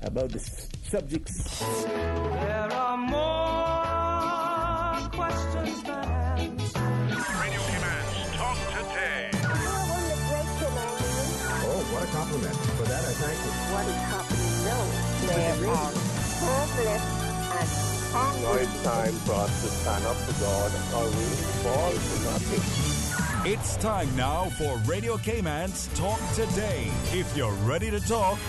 about the subjects. There are more questions than answers. Radio Commands, talk today. Oh, what a compliment. For that, I thank you. What is happening now? There are hopeless and hungry. Now it's time for us to stand up to God or we fall to nothing. It's time now for Radio Cayman's Talk Today. If you're ready to talk,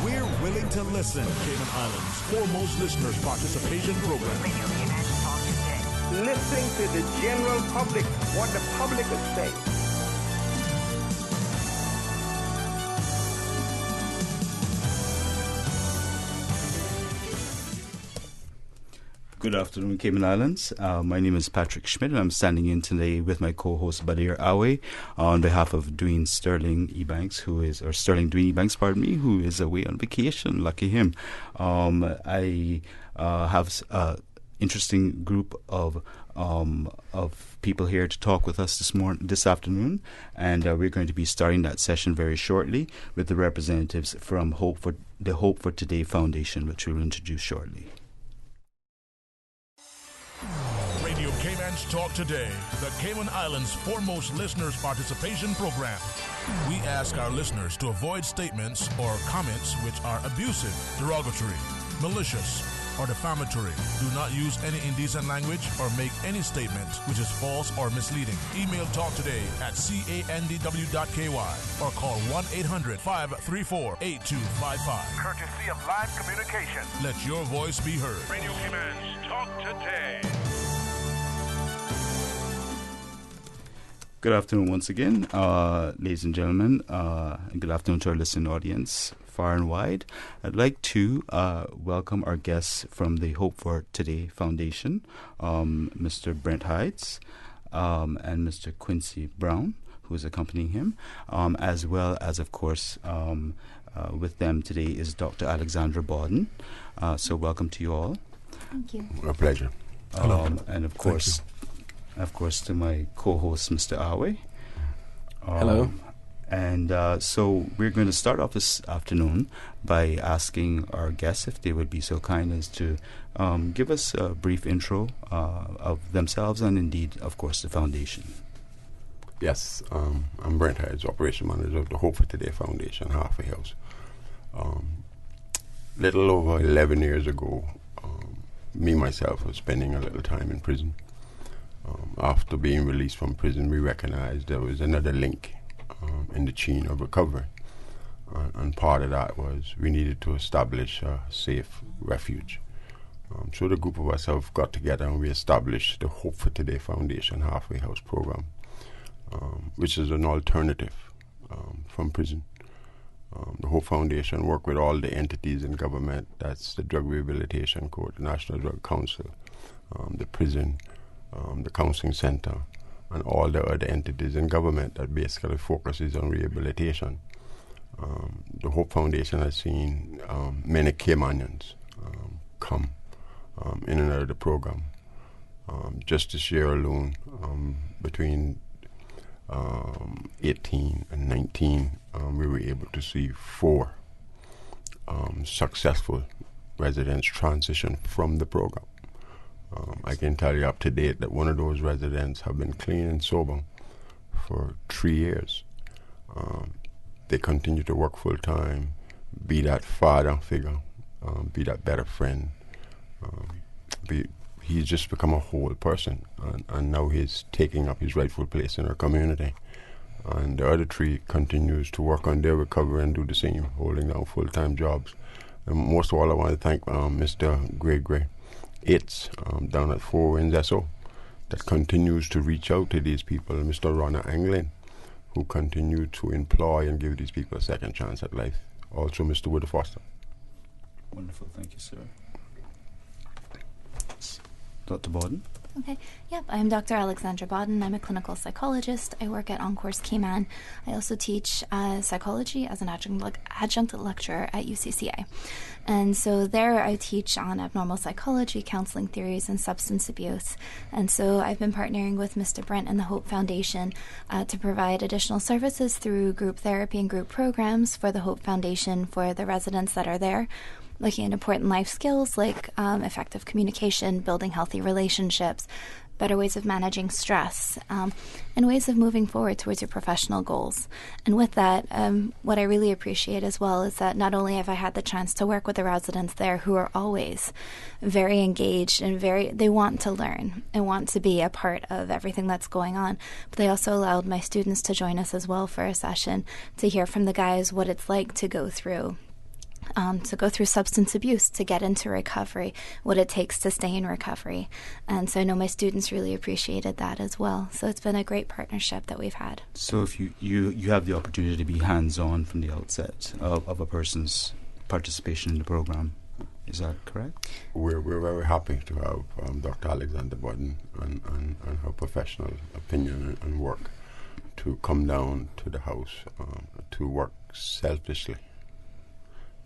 we're willing to listen. Cayman Islands' foremost listeners participation program. Radio Cayman's Talk Today. Listening to the general public, what the public is saying. Good afternoon, Cayman Islands. My name is Patrick Schmidt, and I'm standing in today with my co-host Badir Awe on behalf of Dwayne Sterling Ebanks, Sterling Dwayne Ebanks, who is away on vacation. Lucky him. I have an interesting group of people here to talk with us this afternoon, and we're going to be starting that session very shortly with the representatives from the Hope for Today Foundation, which we will introduce shortly. Radio Cayman's Talk Today, the Cayman Islands' foremost listeners participation program. We ask our listeners to avoid statements or comments which are abusive, derogatory, malicious, or defamatory. Do not use any indecent language or make any statement which is false or misleading. Email talktoday@candw.ky or call 1-800-534-8255. Courtesy of Live Communication. Let your voice be heard. Radio Commands, talk today. Good afternoon once again, ladies and gentlemen, and good afternoon to our listening audience far and wide. I'd like to welcome our guests from the Hope for Today Foundation, Mr. Brent Hides and Mr. Quincy Brown, who is accompanying him, as well as, of course, with them today is Dr. Alexandra Bawden. So welcome to you all. Thank you. A pleasure. And of course, to my co-host, Mr. Awe. Hello. And so we're going to start off this afternoon by asking our guests if they would be so kind as to give us a brief intro of themselves and indeed, of course, the foundation. Yes, I'm Brent Hides, Operation Manager of the Hope for Today Foundation, Halfway House. Little over 11 years ago, me, myself, was spending a little time in prison. After being released from prison, we recognized there was another link in the chain of recovery. And part of that was we needed to establish a safe refuge. So the group of us have got together and we established the Hope for Today Foundation Halfway House program, which is an alternative from prison. The Hope Foundation work with all the entities in government. That's the Drug Rehabilitation Court, the National Drug Council, the prison, the counseling center, and all the other entities in government that basically focuses on rehabilitation. The Hope Foundation has seen many Caymanians come in and out of the program. Just this year alone, between 18 and 19, we were able to see 4 successful residents transition from the program. I can tell you up to date that one of those residents have been clean and sober for 3 years. They continue to work full time, be that father figure, be that better friend. He's just become a whole person, and now he's taking up his rightful place in our community. And the other 3 continues to work on their recovery and do the same, holding down full-time jobs. And most of all, I want to thank Mr. Gray It's down at Four Winds SO that continues to reach out to these people, Mr. Ronna Anglin, who continue to employ and give these people a second chance at life. Also, Mr. Wood Foster. Wonderful, thank you, sir. Dr. Bawden? Okay. Yep, I'm Dr. Alexandra Bawden. I'm a clinical psychologist. I work at Encourse Cayman. I also teach psychology as an adjunct lecturer at UCCA. And so there I teach on abnormal psychology, counseling theories, and substance abuse. And so I've been partnering with Mr. Brent and the Hope Foundation to provide additional services through group therapy and group programs for the Hope Foundation for the residents that are there. looking at important life skills like effective communication, building healthy relationships, better ways of managing stress, and ways of moving forward towards your professional goals. And with that, what I really appreciate as well is that not only have I had the chance to work with the residents there who are always very engaged and they want to learn and want to be a part of everything that's going on, but they also allowed my students to join us as well for a session to hear from the guys what it's like to go through substance abuse, to get into recovery, what it takes to stay in recovery. And so I know my students really appreciated that as well. So it's been a great partnership that we've had. So if you have the opportunity to be hands-on from the outset of a person's participation in the program, is that correct? We're very happy to have Dr. Alexandra Bodden and her professional opinion and work to come down to the house to work selflessly,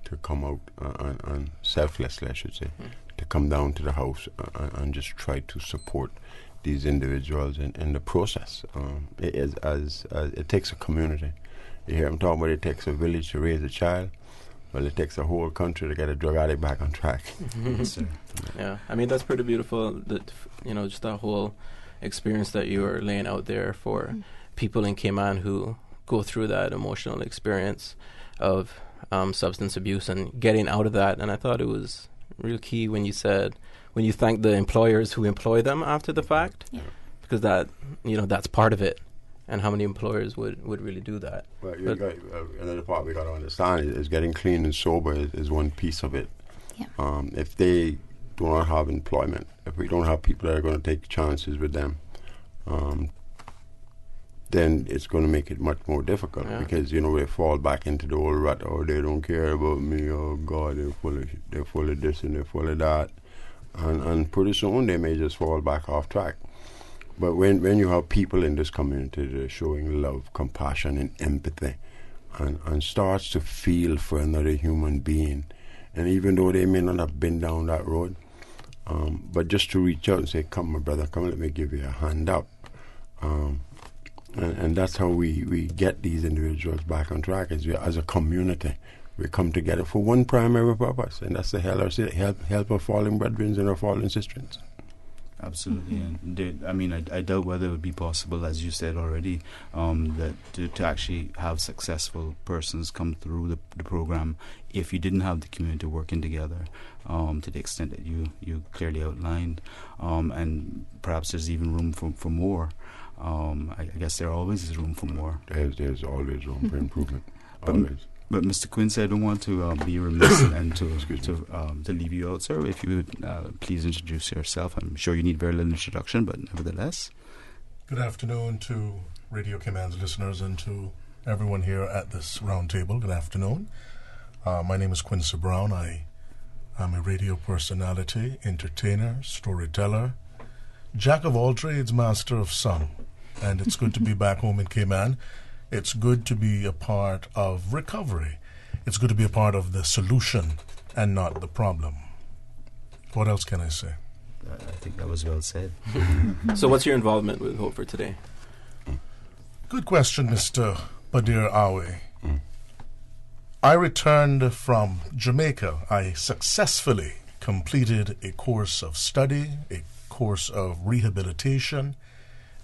to come out and selflessly, I should say, to come down to the house and just try to support these individuals in the process. It takes a community. You hear them talking about it takes a village to raise a child. Well, it takes a whole country to get a drug addict back on track. Yeah, I mean, that's pretty beautiful, that, just that whole experience that you are laying out there for people in Cayman who go through that emotional experience of substance abuse and getting out of that. And I thought it was real key when you said, when you thank the employers who employ them after the fact, because that, that's part of it. And how many employers would really do that? Well, another part we got to understand is getting clean and sober is one piece of it. Yeah. If they do not have employment, if we don't have people that are going to take chances with them, then it's going to make it much more difficult because they fall back into the old rut. Oh, they don't care about me. Oh God, they're full of this and they're full of that, and pretty soon they may just fall back off track. But when you have people in this community that are showing love, compassion, and empathy, and starts to feel for another human being, and even though they may not have been down that road, but just to reach out and say, "Come, my brother, come, let me give you a hand up." And that's how we get these individuals back on track. As a community, we come together for one primary purpose, and that's to help our fallen brethren and our fallen sisters. Absolutely, and I doubt whether it would be possible, as you said already, that to actually have successful persons come through the program if you didn't have the community working together to the extent that you clearly outlined, and perhaps there's even room for more. I guess there always is room for more. There's always room for improvement. But Mr. Quincy, I don't want to be remiss and to leave you out, sir. If you would please introduce yourself. I'm sure you need very little introduction, but nevertheless. Good afternoon to Radio Cayman's listeners and to everyone here at this round table. Good afternoon. My name is Quincy Brown. I am a radio personality, entertainer, storyteller, jack of all trades, master of some. And it's good to be back home in Cayman. It's good to be a part of recovery. It's good to be a part of the solution and not the problem. What else can I say? I think that was well said. So what's your involvement with Hope for Today? Good question, Mr. Badir Awe. I returned from Jamaica. I successfully completed a course of study, a course of rehabilitation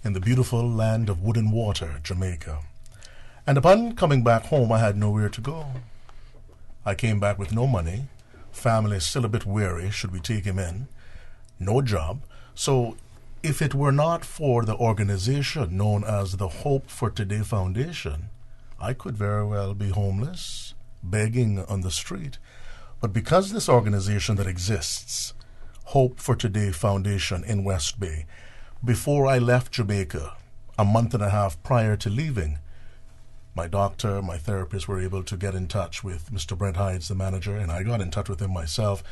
in the beautiful land of wood and water, Jamaica. And upon coming back home, I had nowhere to go. I came back with no money. Family is still a bit wary, should we take him in? No job. So if it were not for the organization known as the Hope for Today Foundation, I could very well be homeless, begging on the street. But because this organization that exists, Hope for Today Foundation in West Bay, before I left Jamaica, a month and a half prior to leaving, my doctor, my therapist were able to get in touch with Mr. Brent Hydes, the manager, and I got in touch with him myself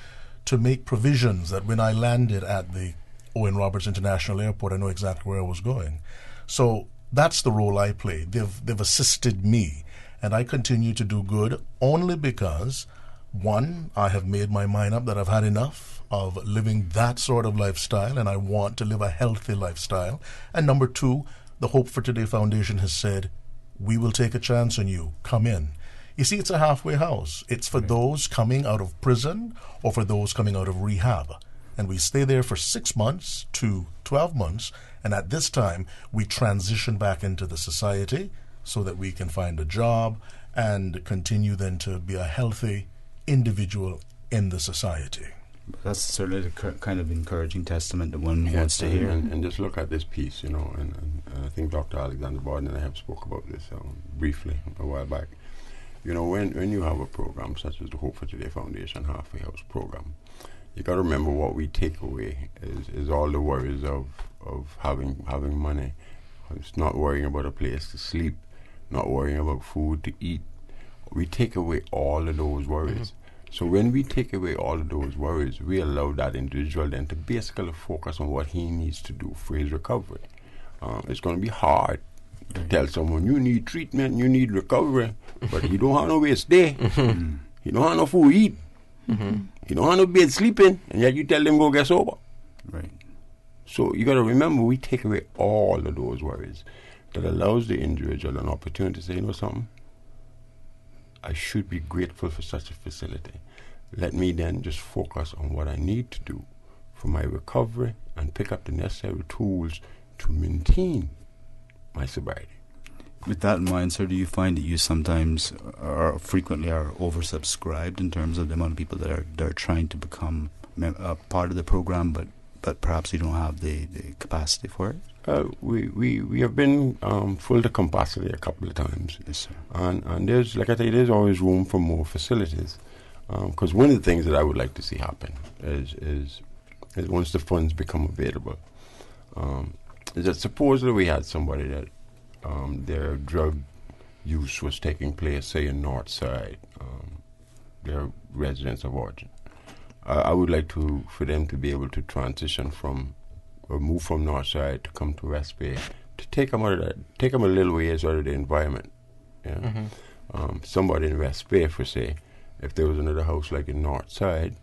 to make provisions that when I landed at the Owen Roberts International Airport, I know exactly where I was going. So that's the role I play. They've assisted me, and I continue to do good only because, one, I have made my mind up that I've had enough of living that sort of lifestyle, and I want to live a healthy lifestyle. And number two, the Hope for Today Foundation has said, we will take a chance on you. Come in. You see, it's a halfway house. It's for those coming out of prison or for those coming out of rehab. And we stay there for 6 months to 12 months. And at this time, we transition back into the society so that we can find a job and continue then to be a healthy individual in the society. That's certainly the kind of encouraging testament that one wants to hear. And just look at this piece, you know, and I think Dr. Alexander Borden and I have spoke about this briefly a while back. You know, when you have a program such as the Hope for Today Foundation Halfway House program, you got to remember what we take away is all the worries of having money. It's not worrying about a place to sleep, not worrying about food to eat. We take away all of those worries. So when we take away all of those worries, we allow that individual then to basically focus on what he needs to do for his recovery. It's going to be hard to tell someone you need treatment, you need recovery, but you don't have no way to stay. You don't have no food to eat. You don't have no bed sleeping, and yet you tell them go get sober. Right. So you got to remember, we take away all of those worries. That allows the individual an opportunity to say, you know something, I should be grateful for such a facility. Let me then just focus on what I need to do for my recovery and pick up the necessary tools to maintain my sobriety. With that in mind, sir, do you find that you sometimes frequently are oversubscribed in terms of the amount of people that are trying to become part of the program, but perhaps you don't have the capacity for it? We have been full to capacity a couple of times. Yes, sir. And there's, like I say, there's always room for more facilities. Because one of the things that I would like to see happen is once the funds become available, is that supposedly we had somebody that their drug use was taking place, say, in Northside, their residents of origin. I would like for them to be able to transition or move from Northside to come to West Bay, to take them a little ways out of the environment. Yeah? Somebody in West Bay, for say, if there was another house like in Northside,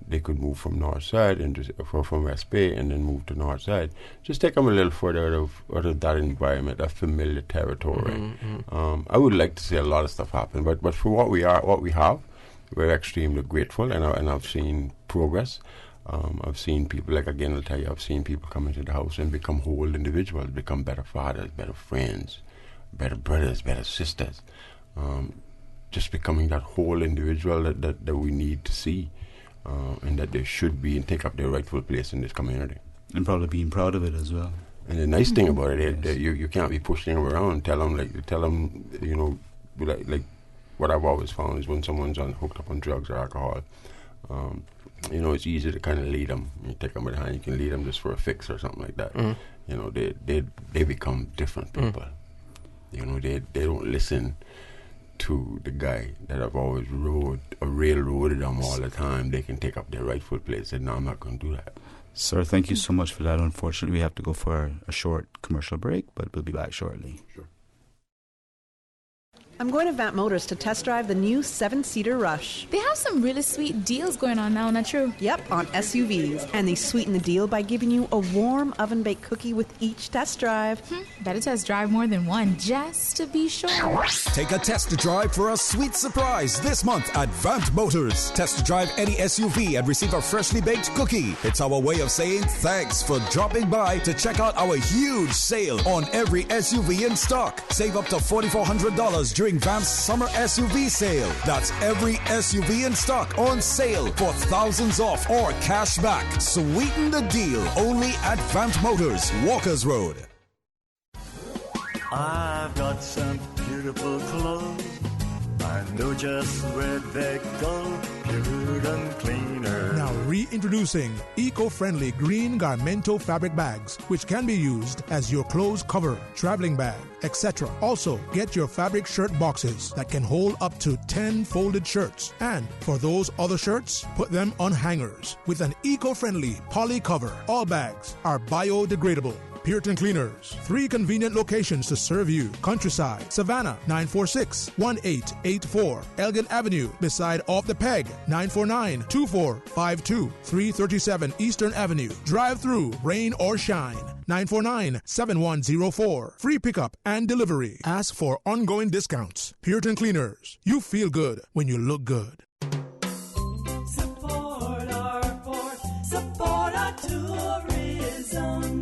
they could move from Northside and from West Bay and then move to Northside. Just take them a little further out of that environment, that familiar territory. I would like to see a lot of stuff happen, but for what we have, we're extremely grateful, and I've seen progress. I've seen people, like again, I'll tell you, I've seen people come into the house and become whole individuals, become better fathers, better friends, better brothers, better sisters. Just becoming that whole individual that we need to see, and that they should be and take up their rightful place in this community. And probably being proud of it as well. And the nice thing about it is that you can't be pushing them around. Tell them, you know, like what I've always found is when someone's hooked up on drugs or alcohol, you know, it's easy to kind of lead them. You take them by the hand, you can lead them just for a fix or something like that. You know, they become different people. You know, they don't listen to the guy that have always railroaded them all the time. They can take up their rightful place, and no, I'm not going to do that. Sir, thank you so much for that. Unfortunately, we have to go for a short commercial break, but we'll be back shortly. Sure. I'm going to Vamp Motors to test drive the new 7-seater Rush. They have some really sweet deals going on now, not true? Yep, on SUVs. And they sweeten the deal by giving you a warm oven-baked cookie with each test drive. Better test drive more than one, just to be sure. Take a test drive for a sweet surprise this month at Vamp Motors. Test drive any SUV and receive a freshly baked cookie. It's our way of saying thanks for dropping by to check out our huge sale on every SUV in stock. Save up to $4,400 during Vamp's summer SUV sale. That's every SUV in stock on sale for thousands off or cash back. Sweeten the deal only at Vamp Motors, Walkers Road. I've got some beautiful clothes. I know just where they go. Pure and cleaner. Now reintroducing eco-friendly green Garmento fabric bags, which can be used as your clothes cover, traveling bag, etc. Also, get your fabric shirt boxes that can hold up to 10 folded shirts. And for those other shirts, put them on hangers with an eco-friendly poly cover. All bags are biodegradable Puritan Cleaners. 3 convenient locations to serve you. Countryside, Savannah, 946-1884. Elgin Avenue, beside Off the Peg, 949-2452. 337 Eastern Avenue. Drive-through, rain or shine. 949-7104. Free pickup and delivery. Ask for ongoing discounts. Puritan Cleaners. You feel good when you look good. Support our port, support our tourism.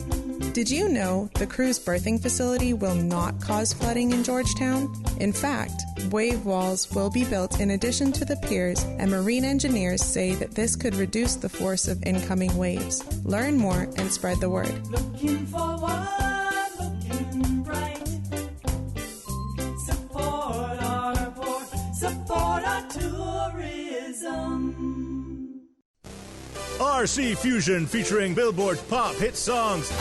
Did you know the cruise berthing facility will not cause flooding in Georgetown? In fact, wave walls will be built in addition to the piers, and marine engineers say that this could reduce the force of incoming waves. Learn more and spread the word. Looking forward, looking bright. Support our port, support our tourism. RC Fusion featuring Billboard pop hit songs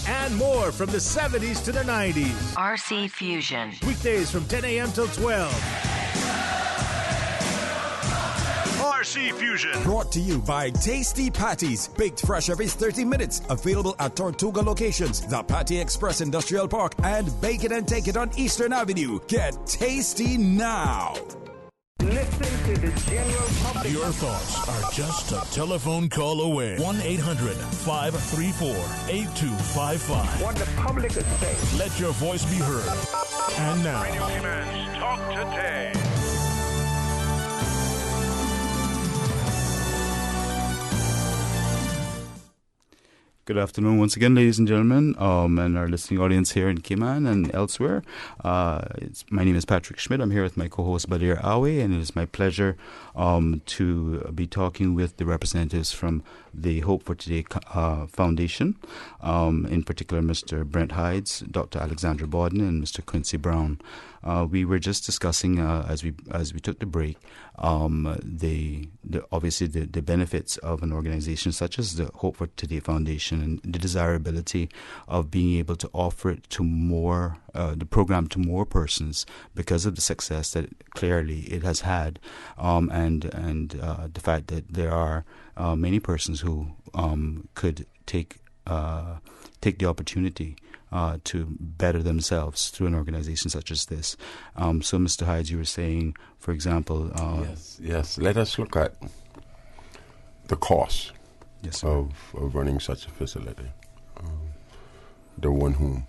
and more from the 70s to the 90s. RC Fusion. Weekdays from 10 a.m. till 12. RC Fusion. Brought to you by Tasty Patties. Baked fresh every 30 minutes. Available at Tortuga locations, the Patty Express Industrial Park, and Bake It and Take It on Eastern Avenue. Get tasty now. Listen to the general public. Your thoughts are just a telephone call away. 1-800-534-8255. What the public is saying. Let your voice be heard. And now, Radio Cayman's Talk Today. Good afternoon once again, ladies and gentlemen, and our listening audience here in Cayman and elsewhere. My name is Patrick Schmidt. I'm here with my co-host Badir Awe, and it is my pleasure to be talking with the representatives from the Hope for Today Foundation, in particular Mr. Brent Hides, Dr. Alexandra Bawden, and Mr. Quincy Brown. We were just discussing as we took the break obviously the benefits of an organization such as the Hope for Today Foundation and the desirability of being able to offer it to more the program to more persons because of the success that clearly it has had, and the fact that there are many persons who could take the opportunity to better themselves through an organization such as this. So, Mr. Hides, you were saying, for example... Yes. Let us look at the cost of running such a facility. The one home.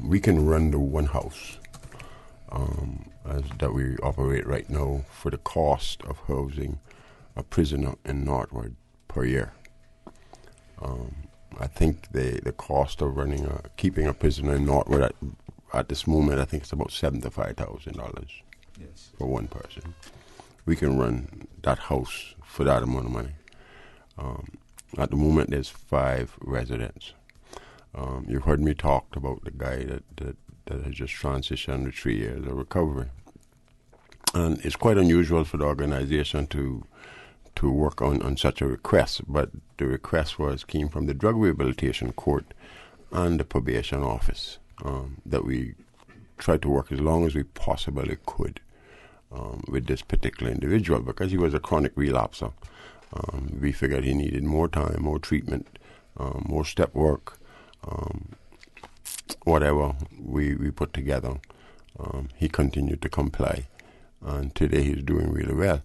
We can run the one house that we operate right now for the cost of housing a prisoner in Northwood per year. I think the cost of keeping a prisoner in Northwood at this moment, I think it's about $75,000 for one person. We can run that house for that amount of money. At the moment, there's 5 residents. You've heard me talk about the guy that has just transitioned to 3 years of recovery. And it's quite unusual for the organization to work on such a request, but the request came from the Drug Rehabilitation Court and the Probation Office, that we tried to work as long as we possibly could with this particular individual because he was a chronic relapser. We figured he needed more time, more treatment, more step work, whatever we put together. He continued to comply, and today he's doing really well.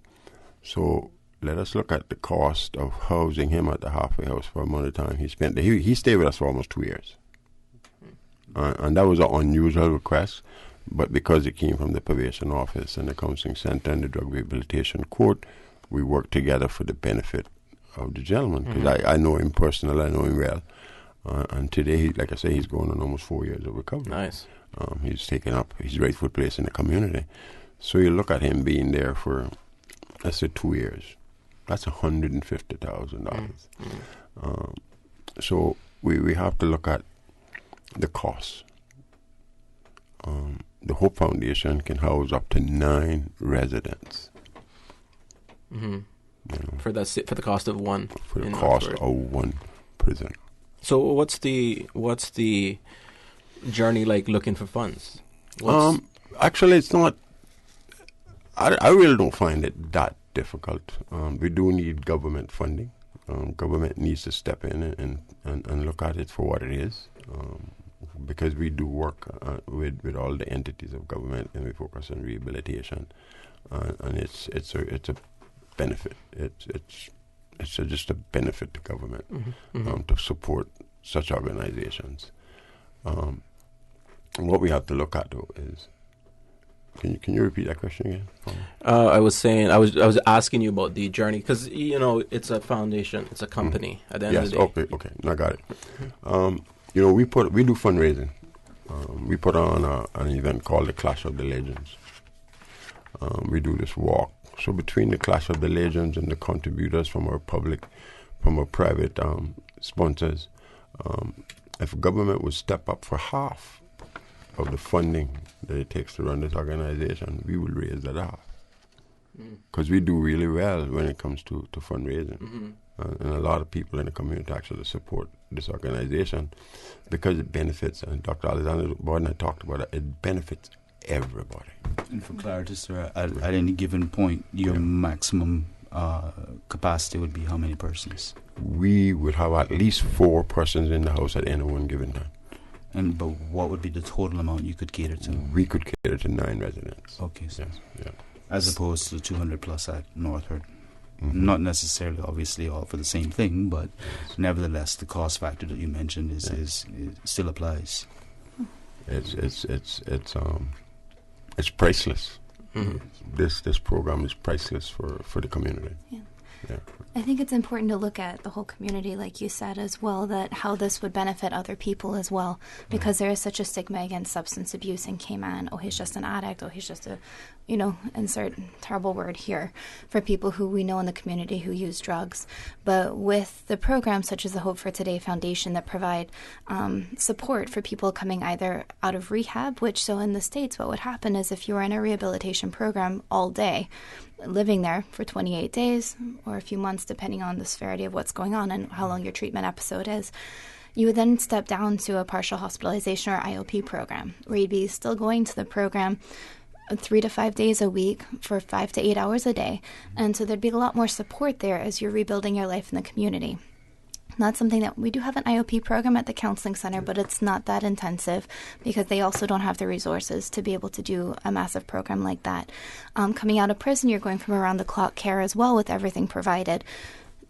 So let us look at the cost of housing him at the halfway house for a amount of time he spent there. He stayed with us for almost 2 years. And that was an unusual request, but because it came from the Probation Office and the Counseling Center and the Drug Rehabilitation Court, we worked together for the benefit of the gentleman. Because I know him personally, I know him well. And today, like I say, he's going on almost 4 years of recovery. Nice. He's taken up his rightful place in the community. So you look at him being there for, let's say, 2 years. That's $150,000. So we have to look at the cost. The Hope Foundation can house up to 9 residents. For the cost of one. For the cost of one prisoner. So what's the journey like looking for funds? Actually, it's not. I really don't find it that difficult. We do need government funding. government needs to step in and look at it for what it is, because we do work with all the entities of government, and we focus on rehabilitation, and it's a benefit. It's just a benefit to government to support such organizations. What we have to look at though is, can you repeat that question again? I was saying, I was asking you about the journey, because it's a foundation, it's a company at the end of the day. Okay, I got it. We do fundraising. We put on an event called the Clash of the Legends. We do this walk. So between the Clash of the Legends and the contributors from our private sponsors, if government would step up for half of the funding that it takes to run this organization, we will raise that half. Because we do really well when it comes to fundraising. And a lot of people in the community actually support this organization because it benefits, and Dr. Alexander Borden talked about it, it benefits everybody. And for clarity, sir, at any given point, your maximum capacity would be how many persons? We would have at least 4 persons in the house at any one given time. But what would be the total amount you could cater to? We could cater to 9 residents. Okay, sir. Yes, as opposed to the 200 plus at Northwood. Not necessarily, obviously, all for the same thing, but nevertheless, the cost factor that you mentioned is still applies. It's priceless. This program is priceless for the community. Yeah. I think it's important to look at the whole community, like you said, as well, that how this would benefit other people as well, because there is such a stigma against substance abuse in Cayman. Oh, he's just an addict. Oh, he's just a, insert terrible word here for people who we know in the community who use drugs. But with the programs such as the Hope for Today Foundation that provide support for people coming either out of rehab, which so in the States, what would happen is if you were in a rehabilitation program all day, living there for 28 days or a few months, depending on the severity of what's going on and how long your treatment episode is, you would then step down to a partial hospitalization or IOP program, where you'd be still going to the program 3 to 5 days a week for 5 to 8 hours a day. And so there'd be a lot more support there as you're rebuilding your life in the community. That's something that we do have an IOP program at the counseling center, but it's not that intensive because they also don't have the resources to be able to do a massive program like that. Coming out of prison, you're going from around-the-clock care as well with everything provided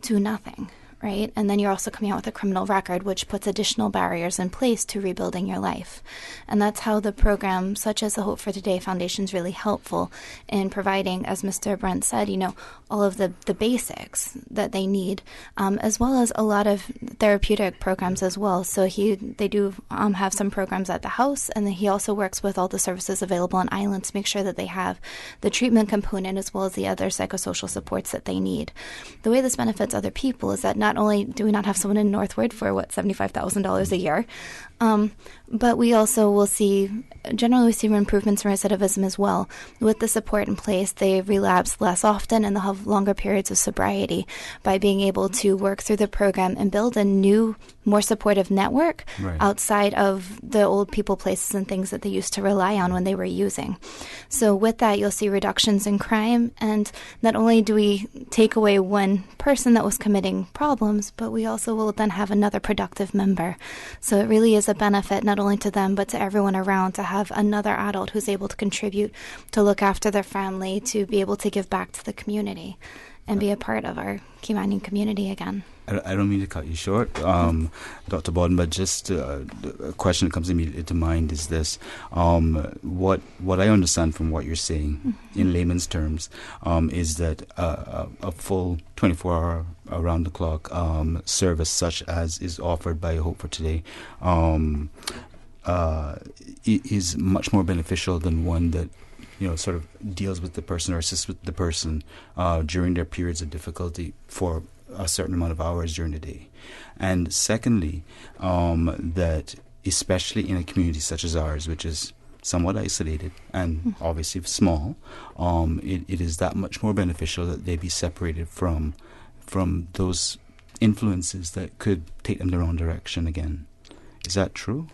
to nothing, right? And then you're also coming out with a criminal record, which puts additional barriers in place to rebuilding your life. And that's how the program, such as the Hope for Today Foundation, is really helpful in providing, as Mr. Brent said, all of the basics that they need, as well as a lot of therapeutic programs as well. So they do have some programs at the house, and then he also works with all the services available on island to make sure that they have the treatment component as well as the other psychosocial supports that they need. The way this benefits other people is that not only do we not have someone in Northwood for $75,000 a year, but we also will generally see improvements in recidivism as well. With the support in place, they relapse less often and they'll have longer periods of sobriety by being able to work through the program and build a new, more supportive network outside of the old people, places, and things that they used to rely on when they were using. So with that, you'll see reductions in crime, and not only do we take away one person that was committing problems, but we also will then have another productive member. So it really is a benefit not only to them but to everyone around to have another adult who's able to contribute, to look after their family, to be able to give back to the community and be a part of our Caymanian community again. I don't mean to cut you short, Dr. Borden, but just a question that comes immediately to mind is this. What I understand from what you're saying in layman's terms is that a full 24-hour around-the-clock service such as is offered by Hope for Today is much more beneficial than one that sort of deals with the person or assists with the person during their periods of difficulty for a certain amount of hours during the day. And secondly, that especially in a community such as ours, which is somewhat isolated and obviously small, it is that much more beneficial that they be separated from those influences that could take them the wrong direction again. Is that true?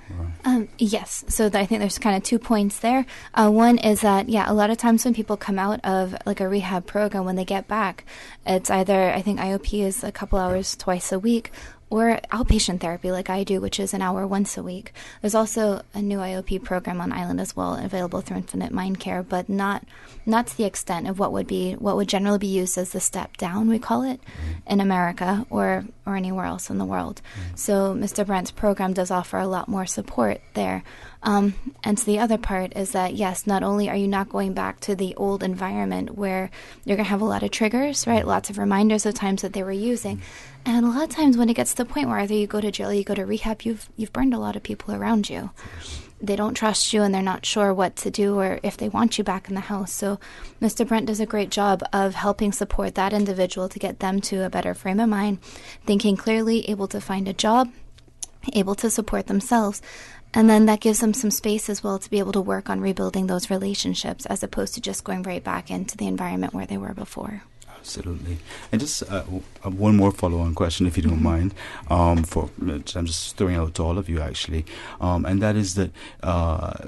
Yes. So I think there's kind of 2 points there. One is that, a lot of times when people come out of like a rehab program, when they get back, it's either, I think IOP is a couple hours twice a week, or outpatient therapy like I do, which is an hour once a week. There's also a new IOP program on island as well, available through Infinite Mind Care, but not to the extent of what would generally be used as the step down, we call it, in America or anywhere else in the world. So Mr. Brent's program does offer a lot more support there. And so the other part is that, yes, not only are you not going back to the old environment where you're going to have a lot of triggers, right? Lots of reminders of times that they were using. And a lot of times when it gets to the point where either you go to jail or you go to rehab, you've burned a lot of people around you. They don't trust you and they're not sure what to do or if they want you back in the house. So Mr. Brent does a great job of helping support that individual to get them to a better frame of mind, thinking clearly, able to find a job, able to support themselves. And then that gives them some space as well to be able to work on rebuilding those relationships as opposed to just going right back into the environment where they were before. Absolutely. And just one more follow-on question, if you don't mind. I'm just throwing out to all of you, actually, and that is that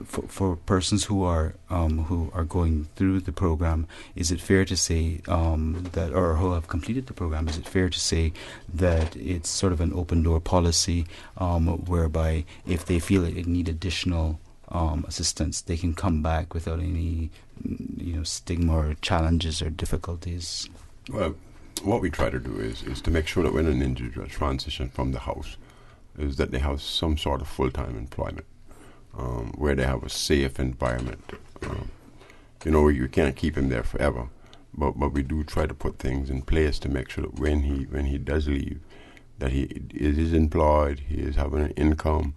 for persons who are going through the program, is it fair to say that, or who have completed the program, is it fair to say that it's sort of an open-door policy, whereby if they feel they need additional assistance, they can come back without any, stigma or challenges or difficulties? Well, what we try to do is to make sure that when an individual transitions from the house, is that they have some sort of full-time employment, where they have a safe environment. You can't keep him there forever, but we do try to put things in place to make sure that when he does leave, that he is employed, he is having an income.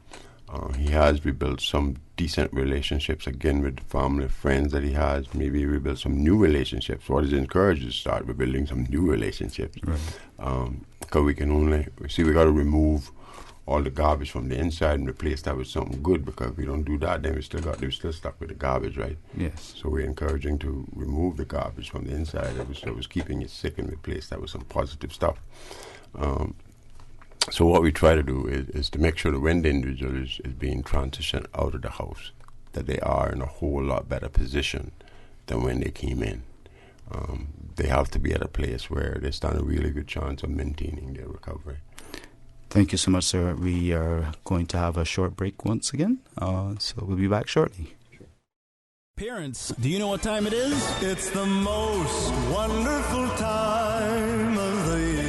He has rebuilt some decent relationships, again, with the family, friends that he has. Maybe rebuild some new relationships. What is encouraged is to start rebuilding some new relationships. Because we got to remove all the garbage from the inside and replace that with something good, because if we don't do that, then we're still stuck with the garbage, right? Yes. So we're encouraging to remove the garbage from the inside that was keeping it sick and replace that with some positive stuff. So what we try to do is to make sure that when the individual is being transitioned out of the house, that they are in a whole lot better position than when they came in. They have to be at a place where they stand a really good chance of maintaining their recovery. Thank you so much, sir. We are going to have a short break once again, so we'll be back shortly. Parents, do you know what time it is? It's the most wonderful time of the year.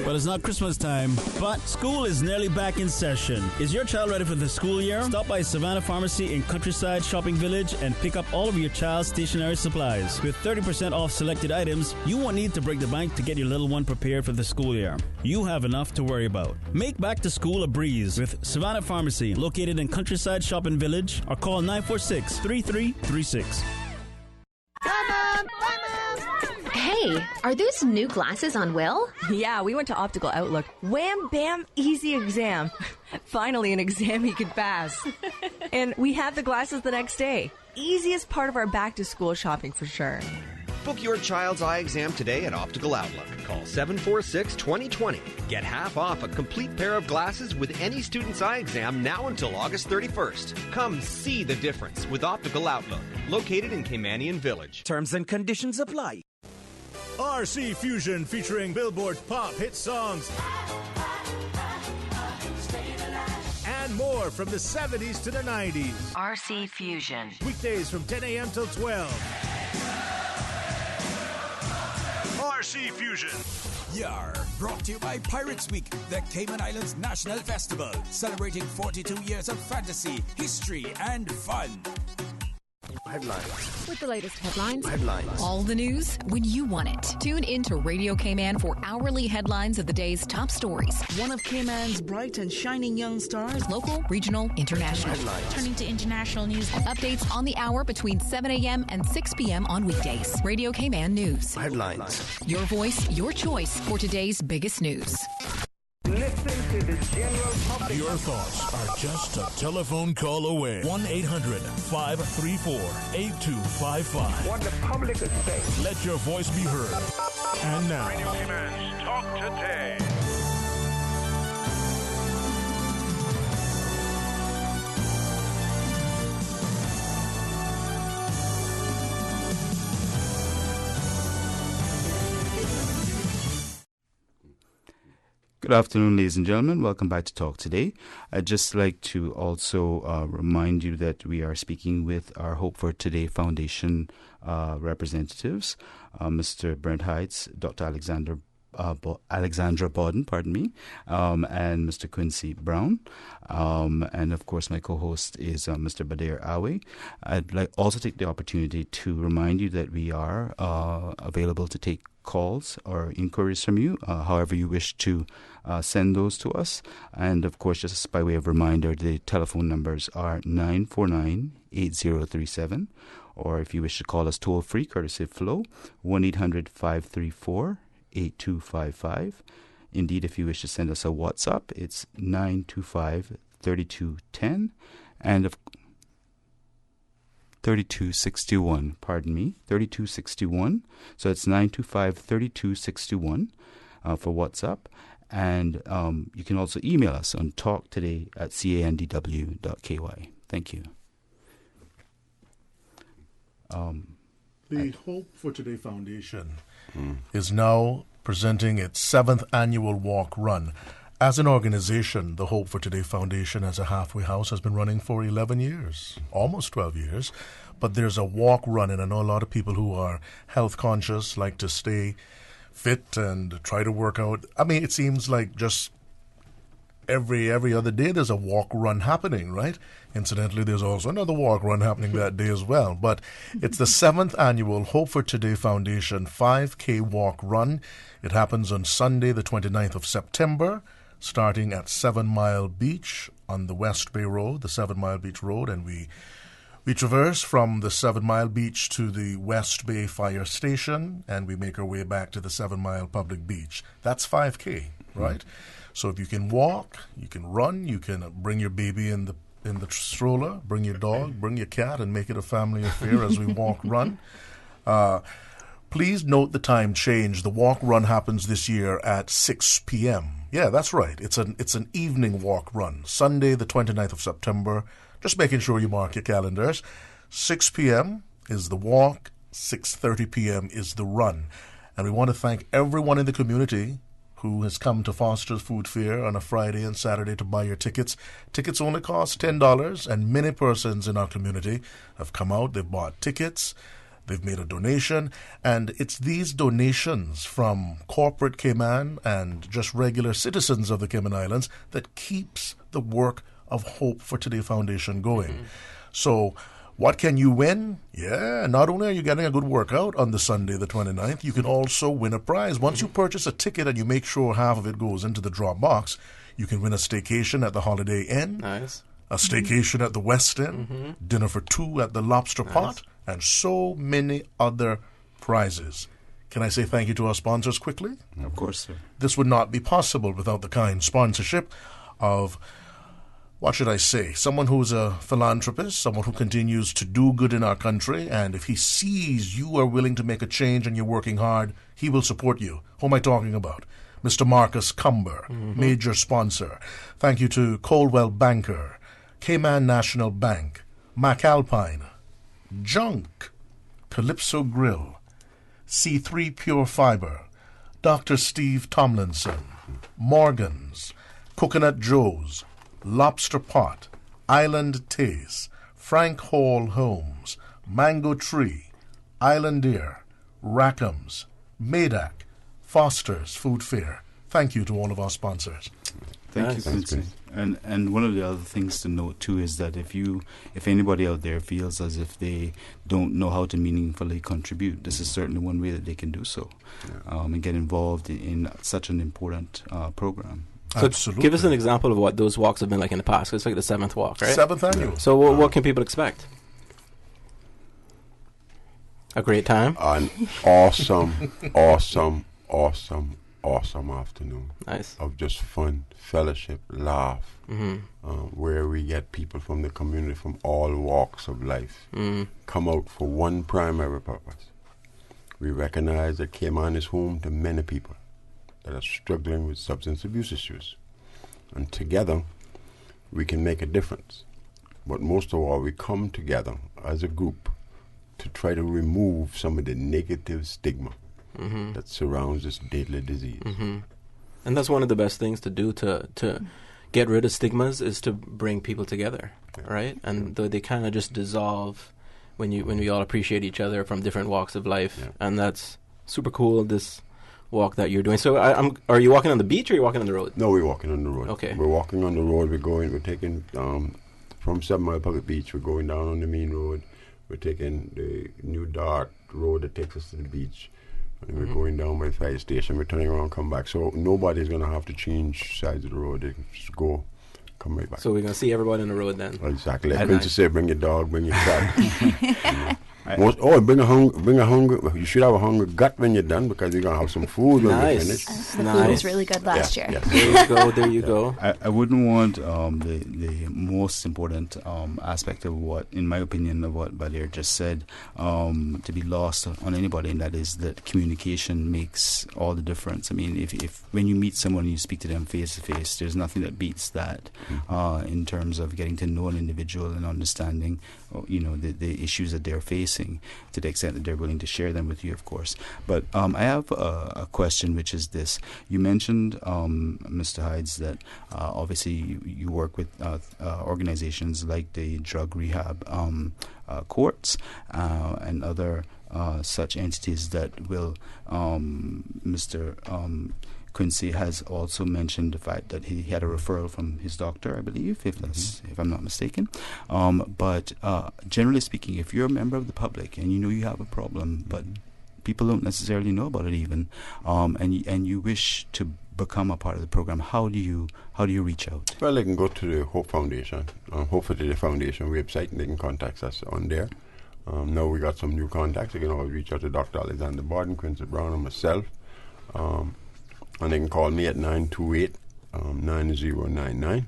But it's not Christmas time. But school is nearly back in session. Is your child ready for the school year? Stop by Savannah Pharmacy in Countryside Shopping Village and pick up all of your child's stationery supplies. With 30% off selected items, you won't need to break the bank to get your little one prepared for the school year. You have enough to worry about. Make back to school a breeze with Savannah Pharmacy, located in Countryside Shopping Village, or call 946-3336. Hey, are those new glasses on Will? Yeah, we went to Optical Outlook. Wham, bam, easy exam. Finally, an exam he could pass. And we had the glasses the next day. Easiest part of our back-to-school shopping for sure. Book your child's eye exam today at Optical Outlook. Call 746-2020. Get half off a complete pair of glasses with any student's eye exam now until August 31st. Come see the difference with Optical Outlook, located in Caymanian Village. Terms and conditions apply. RC Fusion featuring Billboard pop hit songs and more from the 70s to the 90s. RC Fusion. Weekdays from 10 a.m. till 12. RC Fusion. Yar, brought to you by Pirates Week, the Cayman Islands National Festival, celebrating 42 years of fantasy, history, and fun. Headlines. With the latest headlines. Headlines. All the news when you want it. Tune in to Radio Cayman for hourly headlines of the day's top stories. One of Cayman's bright and shining young stars. Local, regional, international. Headlines. Turning to international news. Updates on the hour between 7 a.m. and 6 p.m. on weekdays. Radio Cayman News. Headlines. Your voice, your choice for today's biggest news. Listen to the general public. Your thoughts are just a telephone call away. 1-800-534-8255. What the public is saying. Let your voice be heard. And now, Radio Cayman's Talk Today. Good afternoon, ladies and gentlemen. Welcome back to Talk Today. I'd just like to also remind you that we are speaking with our Hope for Today Foundation representatives, Mr. Brent Heights, Dr. Alexandra Bodden, and Mr. Quincy Brown. And of course, my co-host is Mr. Badir Awe. I'd like also take the opportunity to remind you that we are available to take calls or inquiries from you, however you wish to send those to us. And of course, just by way of reminder, the telephone numbers are 949-8037, or if you wish to call us toll free, courtesy of Flow, 1-800-534-8255. Indeed, if you wish to send us a WhatsApp, it's 925-3210 and 3261, 3261. So it's 925-3261 for WhatsApp. And you can also email us on talktoday@candw.ky. Thank you. The Hope for Today Foundation is now presenting its 7th annual walk run. As an organization, the Hope for Today Foundation as a halfway house has been running for 11 years, almost 12 years. But there's a walk run, and I know a lot of people who are health conscious like to stay fit and try to work out. I mean, it seems like just every other day there's a walk run happening, right? Incidentally, there's also another walk run happening that day as well. But it's the 7th annual Hope for Today Foundation 5K walk run. It happens on Sunday, the 29th of September, starting at 7 Mile Beach on the West Bay Road, the 7 Mile Beach Road, and we traverse from the 7 Mile Beach to the West Bay Fire Station, and we make our way back to the 7 Mile Public Beach. That's 5K, right? So if you can walk, you can run, you can bring your baby in the stroller, bring your dog, bring your cat, and make it a family affair as we walk, run. Please note the time change. The walk run happens this year at 6 p.m. Yeah, that's right. It's an evening walk run. Sunday, the 29th of September. Just making sure you mark your calendars. 6 p.m. is the walk. 6:30 p.m. is the run. And we want to thank everyone in the community who has come to Foster's Food Fair on a Friday and Saturday to buy your tickets. Tickets only cost $10, and many persons in our community have come out. They've bought tickets. They've made a donation, and it's these donations from corporate Cayman and just regular citizens of the Cayman Islands that keeps the work of Hope for Today Foundation going. So what can you win? Yeah, not only are you getting a good workout on the Sunday, the 29th, you can also win a prize. Once you purchase a ticket and you make sure half of it goes into the drop box, you can win a staycation at the Holiday Inn, nice, a staycation at the West Inn, dinner for two at the Lobster Pot, and so many other prizes. Can I say thank you to our sponsors quickly? Of course, sir. This would not be possible without the kind sponsorship of, what should I say, someone who's a philanthropist, someone who continues to do good in our country, and if he sees you are willing to make a change and you're working hard, he will support you. Who am I talking about? Mr. Marcus Cumber, major sponsor. Thank you to Coldwell Banker, Cayman National Bank, MacAlpine, Junk, Calypso Grill, C3 Pure Fiber, Dr. Steve Tomlinson, Morgan's, Coconut Joe's, Lobster Pot, Island Taste, Frank Hall Homes, Mango Tree, Island Ear, Rackham's, Madak, Foster's Food Fair. Thank you to all of our sponsors. Thank you, Quincy. And one of the other things to note too is that if anybody out there feels as if they don't know how to meaningfully contribute, this is certainly one way that they can do so, and get involved in such an important program. So Absolutely. Give us an example of what those walks have been like in the past. It's like the 7th walk, right? 7th annual. So what can people expect? A great time? An awesome afternoon. Nice. Of just fun, fellowship, laugh, where we get people from the community from all walks of life come out for one primary purpose. We recognize that Cayman is home to many people that are struggling with substance abuse issues. And together, we can make a difference. But most of all, we come together as a group to try to remove some of the negative stigma that surrounds this deadly disease. And that's one of the best things to do to get rid of stigmas is to bring people together, right? And they kind of just dissolve when we all appreciate each other from different walks of life, and that's super cool. This walk that you're doing. So, are you walking on the beach or are you walking on the road? No, we're walking on the road. Okay, we're walking on the road. We're taking from 7 Mile Public Beach. We're going down on the main road. We're taking the new Dart road that takes us to the beach. And we're going down by the fire station. We're turning around, come back. So nobody's going to have to change sides of the road. They can just go, come right back. So we're going to see everybody on the road then. Exactly. Like Quincy said, bring your dog, bring your cat. Bring a hungry. You should have a hungry gut when you're done because you're gonna have some food when you finish. The food was really good last year. Yes. There you go. I wouldn't want the most important aspect of what, in my opinion, of what Badir just said, to be lost on anybody, and that is that communication makes all the difference. I mean, if when you meet someone and you speak to them face to face, there's nothing that beats that in terms of getting to know an individual and understanding, the issues that they're facing, to the extent that they're willing to share them with you, of course. But I have a question, which is this. You mentioned, Mr. Hides, that obviously you work with organizations like the drug rehab courts and other such entities that will, Mr. Quincy has also mentioned the fact that he had a referral from his doctor, I believe, if I'm not mistaken. But generally speaking, if you're a member of the public and you know you have a problem, but people don't necessarily know about it even, and you wish to become a part of the program, how do you reach out? Well, they can go to the Hope Foundation, Hope for Today Foundation website, and they can contact us on there. Now we got some new contacts. They can always reach out to Dr. Alexander Barden, Quincy Brown, and myself. And they can call me at 928-9099.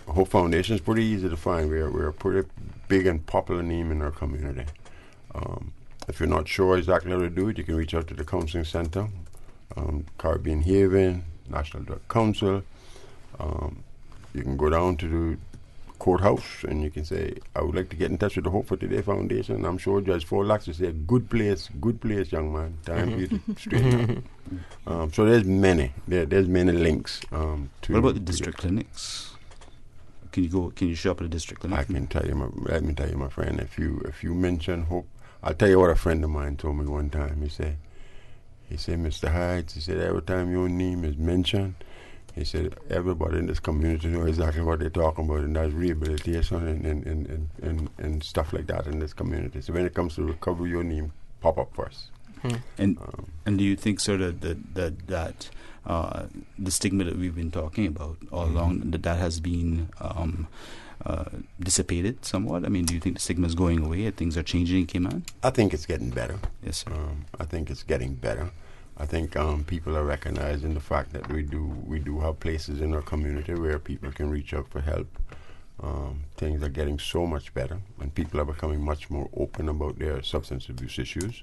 Hope Foundation is pretty easy to find. We're a pretty big and popular name in our community. If you're not sure exactly how to do it, you can reach out to the Counseling Center, Caribbean Haven, National Drug Council. You can go down to the courthouse and you can say, I would like to get in touch with the Hope for Today Foundation. I'm sure Judge Forlax will say, good place, young man. Time for you to straighten up. So there's many. There's many links. To what about the district clinics? Can you show up at a district clinic? I can tell you, let me tell you, my friend. If you mention Hope, I'll tell you what a friend of mine told me one time. He said, Mr. Hides, he said, every time your name is mentioned, he said, everybody in this community knows exactly what they're talking about, and that's rehabilitation and stuff like that in this community. So when it comes to recovery, your name pop up first. And do you think, sir, that the stigma that we've been talking about all along, that has been dissipated somewhat? I mean, do you think the stigma is going away and things are changing in Cayman? I think it's getting better. Yes, sir. I think it's getting better. I think people are recognizing the fact that we do have places in our community where people can reach out for help. Things are getting so much better, and people are becoming much more open about their substance abuse issues.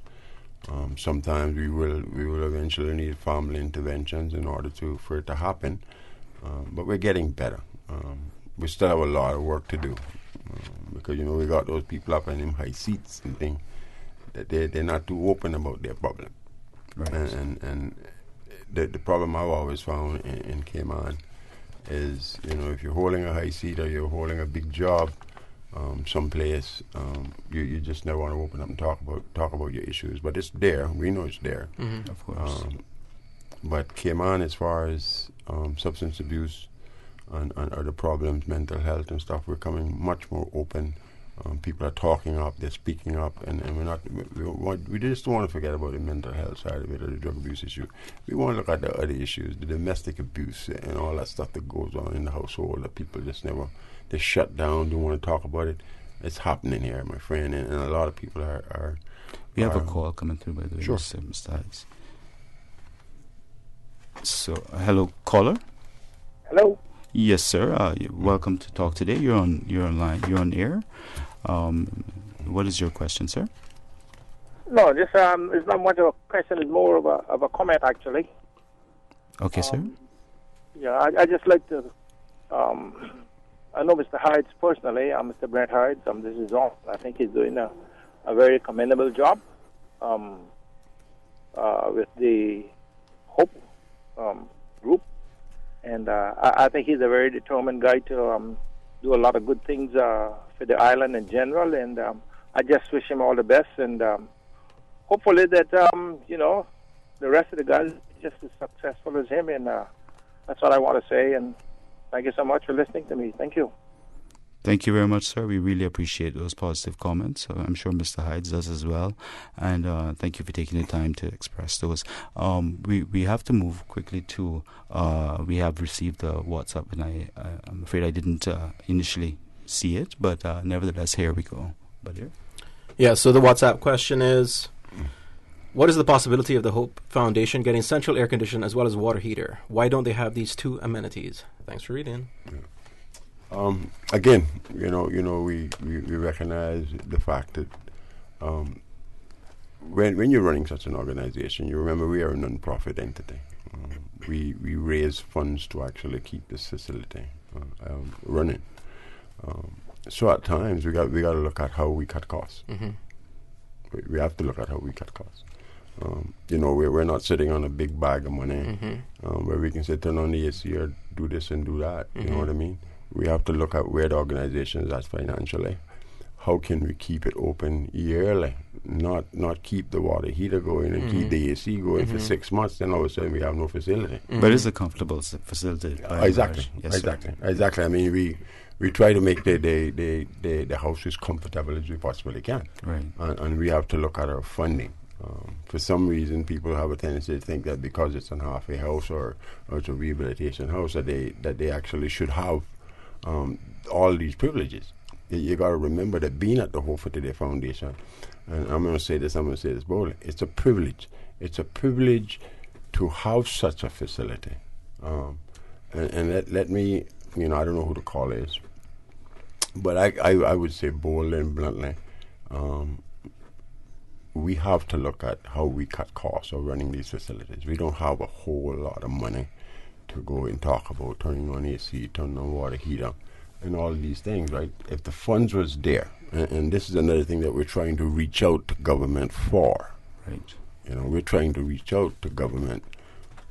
Sometimes we will eventually need family interventions in order for it to happen, but we're getting better. We still have a lot of work to do because we got those people up in them high seats and things that they're not too open about their problem. Right. And the problem I've always found in Cayman is, if you're holding a high seat or you're holding a big job someplace, you just never want to open up and talk about your issues. But it's there. We know it's there. Mm-hmm. Of course. But Cayman, as far as substance abuse and other problems, mental health and stuff, we're coming much more open. People are talking up, they're speaking up, and we just don't want to forget about the mental health side of it or the drug abuse issue. We want to look at the other issues, the domestic abuse and all that stuff that goes on in the household that people just they shut down, don't want to talk about it. It's happening here, my friend, and a lot of people are we have a call coming through, by the way, sure. Mr. Hides. So, hello, caller? Hello? Yes, sir. Welcome to Talk Today. You're on line. You're on air. What is your question, sir? No, this it's not much of a question. It's more of a comment, actually. Okay, sir. Yeah, I just like to. I know Mr. Hides personally. I'm Mr. Brent Hides. This is all. I think he's doing a very commendable job with the Hope group, and I think he's a very determined guy to do a lot of good things for the island in general, and I just wish him all the best, and hopefully that the rest of the guys are just as successful as him, and that's what I want to say. And thank you so much for listening to me. Thank you. Thank you very much, sir. We really appreciate those positive comments. I'm sure Mr. Hides does as well. And thank you for taking the time to express those. We have to move quickly to, we have received the WhatsApp, and I'm afraid I didn't initially see it, but nevertheless, here we go. Badir? Yeah, so the WhatsApp question is, what is the possibility of the Hope Foundation getting central air conditioning as well as water heater? Why don't they have these two amenities? Thanks for reading. Yeah. Again, we recognize the fact that when you're running such an organization, you remember we are a non-profit entity. We raise funds to actually keep this facility running. So at times we got to look at how we cut costs. Mm-hmm. We have to look at how we cut costs. We're not sitting on a big bag of money where we can say turn on the AC or do this and do that. You know what I mean? We have to look at where the organization is at financially. How can we keep it open yearly? Not keep the water heater going and keep the AC going for 6 months. Then all of a sudden we have no facility. But it's a comfortable facility. Exactly. Yes, Exactly. I mean, we try to make the house as comfortable as we possibly can. Right. And we have to look at our funding. For some reason, people have a tendency to think that because it's an halfway house or it's a rehabilitation house that they actually should have all these privileges. You got to remember that being at the Hope for Today Foundation, and I'm going to say this boldly, it's a privilege. It's a privilege to have such a facility. And let me, I don't know who the caller is, but I would say boldly and bluntly, we have to look at how we cut costs of running these facilities. We don't have a whole lot of money to go and talk about turning on AC, turning on water heater, and all of these things, right? If the funds was there, and this is another thing that we're trying to reach out to government for. Right. We're trying to reach out to government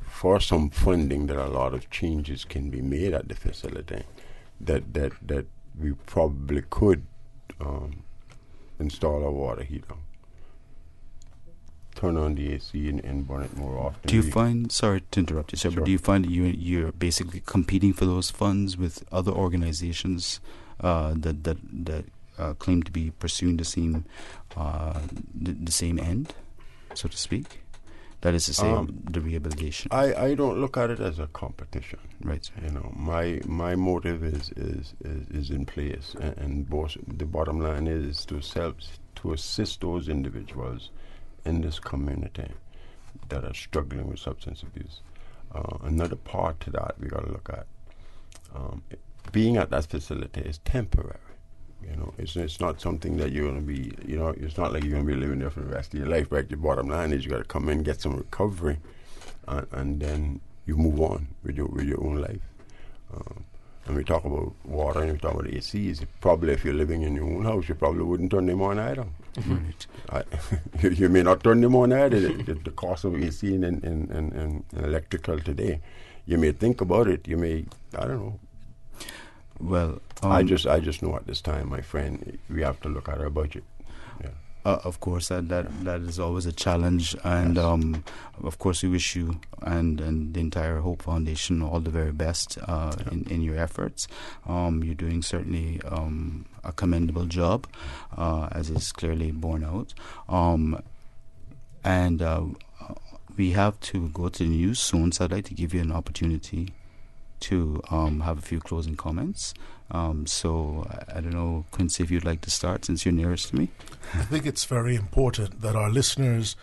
for some funding that a lot of changes can be made at the facility that we probably could install a water heater, turn on the AC and burn it more often. Do you find, sorry to interrupt you, sir, but do you find that you're basically competing for those funds with other organizations that claim to be pursuing the same end, so to speak? That is to say, the rehabilitation. I don't look at it as a competition. Right, sir. My motive is in place, and the bottom line is to assist those individuals in this community that are struggling with substance abuse. Another part to that we got to look at. Being at that facility is temporary. It's not something that you're going to be, it's not like you're going to be living there for the rest of your life, right? The bottom line is you got to come in, get some recovery, and then you move on with your own life. And we talk about water and we talk about ACs. Probably if you're living in your own house, you probably wouldn't turn them on either. Right. You may not turn them on either. The cost of AC and electrical today, you may think about it. You may, I don't know. Well, I just know at this time, my friend, we have to look at our budget. Yeah. Of course, that is always a challenge, and yes. Of course, we wish you and the entire Hope Foundation all the very best in your efforts. You're doing certainly a commendable job, as is clearly borne out. And we have to go to the news soon, so I'd like to give you an opportunity to have a few closing comments. So I don't know, Quincy, if you'd like to start since you're nearest to me. I think it's very important that our listeners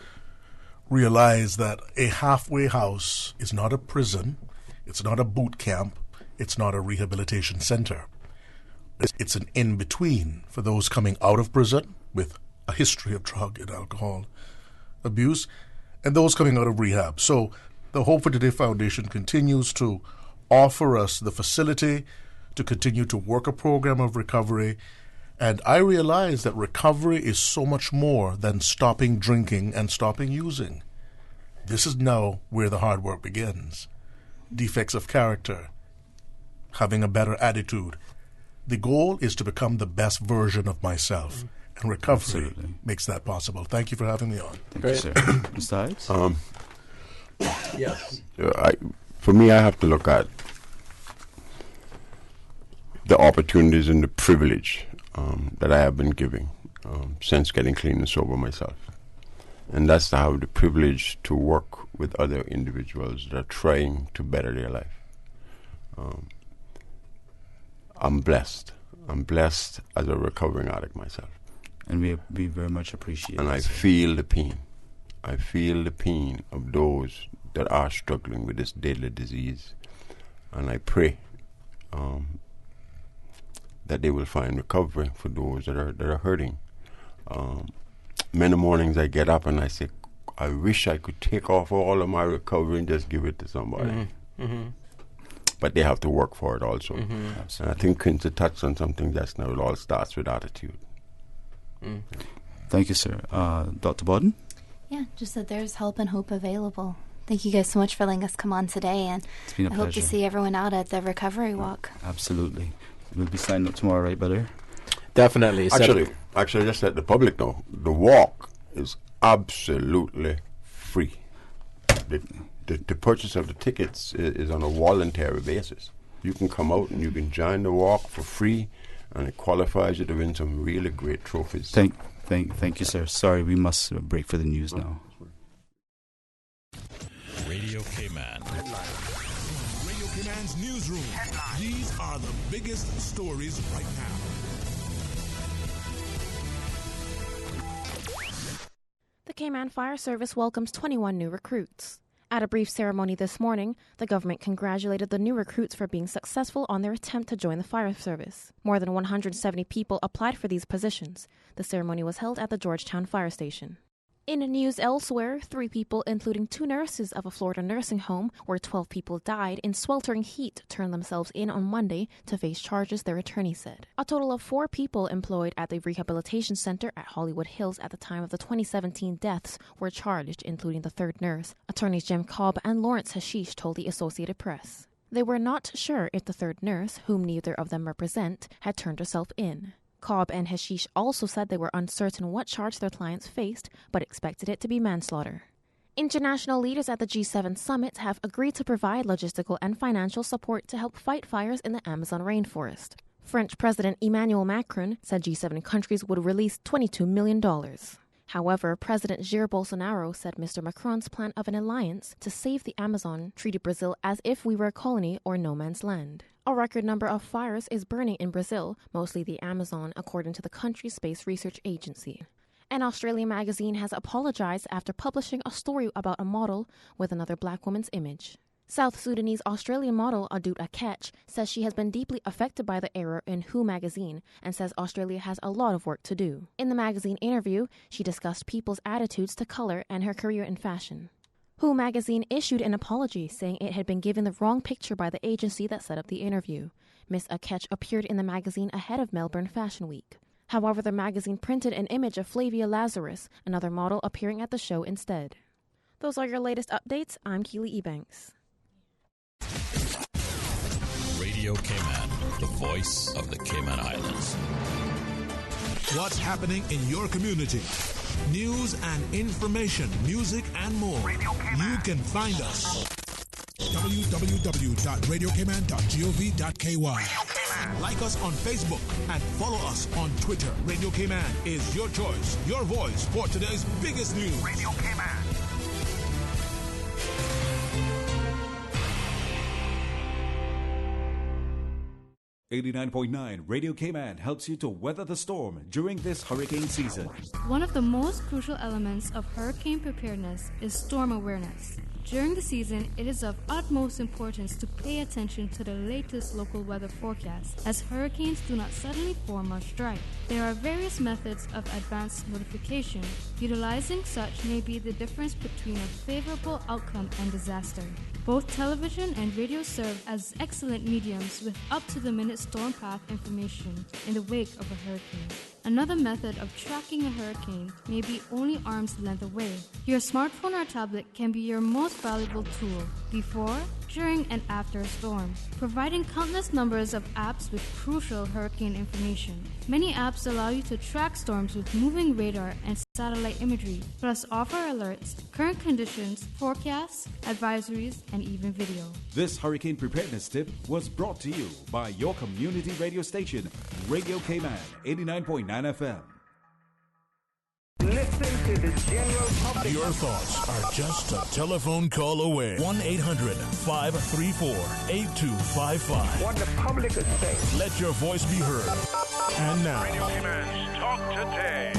realize that a halfway house is not a prison, it's not a boot camp, it's not a rehabilitation center. It's an in-between for those coming out of prison with a history of drug and alcohol abuse and those coming out of rehab. So the Hope for Today Foundation continues to offer us the facility to continue to work a program of recovery. And I realize that recovery is so much more than stopping drinking and stopping using. This is now where the hard work begins. defects of character, having a better attitude. The goal is to become the best version of myself, and recovery makes that possible. Thank you for having me on. Thank you, sir. Mr. Ives? Yes. For me, I have to look at the opportunities and the privilege that I have been given since getting clean and sober myself. And that's to have the privilege to work with other individuals that are trying to better their life. I'm blessed. I'm blessed as a recovering addict myself. And we very much appreciate it. And I feel the pain. I feel the pain of those that are struggling with this deadly disease. And I pray that they will find recovery for those that are hurting. Many mornings I get up and I say, I wish I could take off all of my recovery and just give it to somebody. Mm-hmm. Mm-hmm. But they have to work for it also. Mm-hmm. And I think Quincy touched on something just now. It all starts with attitude. Mm. Thank you, sir. Dr. Borden? Yeah, just that there's help and hope available. Thank you guys so much for letting us come on today, and It's been a I hope pleasure. to see everyone out at the recovery walk. Absolutely. We'll be signing up tomorrow, right, brother? Definitely. Actually, just let the public know, the walk is absolutely free. The purchase of the tickets is on a voluntary basis. You can come out and you can join the walk for free, and it qualifies you to win some really great trophies. Thank you, sir. Sorry, we must break for the news now. Radio K-Man. Radio K-Man's newsroom. These are the biggest stories right now. The Cayman Fire Service welcomes 21 new recruits. At a brief ceremony this morning, the government congratulated the new recruits for being successful on their attempt to join the fire service. More than 170 people applied for these positions. The ceremony was held at the Georgetown Fire Station. In news elsewhere, 3 people, including 2 nurses of a Florida nursing home where 12 people died in sweltering heat, turned themselves in on Monday to face charges, their attorney said. A total of 4 people employed at the rehabilitation center at Hollywood Hills at the time of the 2017 deaths were charged, including the 3rd nurse. Attorneys Jim Cobb and Lawrence Hashish told the Associated Press. They were not sure if the 3rd nurse, whom neither of them represent, had turned herself in. Cobb and Hashish also said they were uncertain what charge their clients faced, but expected it to be manslaughter. International leaders at the G7 summit have agreed to provide logistical and financial support to help fight fires in the Amazon rainforest. French President Emmanuel Macron said G7 countries would release $22 million. However, President Jair Bolsonaro said Mr. Macron's plan of an alliance to save the Amazon treated Brazil as if we were a colony or no man's land. A record number of fires is burning in Brazil, mostly the Amazon, according to the country's space research agency. An Australian magazine has apologized after publishing a story about a model with another black woman's image. South Sudanese Australian model Adut Akech says she has been deeply affected by the error in Who magazine and says Australia has a lot of work to do. In the magazine interview, she discussed people's attitudes to color and her career in fashion. Who magazine issued an apology, saying it had been given the wrong picture by the agency that set up the interview. Miss Akech appeared in the magazine ahead of Melbourne Fashion Week. However, the magazine printed an image of Flavia Lazarus, another model appearing at the show instead. Those are your latest updates. I'm Keely Ebanks. Radio Cayman, the voice of the Cayman Islands. What's happening in your community? News and information, music and more. You can find us. www.radiocayman.gov.ky. Like us on Facebook and follow us on Twitter. Radio Cayman is your choice, your voice for today's biggest news. Radio Cayman. .9 Radio Cayman helps you to weather the storm during this hurricane season. One of the most crucial elements of hurricane preparedness is storm awareness. During the season, it is of utmost importance to pay attention to the latest local weather forecasts, as hurricanes do not suddenly form or strike. There are various methods of advanced notification. Utilizing such may be the difference between a favorable outcome and disaster. Both television and radio serve as excellent mediums with up-to-the-minute storm path information in the wake of a hurricane. Another method of tracking a hurricane may be only arm's length away. Your smartphone or tablet can be your most valuable tool. before, during, and after a storm, providing countless numbers of apps with crucial hurricane information. Many apps allow you to track storms with moving radar and satellite imagery, plus offer alerts, current conditions, forecasts, advisories, and even video. This hurricane preparedness tip was brought to you by your community radio station, Radio Cayman 89.9 FM. Listen to the general public. Your thoughts are just a telephone call away. 1-800-534-8255. What the public is saying. Let your voice be heard. And now, Radio Cayman's Talk Today.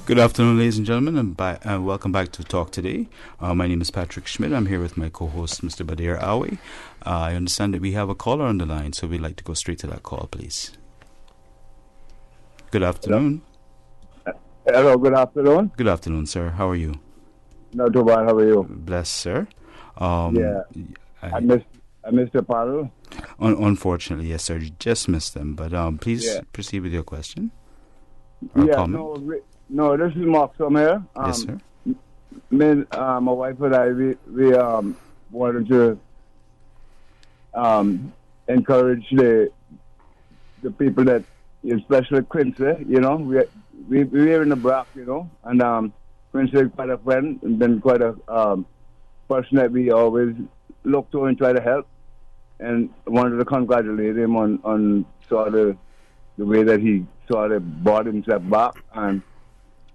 Good afternoon, ladies and gentlemen, and welcome back to Talk Today. My name is Patrick Schmidt. I'm here with my co-host, Mr. Badir Awi. I understand that we have a caller on the line, so we'd like to go straight to that call, please. Good afternoon. Hello, good afternoon. Good afternoon, sir. How are you? Not too bad. How are you? Blessed, sir. I missed the panel. Unfortunately, yes, sir. You just missed them. But please proceed with your question or comment. No, this is Mark here. Yes, sir. My wife and I, we wanted to encourage the people that, especially Quincy, you know, we're in the BRAC, you know, and Quincy is quite a friend and been quite a person that we always look to and try to help, and wanted to congratulate him on sort of the way that he sort of brought himself back, and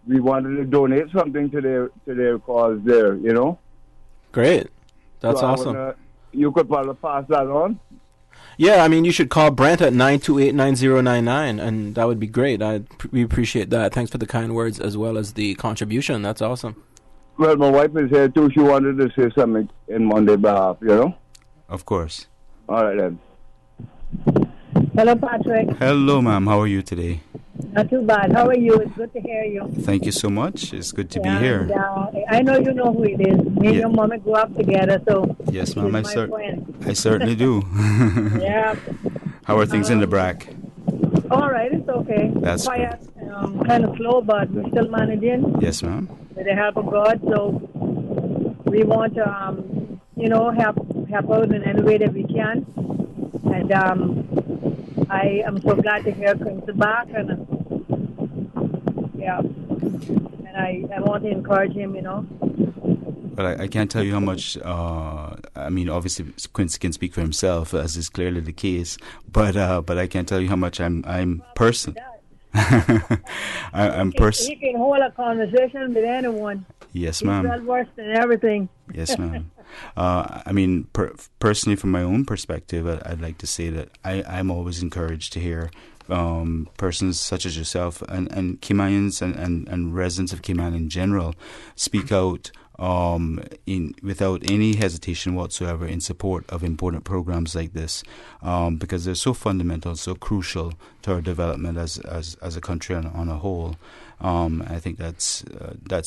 we wanted to donate something to their cause there, you know. Great. That's so awesome. You could probably pass that on. Yeah, I mean, you should call Brent at 928-9099, and that would be great. We appreciate that. Thanks for the kind words as well as the contribution. That's awesome. Well, my wife is here too. She wanted to say something in Monday behalf, you know. Of course. All right, then. Hello, Patrick. Hello, ma'am. How are you today? Not too bad. How are you? It's good to hear you. Thank you so much. It's good to be here. I know you know who it is. Me and your mom grew up together, so yes, ma'am. I friend. certainly do. Yeah. How are things in the BRAC? All right, it's okay. That's quiet, kind of slow, but we're still managing. Yes, ma'am. With the help of God, so we want to, help out in any way that we can. And I am so glad to hear Quincy back, and and I want to encourage him, you know. But I can't tell you how much. I mean, obviously, Quincy can speak for himself, as is clearly the case. But I can't tell you how much I'm person. I'm person. He can hold a conversation with anyone. Yes, ma'am. He's well versed in everything. Yes, ma'am. I mean, personally, from my own perspective, I'd like to say that I'm always encouraged to hear persons such as yourself and Caymanians and residents of Cayman in general speak out without any hesitation whatsoever in support of important programs like this, because they're so fundamental, so crucial to our development as a country on a whole. I think that's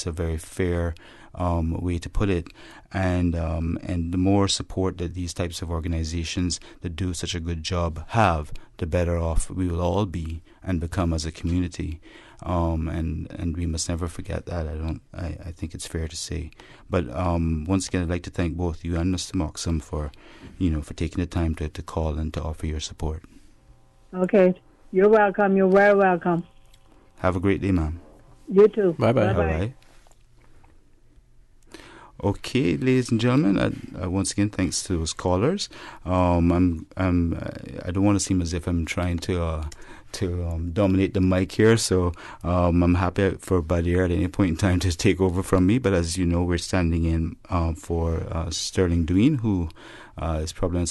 a very fair way to put it, and the more support that these types of organizations that do such a good job have, the better off we will all be and become as a community. And we must never forget that. I think it's fair to say. But once again, I'd like to thank both you and Mr. Moxham for taking the time to call and to offer your support. Okay, you're welcome. You're very welcome. Have a great day, ma'am. You too. Bye-bye. Bye-bye. Okay, ladies and gentlemen, once again, thanks to those callers. I don't want to seem as if I'm trying to dominate the mic here, so I'm happy for Badir at any point in time to take over from me. But as you know, we're standing in for Sterling Dween, who is probably on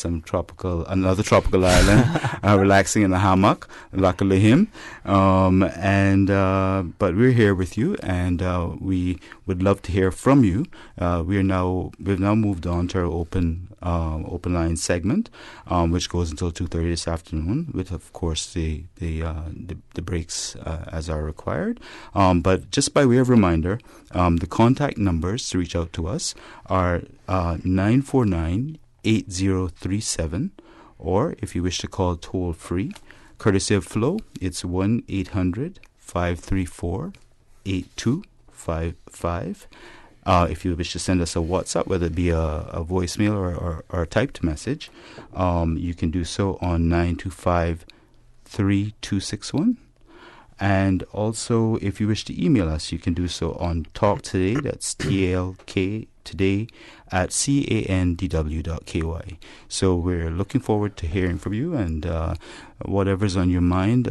another tropical island, relaxing in a hammock. Luckily him. But we're here with you, and we would love to hear from you. We've now moved on to our open line segment, which goes until 2:30 this afternoon, with of course the breaks as are required. But just by way of reminder, the contact numbers to reach out to us are 949-8037, or if you wish to call toll free, courtesy of Flow, it's 1-800-534-8255. 8255. If you wish to send us a WhatsApp, whether it be a voicemail or a typed message, you can do so on 925-3261. And also, if you wish to email us, you can do so on talktoday, that's TALK today, at candw.ky. So we're looking forward to hearing from you, and whatever's on your mind,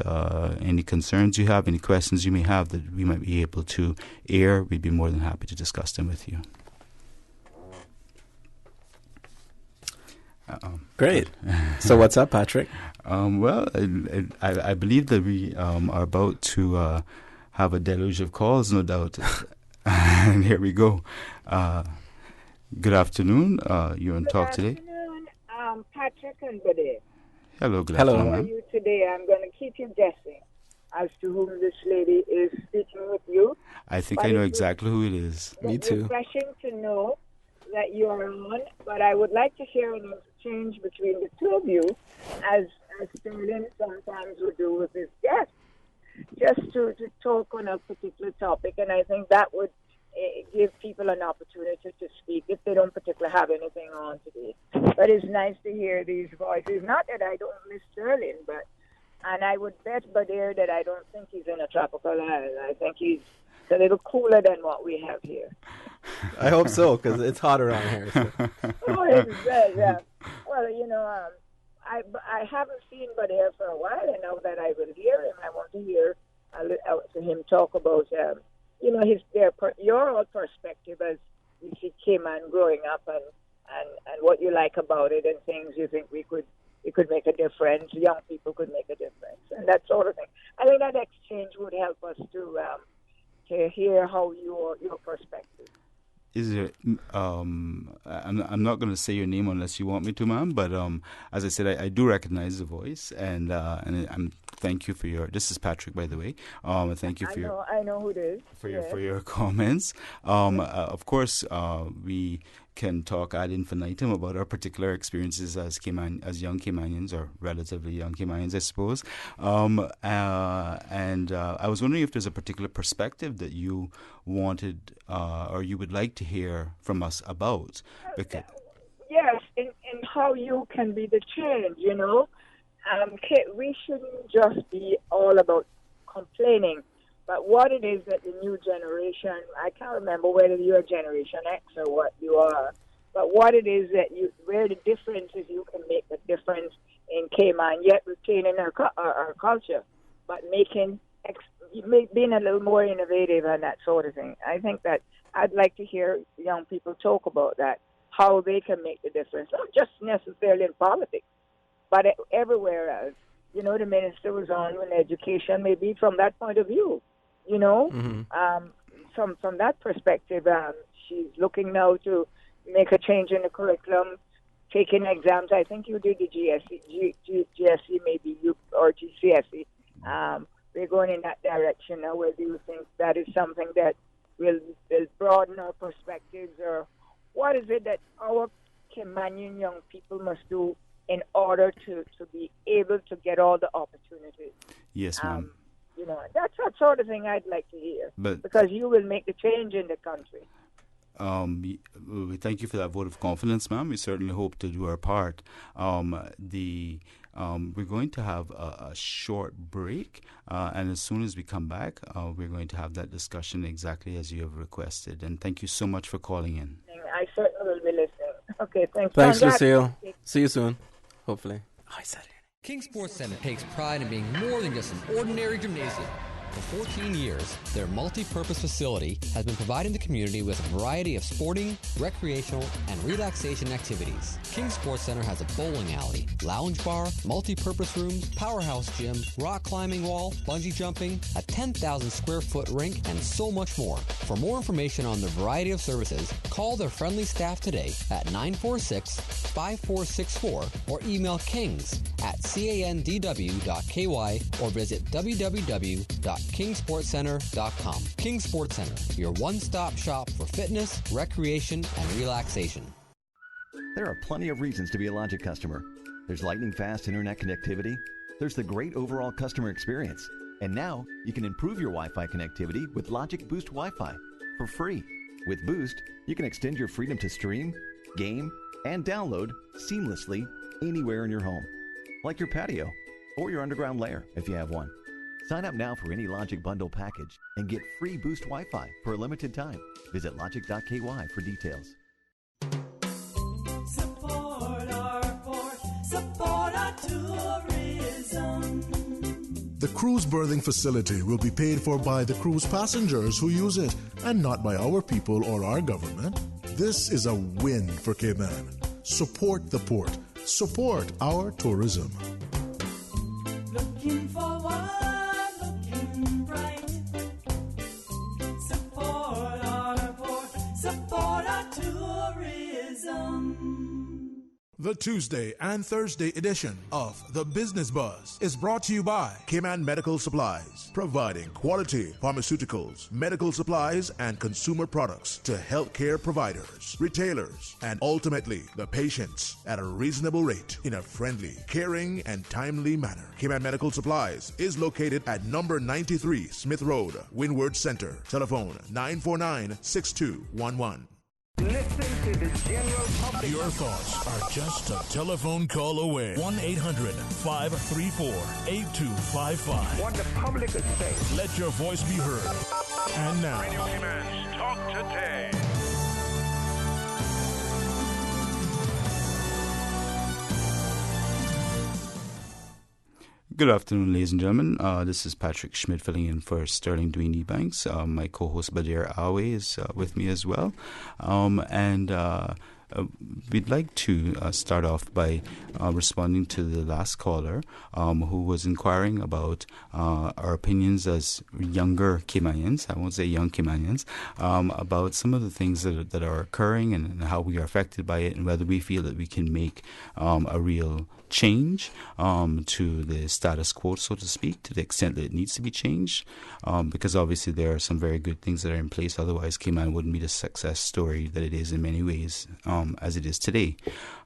any concerns you have, any questions you may have that we might be able to air, we'd be more than happy to discuss them with you. Great. So what's up, Patrick? Well, I believe that we are about to have a deluge of calls, no doubt. And here we go. Good afternoon. You're on Talk Today. Good afternoon, Patrick and Buddy. Hello, good Hello. afternoon, How are ma'am. you today? I'm going to keep you guessing as to whom this lady is speaking with you. I think But I know it exactly who it is. was refreshing to know that you are on, but I would like to hear an exchange between the two of you, as Sterling sometimes would do with his guests, just to talk on a particular topic, and I think that would give people an opportunity to speak if they don't particularly have anything on today. But it's nice to hear these voices. Not that I don't miss Sterling, and I would bet Badir that I don't think he's in a tropical island. I think he's a little cooler than what we have here. I hope so, because it's hot around here. So. Oh, it's good, yeah. Well, I haven't seen Badir for a while, and now that I will hear him, I want to hear him talk about your own perspective as you see Cayman growing up, and what you like about it, and things you think we could make a difference, young people could make a difference, and that sort of thing. I think that exchange would help us to hear how your perspective. Is it? I'm not going to say your name unless you want me to, ma'am. But as I said, I do recognize the voice, and I'm thank you for your. This is Patrick, by the way. Thank you for I know who it is. For your comments. Of course, we can talk ad infinitum about our particular experiences as young Caymanians, or relatively young Caymanians, I suppose. And I was wondering if there's a particular perspective that you wanted or you would like to hear from us about. Because yes, in how you can be the change, we shouldn't just be all about complaining, but what it is that the new generation, I can't remember whether you're Generation X or what you are, but what it is that where the difference is, you can make a difference in Cayman, yet retaining our culture, but being a little more innovative and that sort of thing. I think that I'd like to hear young people talk about that, how they can make the difference, not just necessarily in politics, but everywhere else. The minister was on with education, maybe from that point of view, from that perspective, she's looking now to make a change in the curriculum, taking exams. I think you did the GCSE maybe, or GCSE. We're going in that direction now. Whether you think that is something that will broaden our perspectives, or what is it that our Caymanian young people must do in order to be able to get all the opportunities? Yes, ma'am. That's that sort of thing I'd like to hear, because you will make the change in the country. We thank you for that vote of confidence, ma'am. We certainly hope to do our part. We're going to have a short break, and as soon as we come back, we're going to have that discussion exactly as you have requested. And thank you so much for calling in. I certainly will be listening. Okay, thanks. Thanks, Lucille. See you soon, hopefully. I said it. King Sports Center takes pride in being more than just an ordinary gymnasium. For 14 years, their multi-purpose facility has been providing the community with a variety of sporting, recreational, and relaxation activities. King Sports Center has a bowling alley, lounge bar, multi-purpose rooms, powerhouse gym, rock climbing wall, bungee jumping, a 10,000 square foot rink, and so much more. For more information on the variety of services, call their friendly staff today at 946-5464 or email kings@candw.ky or visit www.kingsportscenter.com. King Sports Center, your one-stop shop for fitness, recreation, and relaxation. There are plenty of reasons to be a Logic customer. There's lightning-fast internet connectivity. There's the great overall customer experience. And now, you can improve your Wi-Fi connectivity with Logic Boost Wi-Fi for free. With Boost, you can extend your freedom to stream, game, and download seamlessly anywhere in your home, like your patio or your underground lair if you have one. Sign up now for any Logic Bundle package and get free Boost Wi-Fi for a limited time. Visit logic.ky for details. Support our port, support our tourism. The cruise berthing facility will be paid for by the cruise passengers who use it and not by our people or our government. This is a win for Cayman. Support the port. Support our tourism. Looking forward, looking bright. Support our port, support our tourism. The Tuesday and Thursday edition of The Business Buzz is brought to you by Cayman Medical Supplies, providing quality pharmaceuticals, medical supplies, and consumer products to healthcare providers, retailers, and ultimately the patients at a reasonable rate in a friendly, caring, and timely manner. Cayman Medical Supplies is located at number 93 Smith Road, Windward Center. Telephone 949-6211. Listen to the general public. Your thoughts are just a telephone call away. 1-800-534-8255. What the public is saying. Let your voice be heard. And now, Radio Cayman's Talk Today. Good afternoon, ladies and gentlemen. This is Patrick Schmidt filling in for Sterling Dwayne Ebanks. My co-host Badir Awe is with me as well. We'd like to start off by responding to the last caller who was inquiring about our opinions as younger Caymanians, I won't say young Caymanians, about some of the things that are occurring and how we are affected by it and whether we feel that we can make a real change to the status quo, so to speak, to the extent that it needs to be changed, because obviously there are some very good things that are in place. Otherwise, Cayman wouldn't be the success story that it is in many ways as it is today.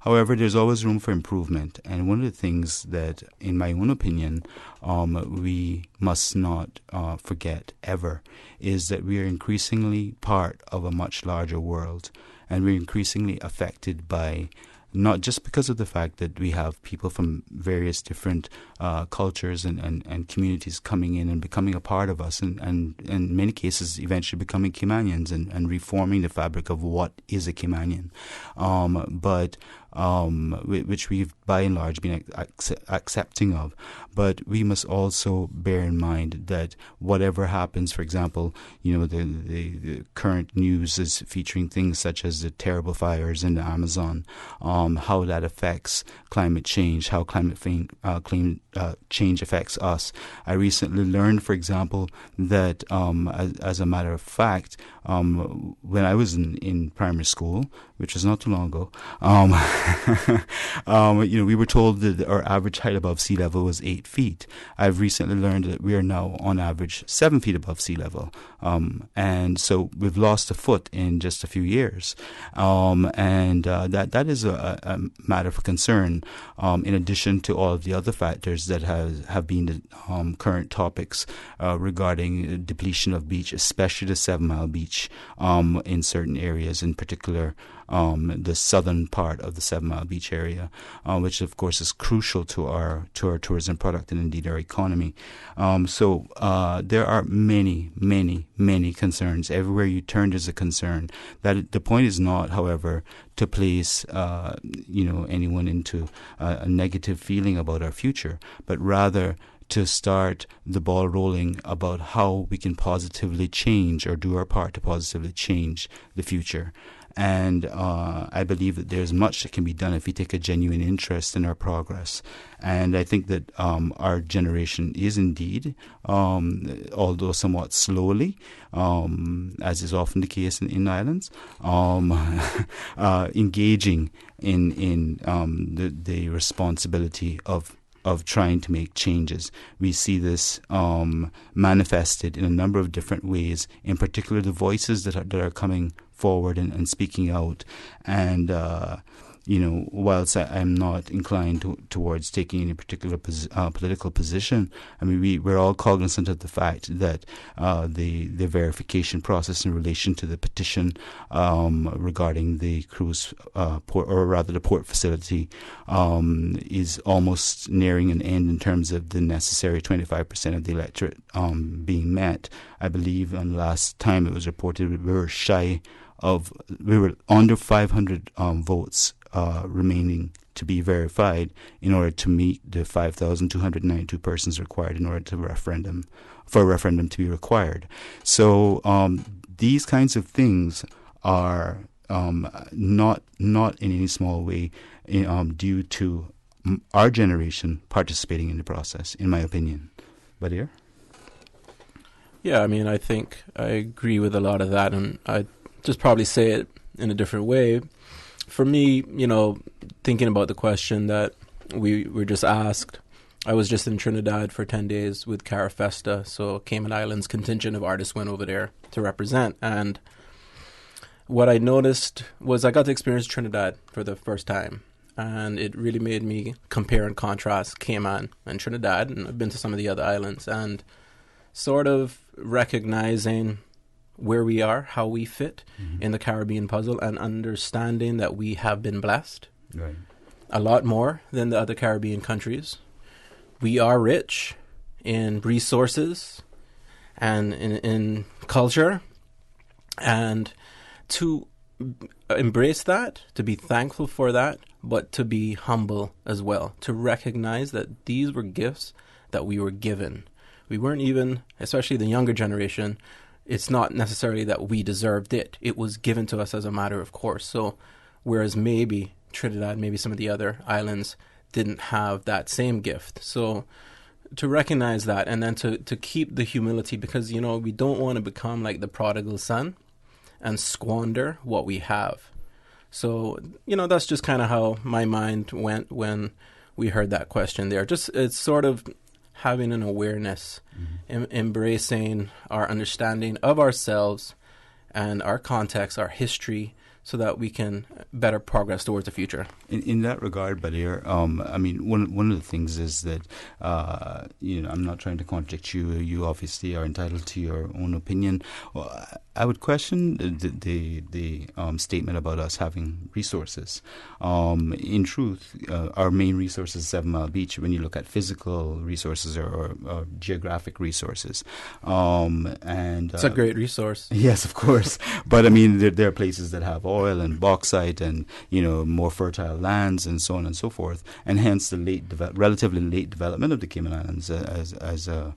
However, there's always room for improvement, and one of the things that, in my own opinion, we must not forget ever is that we are increasingly part of a much larger world, and we're increasingly affected by, not just because of the fact that we have people from various different cultures and communities coming in and becoming a part of us, and in many cases eventually becoming Caymanians and reforming the fabric of what is a Caymanian, which we've by and large been accepting of. But we must also bear in mind that whatever happens, for example, the current news is featuring things such as the terrible fires in the Amazon, how that affects climate change, how climate change affects us. I recently learned, for example, that as a matter of fact, when I was in primary school, which was not too long ago, we were told that our average height above sea level was 8 feet. I've recently learned that we are now on average 7 feet above sea level. And so we've lost a foot in just a few years. That is a matter for concern, in addition to all of the other factors that have been the current topics regarding depletion of beach, especially the 7 Mile Beach in certain areas, in particular the southern part of the 7 Mile Beach area, which of course is crucial to our tourism product and indeed our economy. So there are many concerns. Everywhere you turn, there's a concern. That the point is not, however, to place anyone into a negative feeling about our future, but rather to start the ball rolling about how we can positively change or do our part to positively change the future. And I believe that there's much that can be done if we take a genuine interest in our progress. And I think that our generation is indeed, although somewhat slowly, as is often the case in islands, engaging in the responsibility of trying to make changes. We see this manifested in a number of different ways, in particular the voices that are coming forward and speaking out. And whilst I'm not inclined towards taking any particular political position, I mean, we're all cognizant of the fact that the verification process in relation to the petition regarding the cruise port, or rather the port facility, is almost nearing an end in terms of the necessary 25% of the electorate being met. I believe on last time it was reported we were under 500 votes remaining to be verified in order to meet the 5,292 persons required in order for a referendum to be required. So these kinds of things are not in any small way due to our generation participating in the process, in my opinion. Badir? Yeah, I mean, I think I agree with a lot of that, and I just probably say it in a different way. For me, thinking about the question that we were just asked, I was just in Trinidad for 10 days with Carafesta, so Cayman Islands contingent of artists went over there to represent. And what I noticed was I got to experience Trinidad for the first time, and it really made me compare and contrast Cayman and Trinidad, and I've been to some of the other islands, and sort of recognizing where we are, how we fit in the Caribbean puzzle, and understanding that we have been blessed a lot more than the other Caribbean countries. We are rich in resources and in culture, and to embrace that, to be thankful for that, but to be humble as well, to recognize that these were gifts that we were given. We weren't even, especially the younger generation, it's not necessarily that we deserved it. It was given to us as a matter of course. So whereas maybe Trinidad, maybe some of the other islands didn't have that same gift. So to recognize that, and then to keep the humility, because, we don't want to become like the prodigal son and squander what we have. So, that's just kind of how my mind went when we heard that question there. Just, it's sort of having an awareness, embracing our understanding of ourselves and our context, our history, so that we can better progress towards the future. In that regard, Badir, I mean, one of the things is that, I'm not trying to contradict you. You obviously are entitled to your own opinion. Well, I would question the statement about us having resources. In truth, our main resource is 7 Mile Beach when you look at physical resources or geographic resources. It's a great resource. Yes, of course. But, I mean, there are places that have oil and bauxite and, more fertile lands and so on and so forth. And hence the relatively late development of the Cayman Islands as a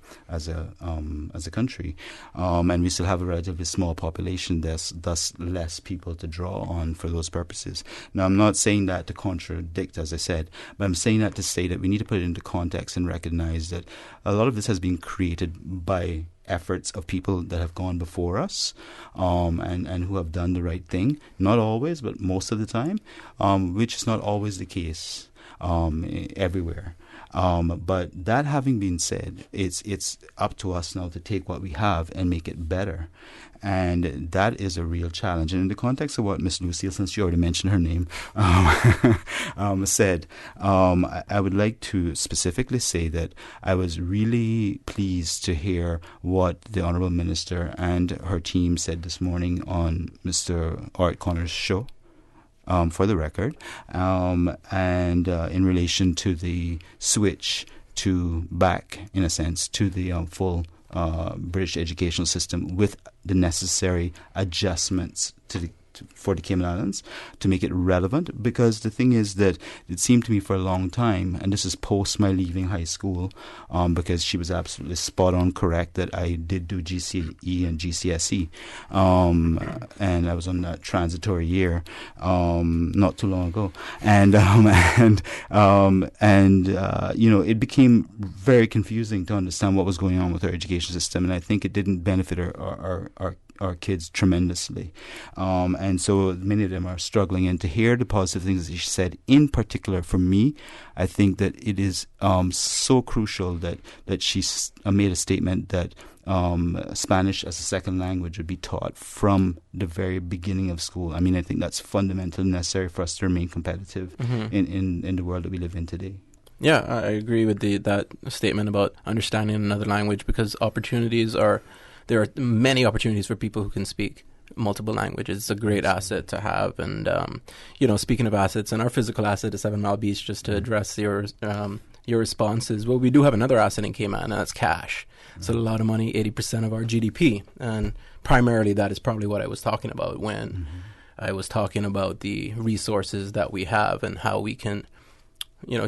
country. And we still have a relatively small population, thus less people to draw on for those purposes. Now, I'm not saying that to contradict, as I said, but I'm saying that to say that we need to put it into context and recognize that a lot of this has been created by efforts of people that have gone before us, and who have done the right thing. Not always, but most of the time, which is not always the case everywhere. But that having been said, it's up to us now to take what we have and make it better. And that is a real challenge. And in the context of what Miss Lucille, since you already mentioned her name, said, I would like to specifically say that I was really pleased to hear what the Honourable Minister and her team said this morning on Mr. Art Connor's show. For the record, and in relation to the switch to back, in a sense, to the full British educational system with the necessary adjustments for the Cayman Islands to make it relevant, because the thing is that it seemed to me for a long time, and this is post my leaving high school, because she was absolutely spot on correct that I did do GCE and GCSE, and I was on that transitory year not too long ago, and it became very confusing to understand what was going on with our education system, and I think it didn't benefit our kids tremendously. And so many of them are struggling. And to hear the positive things that she said, in particular for me, I think that it is so crucial that she made a statement that Spanish as a second language would be taught from the very beginning of school. I mean, I think that's fundamentally necessary for us to remain competitive in the world that we live in today. Yeah, I agree with that statement about understanding another language, because there are many opportunities for people who can speak multiple languages. It's a great asset to have. And, speaking of assets, and our physical asset is 7 Mile Beach, just to address your responses, well, we do have another asset in Cayman, and that's cash. It's a lot of money, 80% of our GDP. And primarily that is probably what I was talking about when I was talking about the resources that we have and how we can,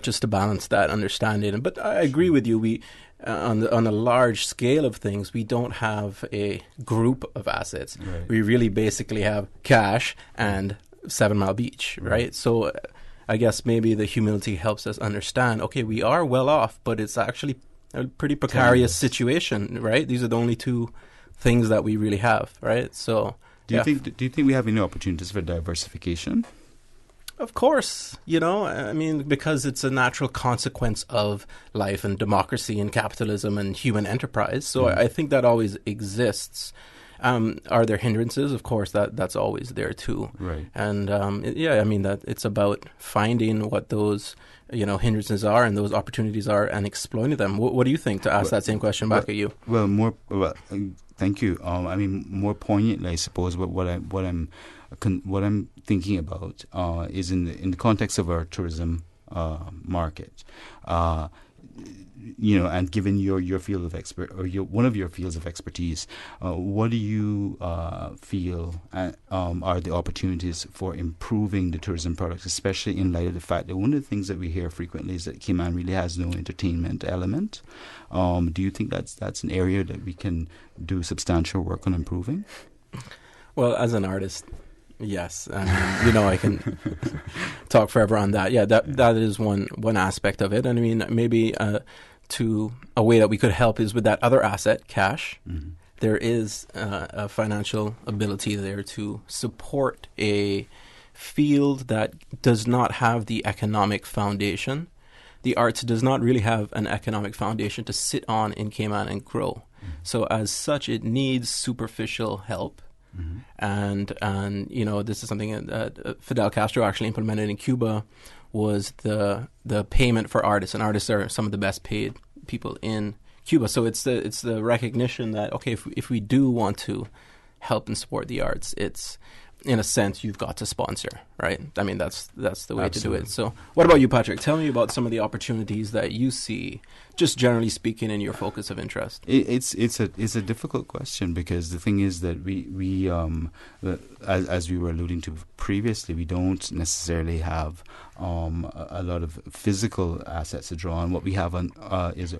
just to balance that understanding. But I agree with you. We, on a large scale of things, we don't have a group of assets. Right. We really basically have cash and 7 Mile Beach, right? So I guess maybe the humility helps us understand, okay, we are well off, but it's actually a pretty precarious situation, right? These are the only two things that we really have, right? So do you think we have any opportunities for diversification? Of course, because it's a natural consequence of life and democracy and capitalism and human enterprise. So I think that always exists. Are there hindrances? Of course, that's always there too. Right. And that it's about finding what those hindrances are and those opportunities are and exploiting them. What do you think? To ask that same question back at you. Well, thank you. More poignantly, I suppose. What I'm thinking about is in the context of our tourism market. And given your field of one of your fields of expertise, what do you feel are the opportunities for improving the tourism products, especially in light of the fact that one of the things that we hear frequently is that Cayman really has no entertainment element? Do you think that's an area that we can do substantial work on improving? Well, as an artist, yes. I can talk forever on that. Yeah, that is one aspect of it. And I mean, maybe to a way that we could help is with that other asset, cash. Mm-hmm. There is a financial ability there to support a field that does not have the economic foundation. The arts does not really have an economic foundation to sit on in Cayman and grow. Mm-hmm. So as such, it needs superficial help. Mm-hmm. And this is something that Fidel Castro actually implemented in Cuba, was the payment for artists, and artists are some of the best paid people in Cuba. So it's the recognition that, okay, if we do want to help and support the arts, it's, in a sense, you've got to sponsor, right? I mean, that's the way to do it. So what about you, Patrick? Tell me about some of the opportunities that you see, just generally speaking, in your focus of interest. It's a difficult question, because the thing is that we as we were alluding to previously, we don't necessarily have a lot of physical assets to draw on. What we have is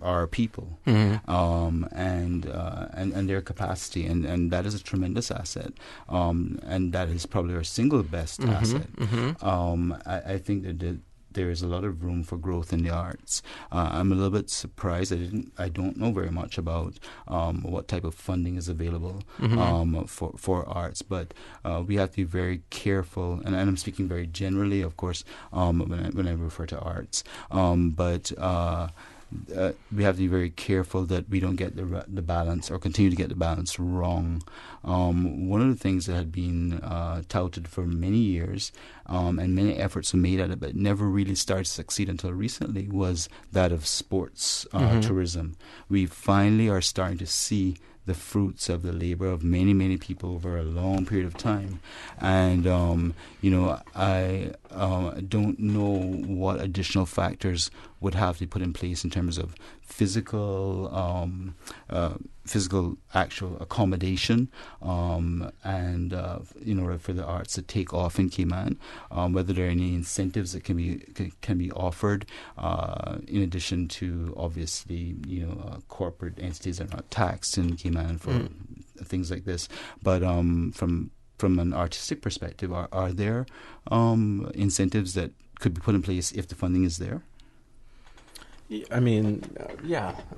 our people, mm-hmm. and their capacity, and that is a tremendous asset. And that is probably our single best mm-hmm, asset. Mm-hmm. I think that there is a lot of room for growth in the arts. I'm a little bit surprised. I don't know very much about what type of funding is available mm-hmm. For arts, but we have to be very careful. And I'm speaking very generally, of course, when I refer to arts. But we have to be very careful that we don't get the balance, or continue to get the balance wrong. One of the things that had been touted for many years, and many efforts were made at it, but never really started to succeed until recently, was that of sports mm-hmm. tourism. We finally are starting to see the fruits of the labor of many, many people over a long period of time. And, I don't know what additional factors would have to be put in place in terms of physical actual accommodation, and in order for the arts to take off in Cayman, whether there are any incentives that can be offered, in addition to, obviously, corporate entities are not taxed in Cayman for things like this. But from an artistic perspective, are there incentives that could be put in place if the funding is there? I mean,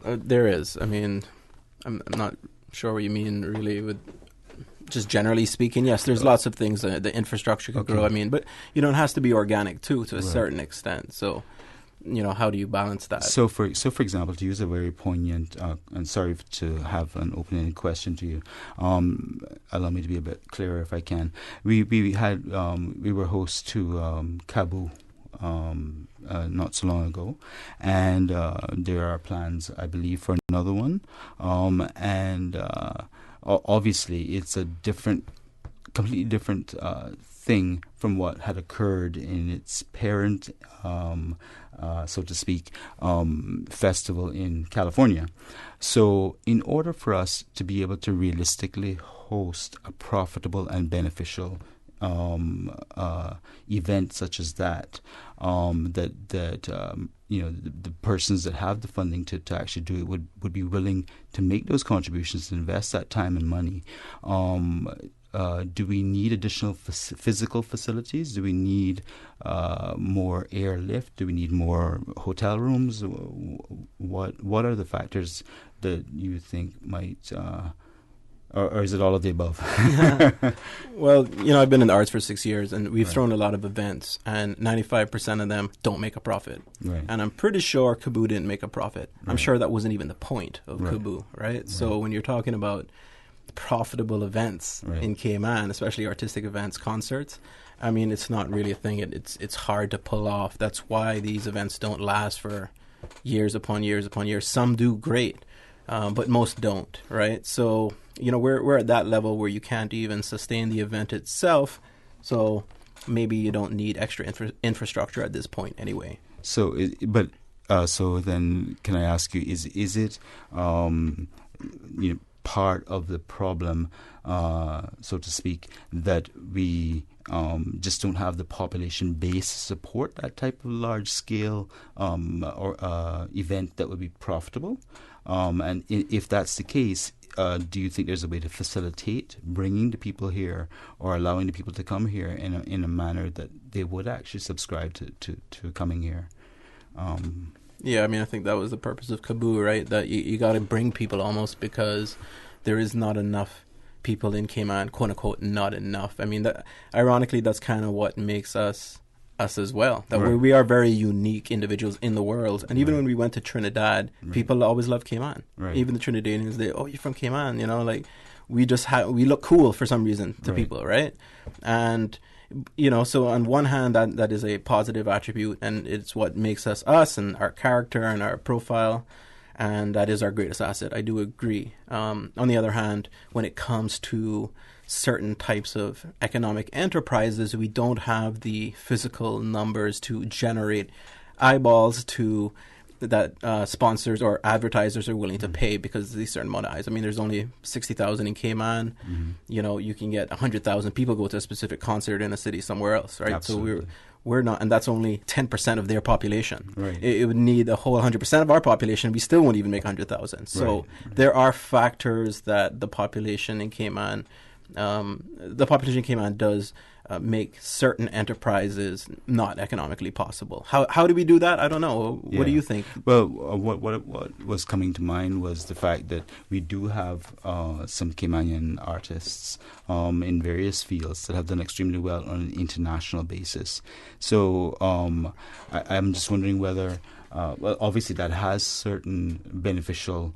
there is. I mean, I'm not sure what you mean really with just generally speaking. Yes, there's lots of things that the infrastructure could grow. I mean, but it has to be organic too, to a certain extent. So how do you balance that? So for example, to use a very poignant, and sorry to have an open-ended question to you, allow me to be a bit clearer if I can. We were hosts to Kabu not so long ago, and there are plans, I believe, for another one, and obviously it's a completely different thing from what had occurred in its parent, so to speak, festival in California. So in order for us to be able to realistically host a profitable and beneficial event such as that, the persons that have the funding to actually do it would be willing to make those contributions, to invest that time and money. Do we need additional physical facilities? Do we need more airlift? Do we need more hotel rooms? What are the factors that you think might, or is it all of the above? Well, I've been in the arts for 6 years, and we've thrown a lot of events, and 95% of them don't make a profit. Right. And I'm pretty sure Kabu didn't make a profit. I'm sure that wasn't even the point of Kabu, right? So when you're talking about profitable events in Cayman, especially artistic events, concerts, I mean, it's not really a thing. It's hard to pull off. That's why these events don't last for years upon years upon years. Some do great, but most don't, right? So, we're at that level where you can't even sustain the event itself. So maybe you don't need extra infrastructure at this point anyway. So, so then, can I ask you, is it part of the problem, so to speak, that we just don't have the population base to support that type of large-scale event that would be profitable? And if that's the case, do you think there's a way to facilitate bringing the people here or allowing the people to come here in a manner that they would actually subscribe to coming here? Yeah, I mean, I think that was the purpose of Kabu, right? That you got to bring people almost because there is not enough people in Cayman, quote unquote, not enough. I mean, ironically, that's kind of what makes us as well. That we are very unique individuals in the world. And even when we went to Trinidad, people always loved Cayman. Right. Even the Trinidadians, you're from Cayman, we just we look cool for some reason to people, right? And so on one hand, that is a positive attribute, and it's what makes us and our character and our profile, and that is our greatest asset. I do agree. On the other hand, when it comes to certain types of economic enterprises, we don't have the physical numbers to generate eyeballs that sponsors or advertisers are willing to pay because of these certain amount of eyes. I mean, there's only 60,000 in Cayman. Mm-hmm. You can get 100,000 people go to a specific concert in a city somewhere else, right? Absolutely. So we're not, and that's only 10% of their population. Right. It would need the whole 100% of our population. We still won't even make 100,000. So there are factors that the population in Cayman does make certain enterprises not economically possible. How do we do that? I don't know. What do you think? Well, what was coming to mind was the fact that we do have some Caymanian artists in various fields that have done extremely well on an international basis. So I'm just wondering whether, obviously that has certain beneficial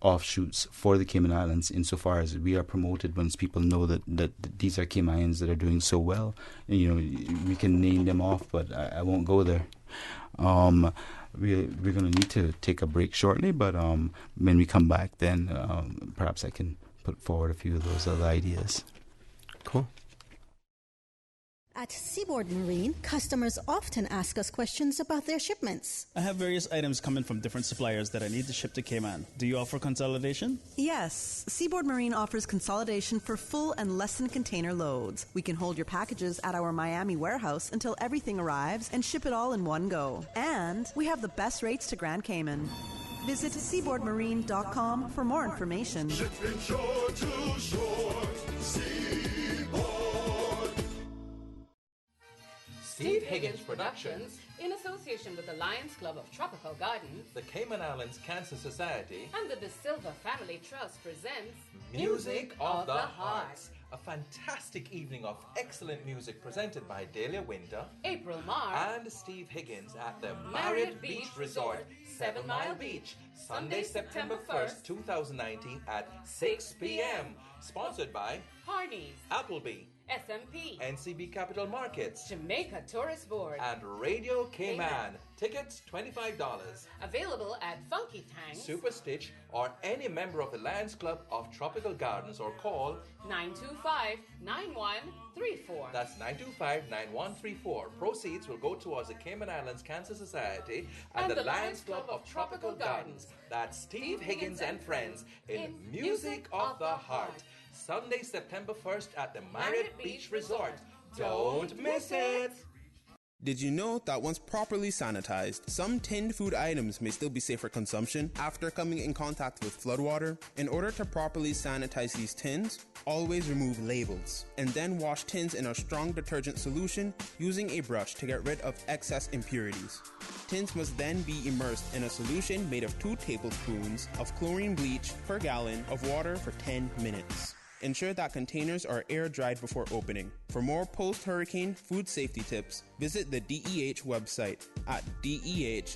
offshoots for the Cayman Islands insofar as we are promoted once people know that these are Caymanians that are doing so well. We can name them off, but I won't go there. We're going to need to take a break shortly, but when we come back, then perhaps I can put forward a few of those other ideas. Cool. At Seaboard Marine, customers often ask us questions about their shipments. I have various items coming from different suppliers that I need to ship to Cayman. Do you offer consolidation? Yes. Seaboard Marine offers consolidation for full and less than container loads. We can hold your packages at our Miami warehouse until everything arrives and ship it all in one go. And we have the best rates to Grand Cayman. Visit seaboardmarine.com for more information. Shipping shore to shore, Seaboard. Steve Higgins Productions, in association with the Lions Club of Tropical Gardens, the Cayman Islands Cancer Society, and the De Silva Family Trust presents Music of the Hearts, a fantastic evening of excellent music presented by Delia Winter, April Marr, and Steve Higgins at the Marriott Beach Resort, 7 Mile Beach, Sunday, September 1st, 2019 at 6 p.m. Sponsored by Harney's, Appleby, SMP, NCB Capital Markets, Jamaica Tourist Board, and Radio Cayman. Tickets $25. Available at Funky Tanks, Super Stitch, or any member of the Lions Club of Tropical Gardens, or call 925-9134. That's 925-9134. Proceeds will go towards the Cayman Islands Cancer Society and the Lions Club of Tropical Gardens. That's Steve Higgins and Friends in Music of the Heart. Sunday, September 1st at the Marriott Beach Resort. Don't miss it! Did you know that once properly sanitized, some tinned food items may still be safe for consumption after coming in contact with floodwater? In order to properly sanitize these tins, always remove labels, and then wash tins in a strong detergent solution using a brush to get rid of excess impurities. Tins must then be immersed in a solution made of 2 tablespoons of chlorine bleach per gallon of water for 10 minutes. Ensure that containers are air dried before opening. For more post-hurricane food safety tips, visit the DEH website at deh.gov.ky.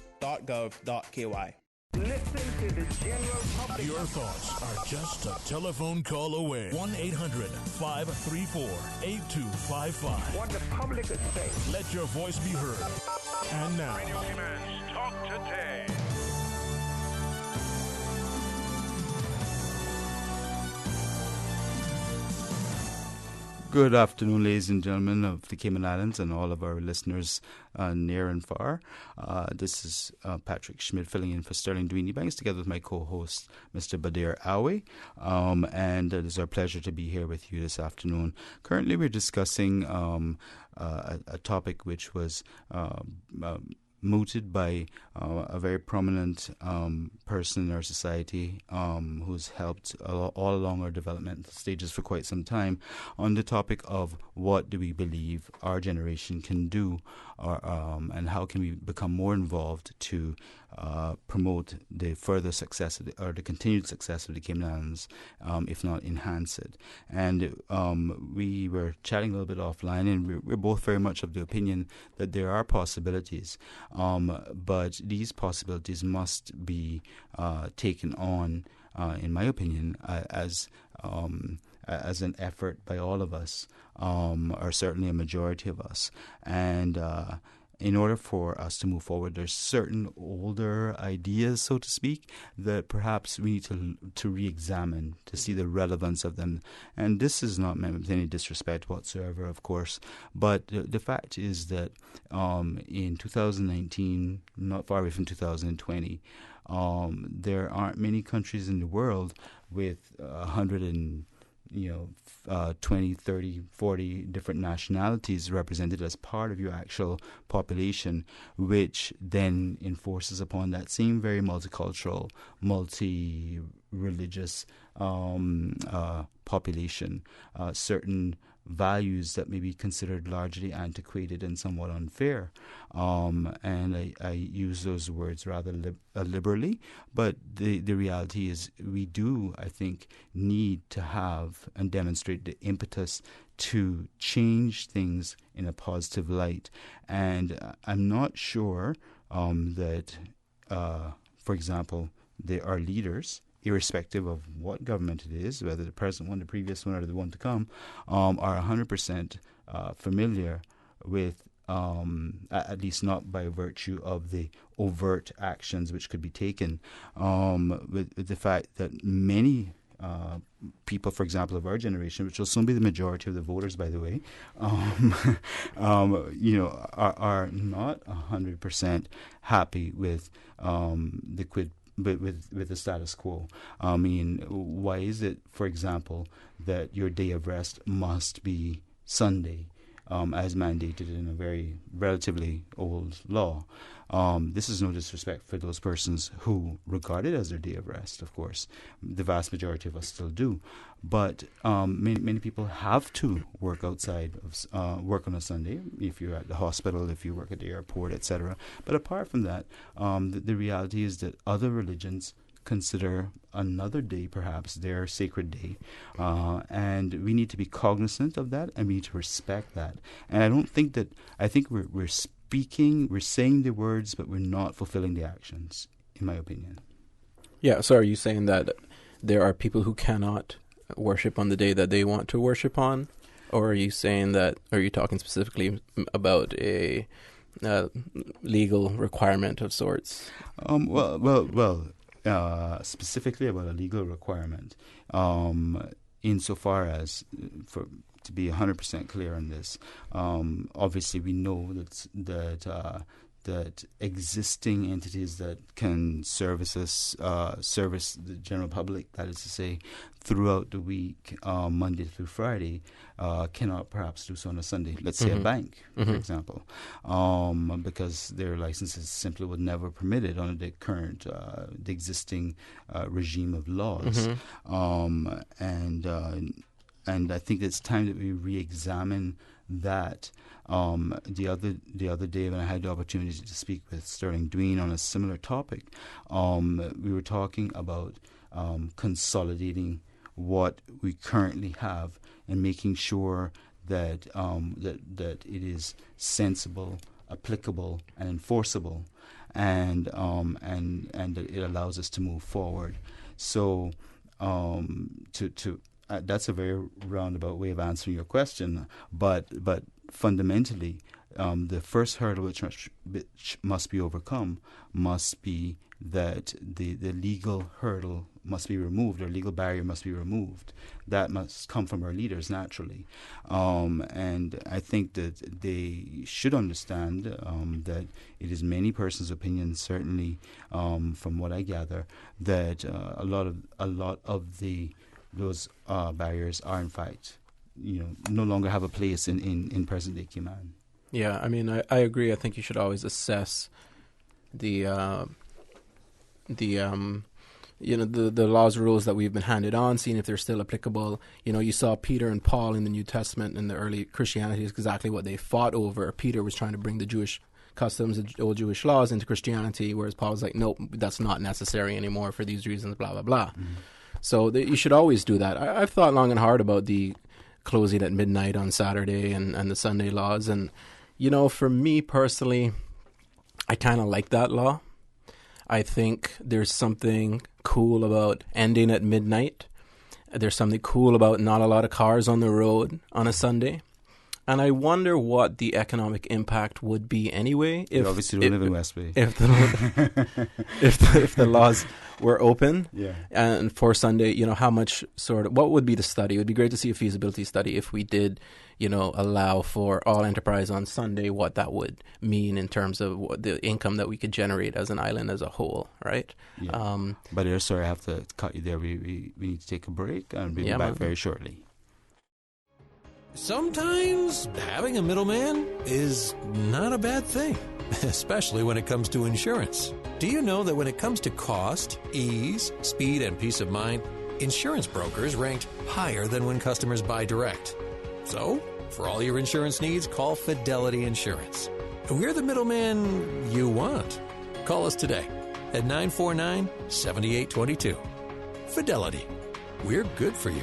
Listen to the general public. Your thoughts are just a telephone call away. 1-800-534-8255. What the public is saying. Let your voice be heard. And now, Radio Cayman's Talk Today. Good afternoon, ladies and gentlemen of the Cayman Islands and all of our listeners near and far. This is Patrick Schmidt filling in for Sterling Dwayne Banks together with my co-host, Mr. Badir Awe. And it is our pleasure to be here with you this afternoon. Currently, we're discussing a topic which was mooted by a very prominent person in our society who's helped all along our developmental stages for quite some time on the topic of what do we believe our generation can do and how can we become more involved to promote the further success or the continued success of the Cayman Islands, if not enhance it. And we were chatting a little bit offline, and we're both very much of the opinion that there are possibilities, but these possibilities must be taken on, in my opinion, as an effort by all of us, or certainly a majority of us. And in order for us to move forward, there's certain older ideas, so to speak, that perhaps we need to re-examine to see the relevance of them. And this is not meant with any disrespect whatsoever, of course, but the fact is that in 2019, not far away from 2020, there aren't many countries in the world with 20, 30, 40 different nationalities represented as part of your actual population, which then enforces upon that same very multicultural, multi-religious population certain values that may be considered largely antiquated and somewhat unfair. And I use those words rather liberally, but the reality is we do, I think, need to have and demonstrate the impetus to change things in a positive light. And I'm not sure that, for example, there are leaders, irrespective of what government it is, whether the present one, the previous one, or the one to come, are 100% familiar with, at least not by virtue of the overt actions which could be taken, with the fact that many people, for example, of our generation, which will soon be the majority of the voters, by the way, are not 100% happy with with the status quo. I mean, why is it, for example, that your day of rest must be Sunday, as mandated in a very relatively old law? This is no disrespect for those persons who regard it as their day of rest, of course. The vast majority of us still do. But many people have to work outside, work on a Sunday, if you're at the hospital, if you work at the airport, etc. But apart from that, the reality is that other religions consider another day, perhaps their sacred day, and we need to be cognizant of that, and we need to respect that. And I think we're saying the words, but we're not fulfilling the actions, in my opinion. Yeah, so are you saying that there are people who cannot worship on the day that they want to worship on? Or are you talking specifically about a legal requirement of sorts? Specifically about a legal requirement, insofar as, to be 100% clear on this, obviously we know that existing entities that can service the general public, that is to say, throughout the week, Monday through Friday, cannot perhaps do so on a Sunday. Let's say a bank, for example, because their licenses simply would never permit it under the current, the existing regime of laws. And I think it's time that we re-examine that. The other day when I had the opportunity to speak with Sterling Dween on a similar topic, we were talking about consolidating what we currently have and making sure that that it is sensible, applicable, and enforceable, and that it allows us to move forward. So that's a very roundabout way of answering your question, but fundamentally, the first hurdle which must be overcome must be that the legal hurdle must be removed, or legal barrier must be removed. That must come from our leaders naturally, and I think that they should understand that it is many persons' opinion, certainly from what I gather, that a lot of those barriers are in fact, no longer have a place in present-day Cayman. Yeah, I mean, I agree. I think you should always assess the laws and rules that we've been handed on, seeing if they're still applicable. You saw Peter and Paul in the New Testament, in the early Christianity, is exactly what they fought over. Peter was trying to bring the Jewish customs, the old Jewish laws into Christianity, whereas Paul was like, nope, that's not necessary anymore for these reasons, blah, blah, blah. So you should always do that. I've thought long and hard about the closing at midnight on Saturday and the Sunday laws. And, for me personally, I kind of like that law. I think there's something cool about ending at midnight. There's something cool about not a lot of cars on the road on a Sunday. And I wonder what the economic impact would be anyway. You obviously don't live in West Bay. If the laws were open, and for Sunday, how much what would be the study? It would be great to see a feasibility study if we did, allow for all enterprise on Sunday, what that would mean in terms of the income that we could generate as an island as a whole, right? Yeah. But sorry, I have to cut you there. We need to take a break, and we'll be back very shortly. Sometimes having a middleman is not a bad thing, especially when it comes to insurance. Do you know that when it comes to cost, ease, speed, and peace of mind, insurance brokers ranked higher than when customers buy direct? So, for all your insurance needs, call Fidelity Insurance. We're the middleman you want. Call us today at 949-7822. Fidelity. We're good for you.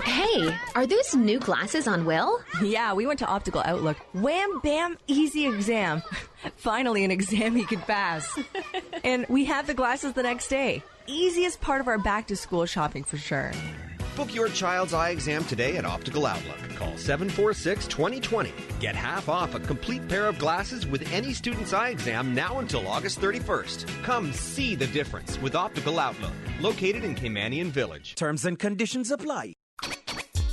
Hey, are those new glasses on Will? Yeah, we went to Optical Outlook. Wham, bam, easy exam. Finally, an exam he could pass. And we had the glasses the next day. Easiest part of our back-to-school shopping for sure. Book your child's eye exam today at Optical Outlook. Call 746-2020. Get half off a complete pair of glasses with any student's eye exam now until August 31st. Come see the difference with Optical Outlook, located in Caymanian Village. Terms and conditions apply.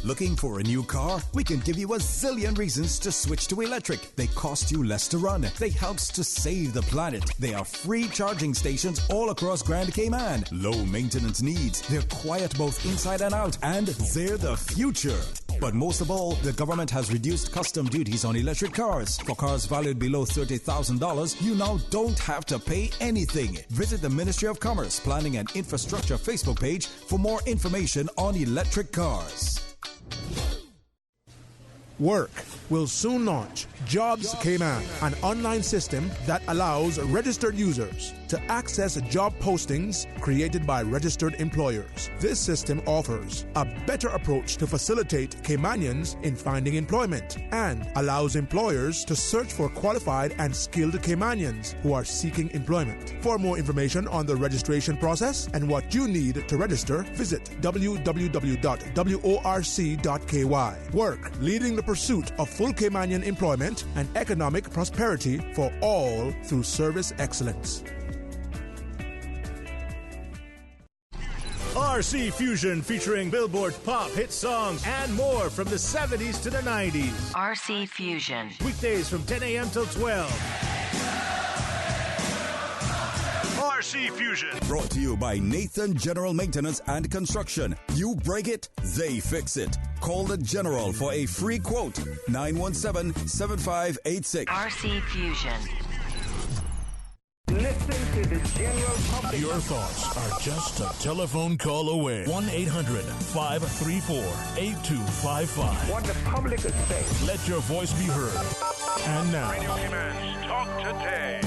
Looking for a new car? We can give you a zillion reasons to switch to electric. They cost you less to run. They helps to save the planet. They are free charging stations all across Grand Cayman. Low maintenance needs. They're quiet both inside and out. And they're the future. But most of all, the government has reduced custom duties on electric cars. For cars valued below $30,000, you now don't have to pay anything. Visit the Ministry of Commerce Planning and Infrastructure Facebook page for more information on electric cars. Work. will soon launch Jobs Cayman, an online system that allows registered users to access job postings created by registered employers. This system offers a better approach to facilitate Caymanians in finding employment and allows employers to search for qualified and skilled Caymanians who are seeking employment. For more information on the registration process and what you need to register, visit www.worc.ky. Work, leading the pursuit of full Caymanian employment and economic prosperity for all through service excellence. RC Fusion, featuring Billboard pop hit songs and more from the 70s to the 90s. RC Fusion. Weekdays from 10 a.m. till 12. RC Fusion. Brought to you by Nathan General Maintenance and Construction. You break it, they fix it. Call the General for a free quote. 917-7586. RC Fusion. Listen to the general public. Your thoughts are just a telephone call away. 1-800-534-8255. What the public is saying. Let your voice be heard. And now, Radio Cayman's Talk Today.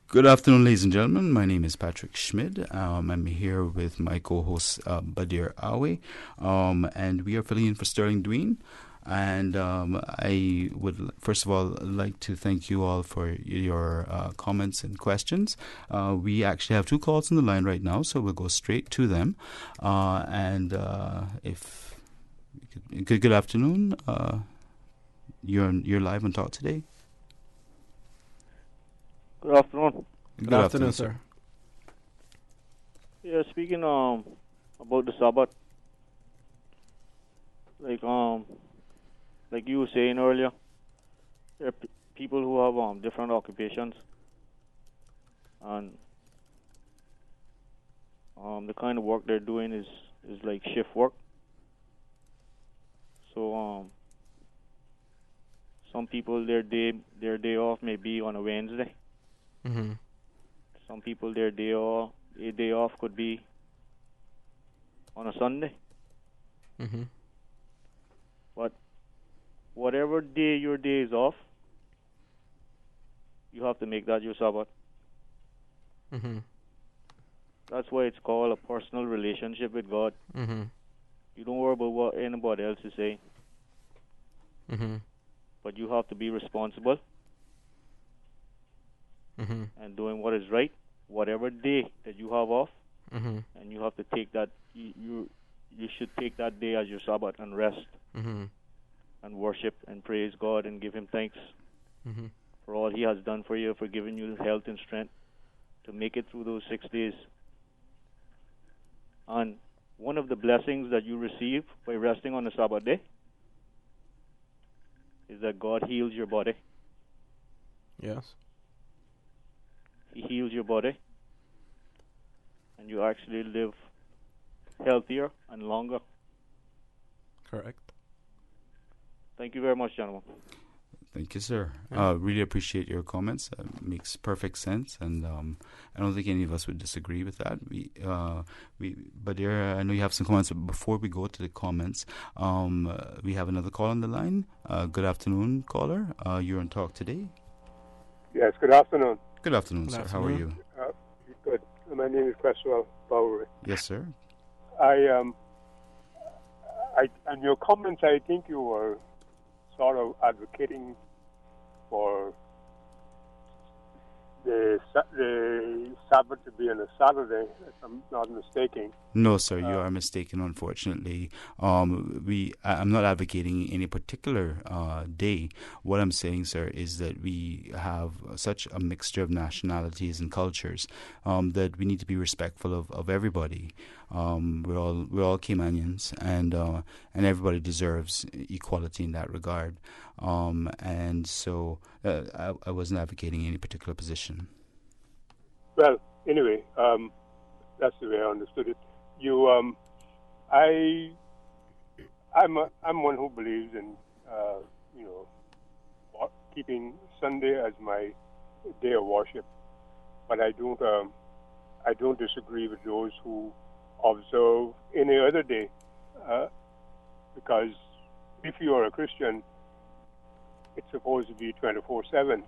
Good afternoon, ladies and gentlemen. My name is Patrick Schmid. I'm here with my co-host Badir Awe, and we are filling in for Sterling Dween. And I would first of all like to thank you all for your comments and questions. We actually have two calls on the line right now, so we'll go straight to them. Good afternoon. You're live on Talk Today. Good afternoon. Good afternoon, sir. Yeah, speaking about the Sabbath, like you were saying earlier, there are people who have different occupations, and the kind of work they're doing is like shift work. So some people their day off may be on a Wednesday. Mm-hmm. Some people their day off could be on a Sunday. Mm-hmm. But whatever day your day is off, you have to make that your Sabbath. Mm-hmm. That's why it's called a personal relationship with God. Mm-hmm. You don't worry about what anybody else is saying. Mm-hmm. But you have to be responsible. Mm-hmm. And doing what is right, whatever day that you have off, Mm-hmm. and you have to take that. You should take that day as your Sabbath and rest, Mm-hmm. and worship and praise God and give Him thanks Mm-hmm. for all He has done for you, for giving you health and strength to make it through those 6 days. And one of the blessings that you receive by resting on the Sabbath day is that God heals your body. Yes. He heals your body, and you actually live healthier and longer. Correct. Thank you very much, gentlemen. Thank you, sir. Yeah. Really appreciate your comments. Makes perfect sense, and I don't think any of us would disagree with that. But I know you have some comments. But before we go to the comments, we have another call on the line. Good afternoon, caller. You're on Talk Today. Yes. Good afternoon. Good afternoon, sir. How are you? Good. My name is Cresswell Bowery. Yes, sir. And your comments, I think you were sort of advocating for the Sabbath to be on a Saturday, if I'm not mistaken. No, sir, you are mistaken, unfortunately. I'm not advocating any particular day. What I'm saying, sir, is that we have such a mixture of nationalities and cultures that we need to be respectful of everybody. We're all Caymanians, and everybody deserves equality in that regard. And so I wasn't advocating any particular position. Well, anyway, that's the way I understood it. I'm one who believes in keeping Sunday as my day of worship, but I don't disagree with those who observe any other day, because if you are a Christian, it's supposed to be 24/7.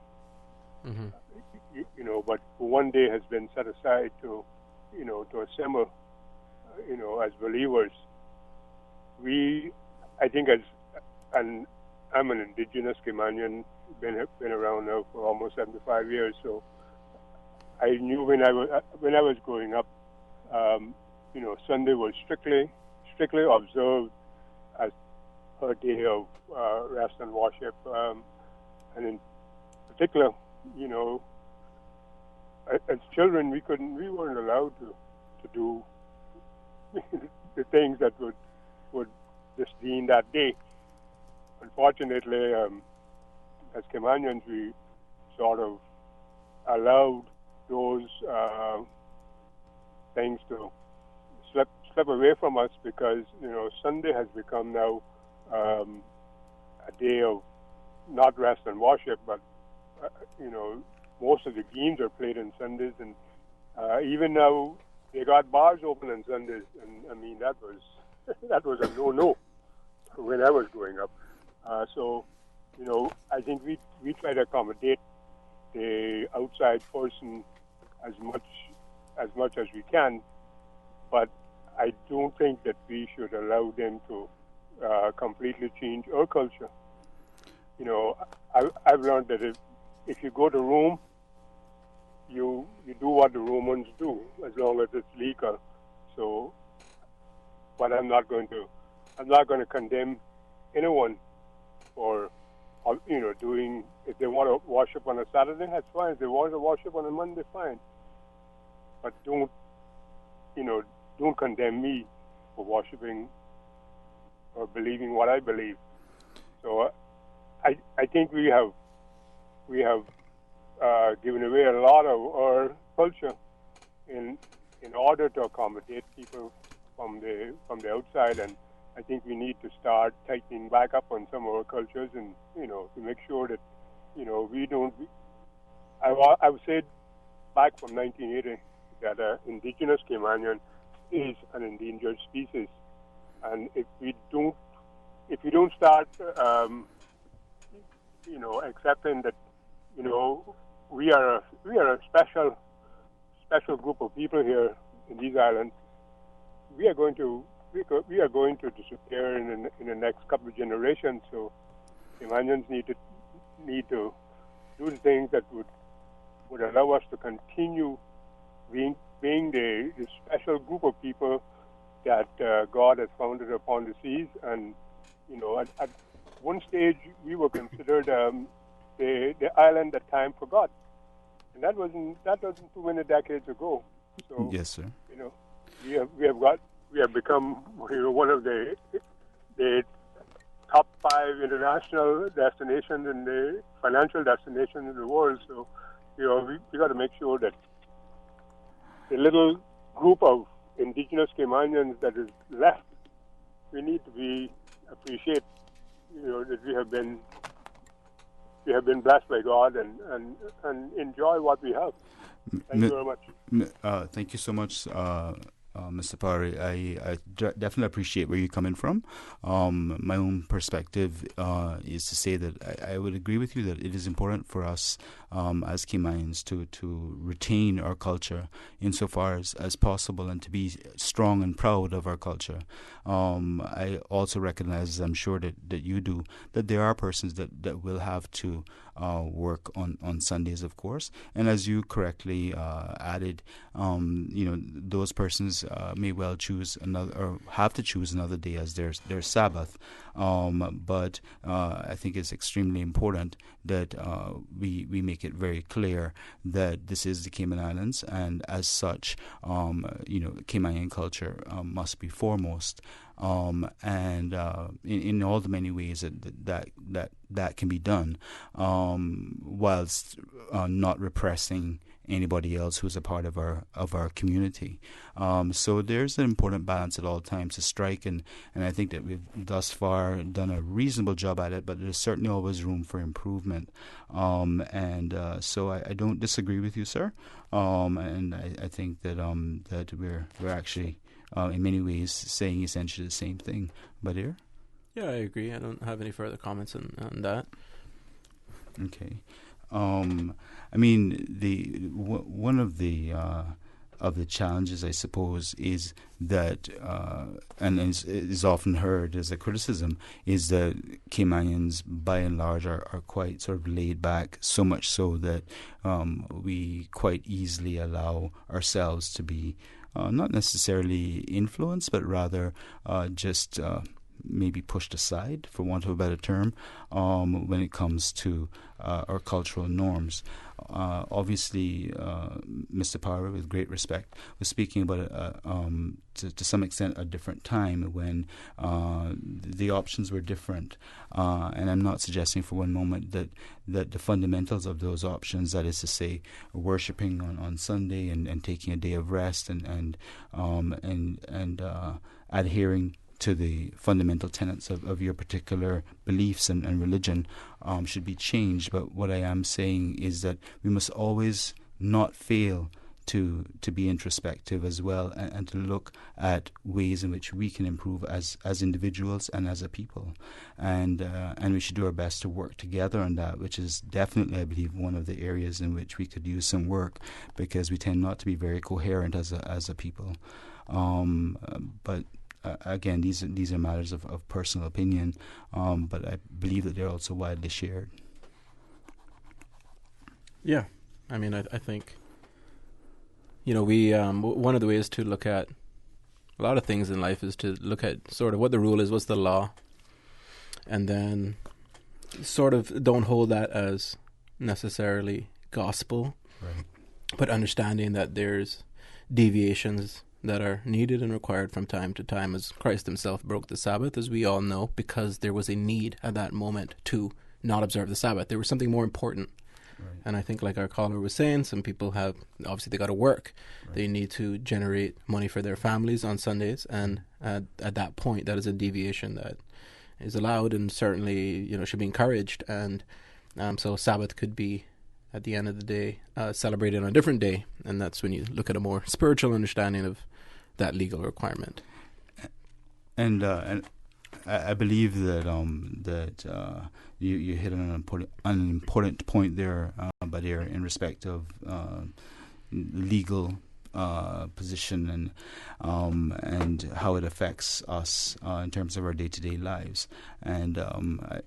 But one day has been set aside to assemble, as believers. I think I'm an indigenous Caymanian, been around now for almost 75 years, so I knew when I was growing up, Sunday was strictly observed as a day of rest and worship, and in particular, as children, we weren't allowed to do the things that would disdain that day. Unfortunately, as Caymanians, we sort of allowed those things to slip away from us, because Sunday has become now a day of not rest and worship, but most of the games are played on Sundays, and even now they got bars open on Sundays, and I mean that was a no when I was growing up. So I think we try to accommodate the outside person as much as we can, but I don't think that we should allow them to completely change our culture. I've learned that if you go to Rome, you do what the Romans do, as long as it's legal. So, but I'm not going to condemn anyone for doing. If they want to worship on a Saturday, that's fine. If they want to worship on a Monday, fine. But don't condemn me for worshiping or believing what I believe. So I think we have given away a lot of our culture in order to accommodate people from the outside, and I think we need to start tightening back up on some of our cultures, and to make sure that we don't. I've said back from 1980 that indigenous Caymanian is an endangered species, and if we don't start accepting that we are a special group of people here in these islands, we are going to disappear in the next couple of generations. So Caymanians need to do the things that would allow us to continue being the special group of people that God has founded upon the seas. And at one stage we were considered the island that time forgot, and that wasn't too many decades ago. So yes, sir. We have become one of the top 5 international destinations and the financial destinations in the world. So we got to make sure that the little group of indigenous Caymanians that is left, we need to appreciate that we have been blessed by God and enjoy what we have. Thank you very much. Thank you so much, Mr. Pari. I definitely appreciate where you're coming from. My own perspective is to say that I would agree with you that it is important for us as Caymanians to retain our culture insofar as possible, and to be strong and proud of our culture. I also recognize, as I'm sure that you do, that there are persons that will have to work on Sundays, of course. And as you correctly added, those persons may well choose another, or have to choose another day as their Sabbath. But I think it's extremely important that we make it very clear that this is the Cayman Islands, and as such, Caymanian culture must be foremost. And in all the many ways that can be done, whilst not repressing anybody else who's a part of our community. So there's an important balance at all times to strike, and I think that we've thus far done a reasonable job at it, but there's certainly always room for improvement. So I don't disagree with you, sir. And I think that that we're actually in many ways saying essentially the same thing. Badir? Yeah, I agree. I don't have any further comments on that. Okay. I mean, one of the challenges, I suppose, is that, and is often heard as a criticism, is that Caymanians, by and large, are quite sort of laid back, so much so that we quite easily allow ourselves to be not necessarily influenced, but rather just maybe pushed aside, for want of a better term, when it comes to our cultural norms. Obviously, Mr. Power, with great respect, was speaking about, to some extent, a different time when the options were different. And I'm not suggesting for one moment that the fundamentals of those options, that is to say, worshipping on Sunday and taking a day of rest and adhering to the fundamental tenets of your particular beliefs and religion should be changed. But what I am saying is that we must always not fail to be introspective as well, and to look at ways in which we can improve as individuals and as a people. And we should do our best to work together on that, which is definitely, I believe, one of the areas in which we could use some work, because we tend not to be very coherent as a people. But again, these are matters of personal opinion, but I believe that they're also widely shared. Yeah, I mean, I think, we one of the ways to look at a lot of things in life is to look at sort of what the rule is, what's the law, and then sort of don't hold that as necessarily gospel, right, but understanding that there's deviations that are needed and required from time to time, as Christ himself broke the Sabbath, as we all know, because there was a need at that moment to not observe the Sabbath. There was something more important. Right. And I think, like our caller was saying, some people have, obviously they got to work. Right. They need to generate money for their families on Sundays, and at that point, that is a deviation that is allowed and certainly, should be encouraged. And so Sabbath could be, at the end of the day, celebrated on a different day, and that's when you look at a more spiritual understanding of that legal requirement. And I believe that you hit on an important point there, Badir, in respect of legal position and how it affects us in terms of our day-to-day lives. And I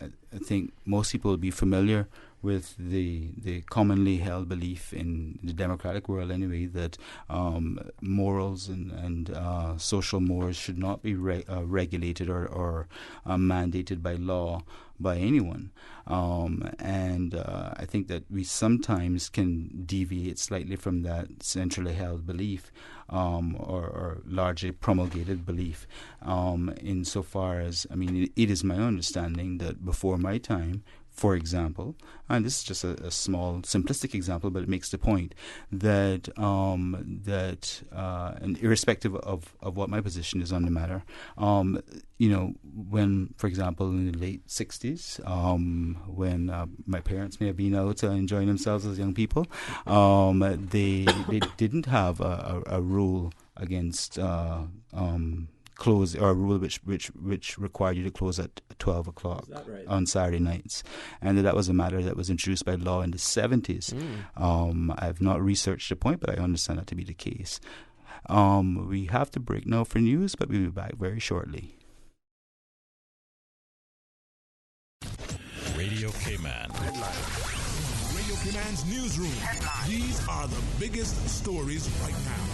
think most people will be familiar with the commonly held belief in the democratic world anyway, that morals and social mores should not be regulated or mandated by law by anyone. And I think that we sometimes can deviate slightly from that centrally held belief, or largely promulgated belief, insofar as, it is my understanding that before my time, for example, and this is just a small simplistic example, but it makes the point that and irrespective of what my position is on the matter, when, for example, in the late 60s, when my parents may have been out enjoying themselves as young people, they didn't have a rule against close, or a rule which required you to close at 12 o'clock right, on Saturday nights, and that was a matter that was introduced by law in the 70s. I have not researched the point, but I understand that to be the case. We have to break now for news, but we'll be back very shortly. Radio Cayman. Radio Cayman's newsroom. These are the biggest stories right now.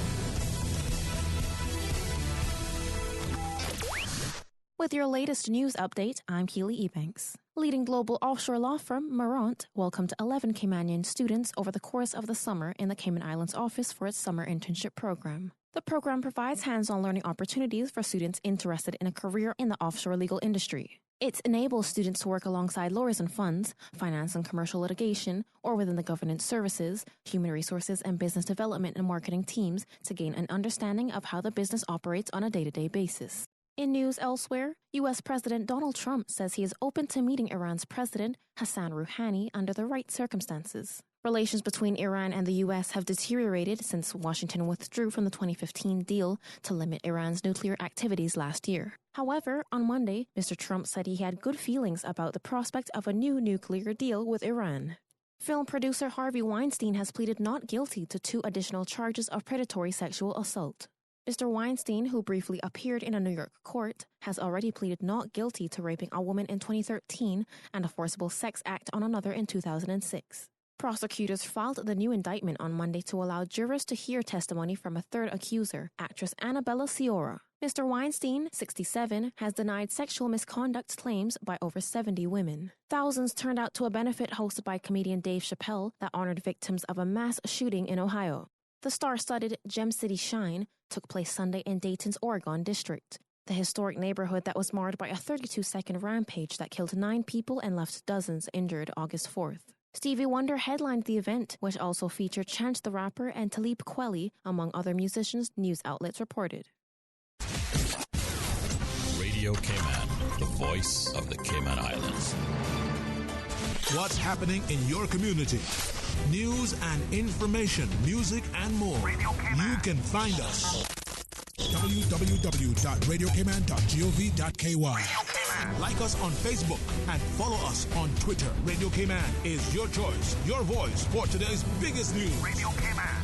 With your latest news update, I'm Keely Ebanks. Leading global offshore law firm Marant welcomed 11 Caymanian students over the course of the summer in the Cayman Islands office for its summer internship program. The program provides hands-on learning opportunities for students interested in a career in the offshore legal industry. It enables students to work alongside lawyers and funds, finance and commercial litigation, or within the governance services, human resources, and business development and marketing teams to gain an understanding of how the business operates on a day-to-day basis. In news elsewhere, U.S. President Donald Trump says he is open to meeting Iran's President Hassan Rouhani under the right circumstances. Relations between Iran and the U.S. have deteriorated since Washington withdrew from the 2015 deal to limit Iran's nuclear activities last year. However, on Monday, Mr. Trump said he had good feelings about the prospect of a new nuclear deal with Iran. Film producer Harvey Weinstein has pleaded not guilty to 2 additional charges of predatory sexual assault. Mr. Weinstein, who briefly appeared in a New York court, has already pleaded not guilty to raping a woman in 2013 and a forcible sex act on another in 2006. Prosecutors filed the new indictment on Monday to allow jurors to hear testimony from a third accuser, actress Annabella Sciorra. Mr. Weinstein, 67, has denied sexual misconduct claims by over 70 women. Thousands turned out to a benefit hosted by comedian Dave Chappelle that honored victims of a mass shooting in Ohio. The star-studded Gem City Shine took place Sunday in Dayton's Oregon district, the historic neighborhood that was marred by a 32-second rampage that killed 9 people and left dozens injured August 4th. Stevie Wonder headlined the event, which also featured Chance the Rapper and Talib Kweli, among other musicians, news outlets reported. Radio Cayman, the voice of the Cayman Islands. What's happening in your community? News and information, music and more. You can find us. www.radiocayman.gov.ky. Like us on Facebook and follow us on Twitter. Radio Cayman is your choice, your voice for today's biggest news. Radio Cayman.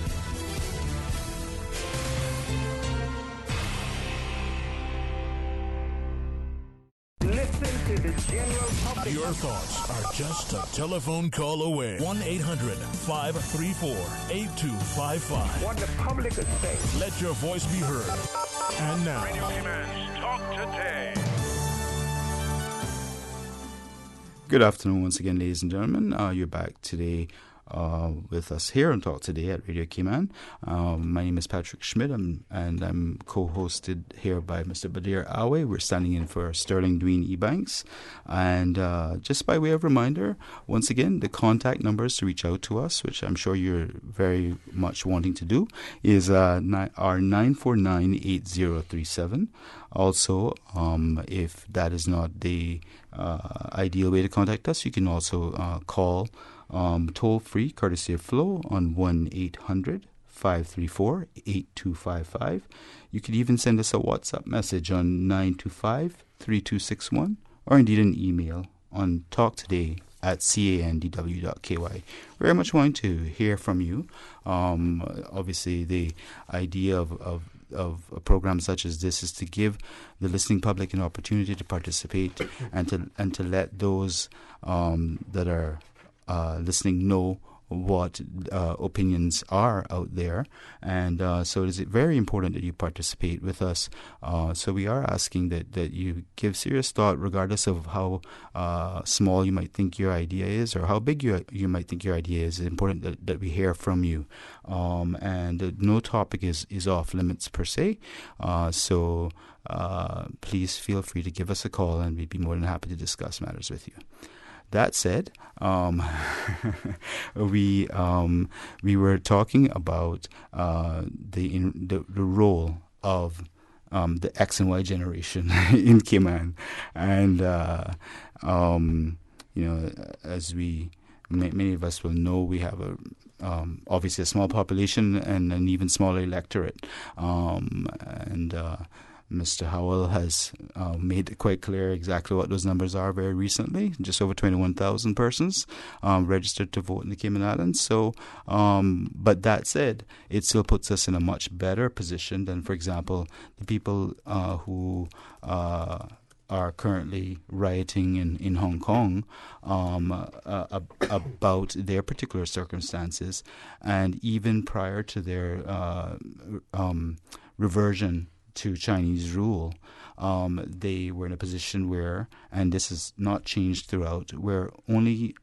Listen to the general public. Your thoughts are just a telephone call away. 1-800-534-8255. What the public is saying. Let your voice be heard. And now, Radio Cayman's Talk Today. Good afternoon once again, ladies and gentlemen. You're back today with us here on Talk Today at Radio Cayman. My name is Patrick Schmidt, and I'm co-hosted here by Mr. Badir Awe. We're standing in for Sterling Dwayne Ebanks. And just by way of reminder, once again, the contact numbers to reach out to us, which I'm sure you're very much wanting to do, is our 949-8037. Also, if that is not the ideal way to contact us, you can also call toll-free, courtesy of Flow, on 1-800-534-8255. You could even send us a WhatsApp message on 925-3261, or indeed an email on talktoday@candw.ky. Very much want to hear from you. Obviously, the idea of a program such as this is to give the listening public an opportunity to participate and to let those that are listening know what opinions are out there, and so it is very important that you participate with us. So we are asking that you give serious thought, regardless of how small you might think your idea is or how big you might think your idea is. It's important that we hear from you, and no topic is off limits per se. So please feel free to give us a call, and we'd be more than happy to discuss matters with you. That said, we were talking about the role of the X and Y generation in Cayman, and as many of us will know, we have obviously a small population and an even smaller electorate, and Mr. Howell has made it quite clear exactly what those numbers are very recently. Just over 21,000 persons registered to vote in the Cayman Islands. So, but that said, it still puts us in a much better position than, for example, the people who are currently rioting in Hong Kong about their particular circumstances, and even prior to their reversion to Chinese rule, they were in a position where, and this has not changed throughout, where only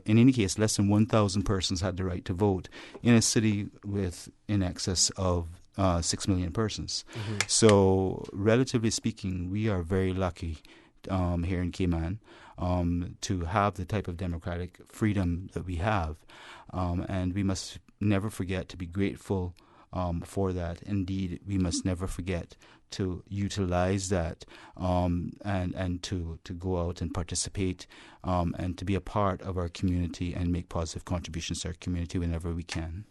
in any case, less than 1,000 persons had the right to vote in a city with in excess of 6 million persons. Mm-hmm. So, relatively speaking, we are very lucky here in Cayman to have the type of democratic freedom that we have, and we must never forget to be grateful for that. Indeed, we must never forget to utilize that and to go out and participate and to be a part of our community and make positive contributions to our community whenever we can.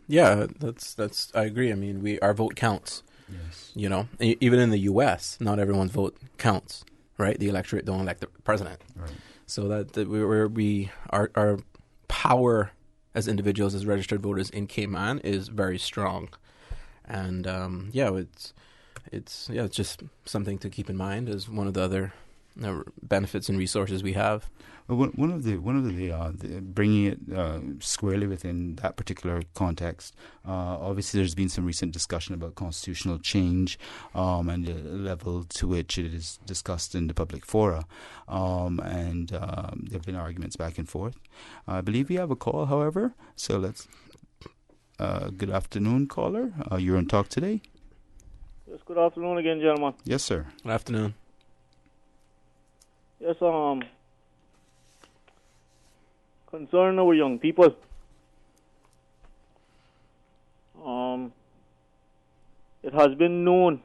Yeah, that's. I agree. I mean, our vote counts. Yes. You know, even in the U.S., not everyone's vote counts. Right, the electorate don't elect the president. Right. So that our power as individuals, as registered voters in Cayman, is very strong, and it's just something to keep in mind as one of the other benefits and resources we have. Well, one of the bringing it squarely within that particular context. Obviously, there's been some recent discussion about constitutional change and the level to which it is discussed in the public fora, and there have been arguments back and forth. I believe we have a call, however. So let's. Good afternoon, caller. You're on Talk Today. Yes. Good afternoon again, gentlemen. Yes, sir. Good afternoon. Yes, concerning our young people, it has been known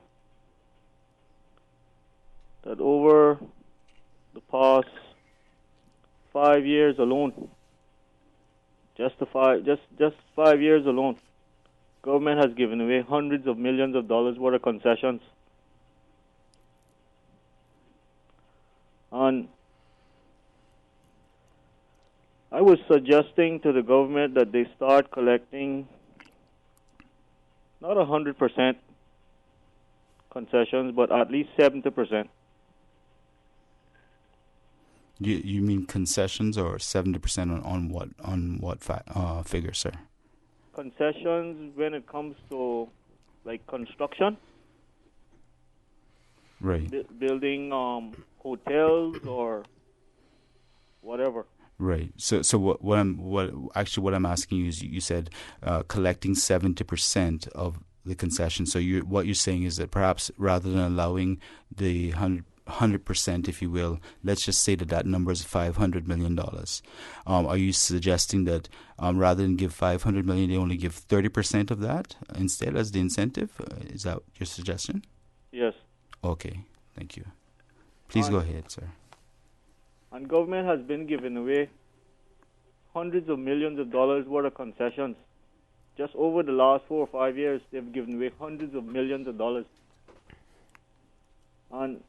that over the past 5 years alone, just 5 years alone, government has given away hundreds of millions of dollars worth of concessions. And I was suggesting to the government that they start collecting not 100% concessions, but at least 70%. You mean concessions or 70% on what figure, sir? Concessions when it comes to like construction, right? Building hotels or whatever. Right. So what I'm asking you is you said collecting 70% of the concession. So what you're saying is that perhaps rather than allowing the 100%, if you will, let's just say that number is $500 million. Are you suggesting that rather than give $500 million, they only give 30% of that instead as the incentive? Is that your suggestion? Yes. Okay. Thank you. Please go ahead, sir. And government has been giving away hundreds of millions of dollars worth of concessions. Just over the last 4 or 5 years, they've given away hundreds of millions of dollars. And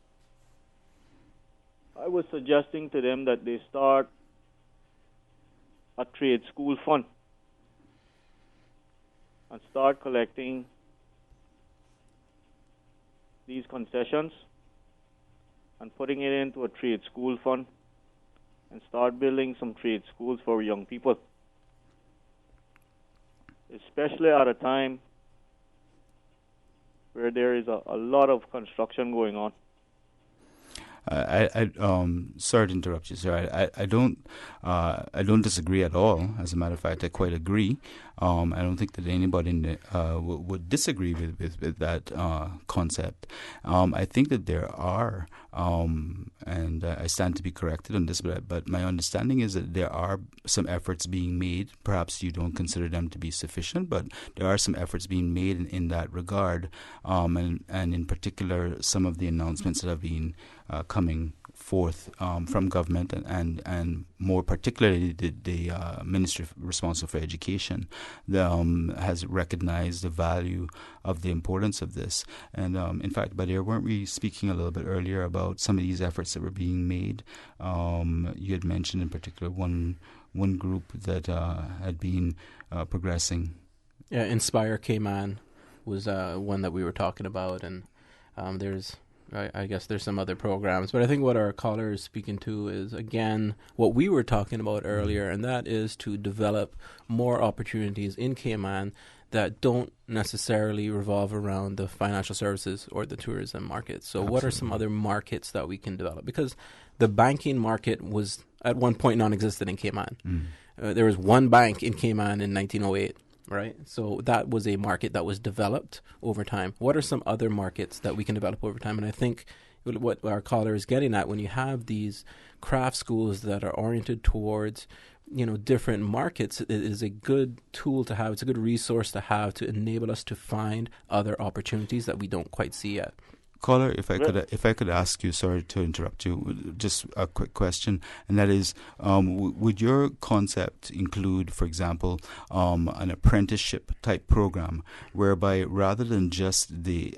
I was suggesting to them that they start a trade school fund and start collecting these concessions and putting it into a trade school fund and start building some trade schools for young people, especially at a time where there is a lot of construction going on. Sorry to interrupt you, sir. I don't disagree at all. As a matter of fact, I quite agree. I don't think that anybody would disagree with that concept. I think that there are, and I stand to be corrected on this, but my understanding is that there are some efforts being made. Perhaps you don't consider them to be sufficient, but there are some efforts being made in that regard, and in particular, some of the announcements that have been coming forth from government and more particularly the Ministry responsible for education has recognized the value of the importance of this. And in fact, Badir, weren't we speaking a little bit earlier about some of these efforts that were being made? You had mentioned in particular one group that had been progressing. Yeah, Inspire Cayman was one that we were talking about, and I guess there's some other programs, but I think what our caller is speaking to is, again, what we were talking about earlier, and that is to develop more opportunities in Cayman that don't necessarily revolve around the financial services or the tourism market. So what are some other markets that we can develop? Because the banking market was at one point non-existent in Cayman. There was one bank in Cayman in 1908. Right? So that was a market that was developed over time. What are some other markets that we can develop over time? And I think what our caller is getting at, when you have these craft schools that are oriented towards different markets, it is a good tool to have. It's a good resource to have to enable us to find other opportunities that we don't quite see yet. Caller, if I could ask you, sorry to interrupt you, just a quick question, and that is, would your concept include, for example, an apprenticeship type program, whereby rather than just the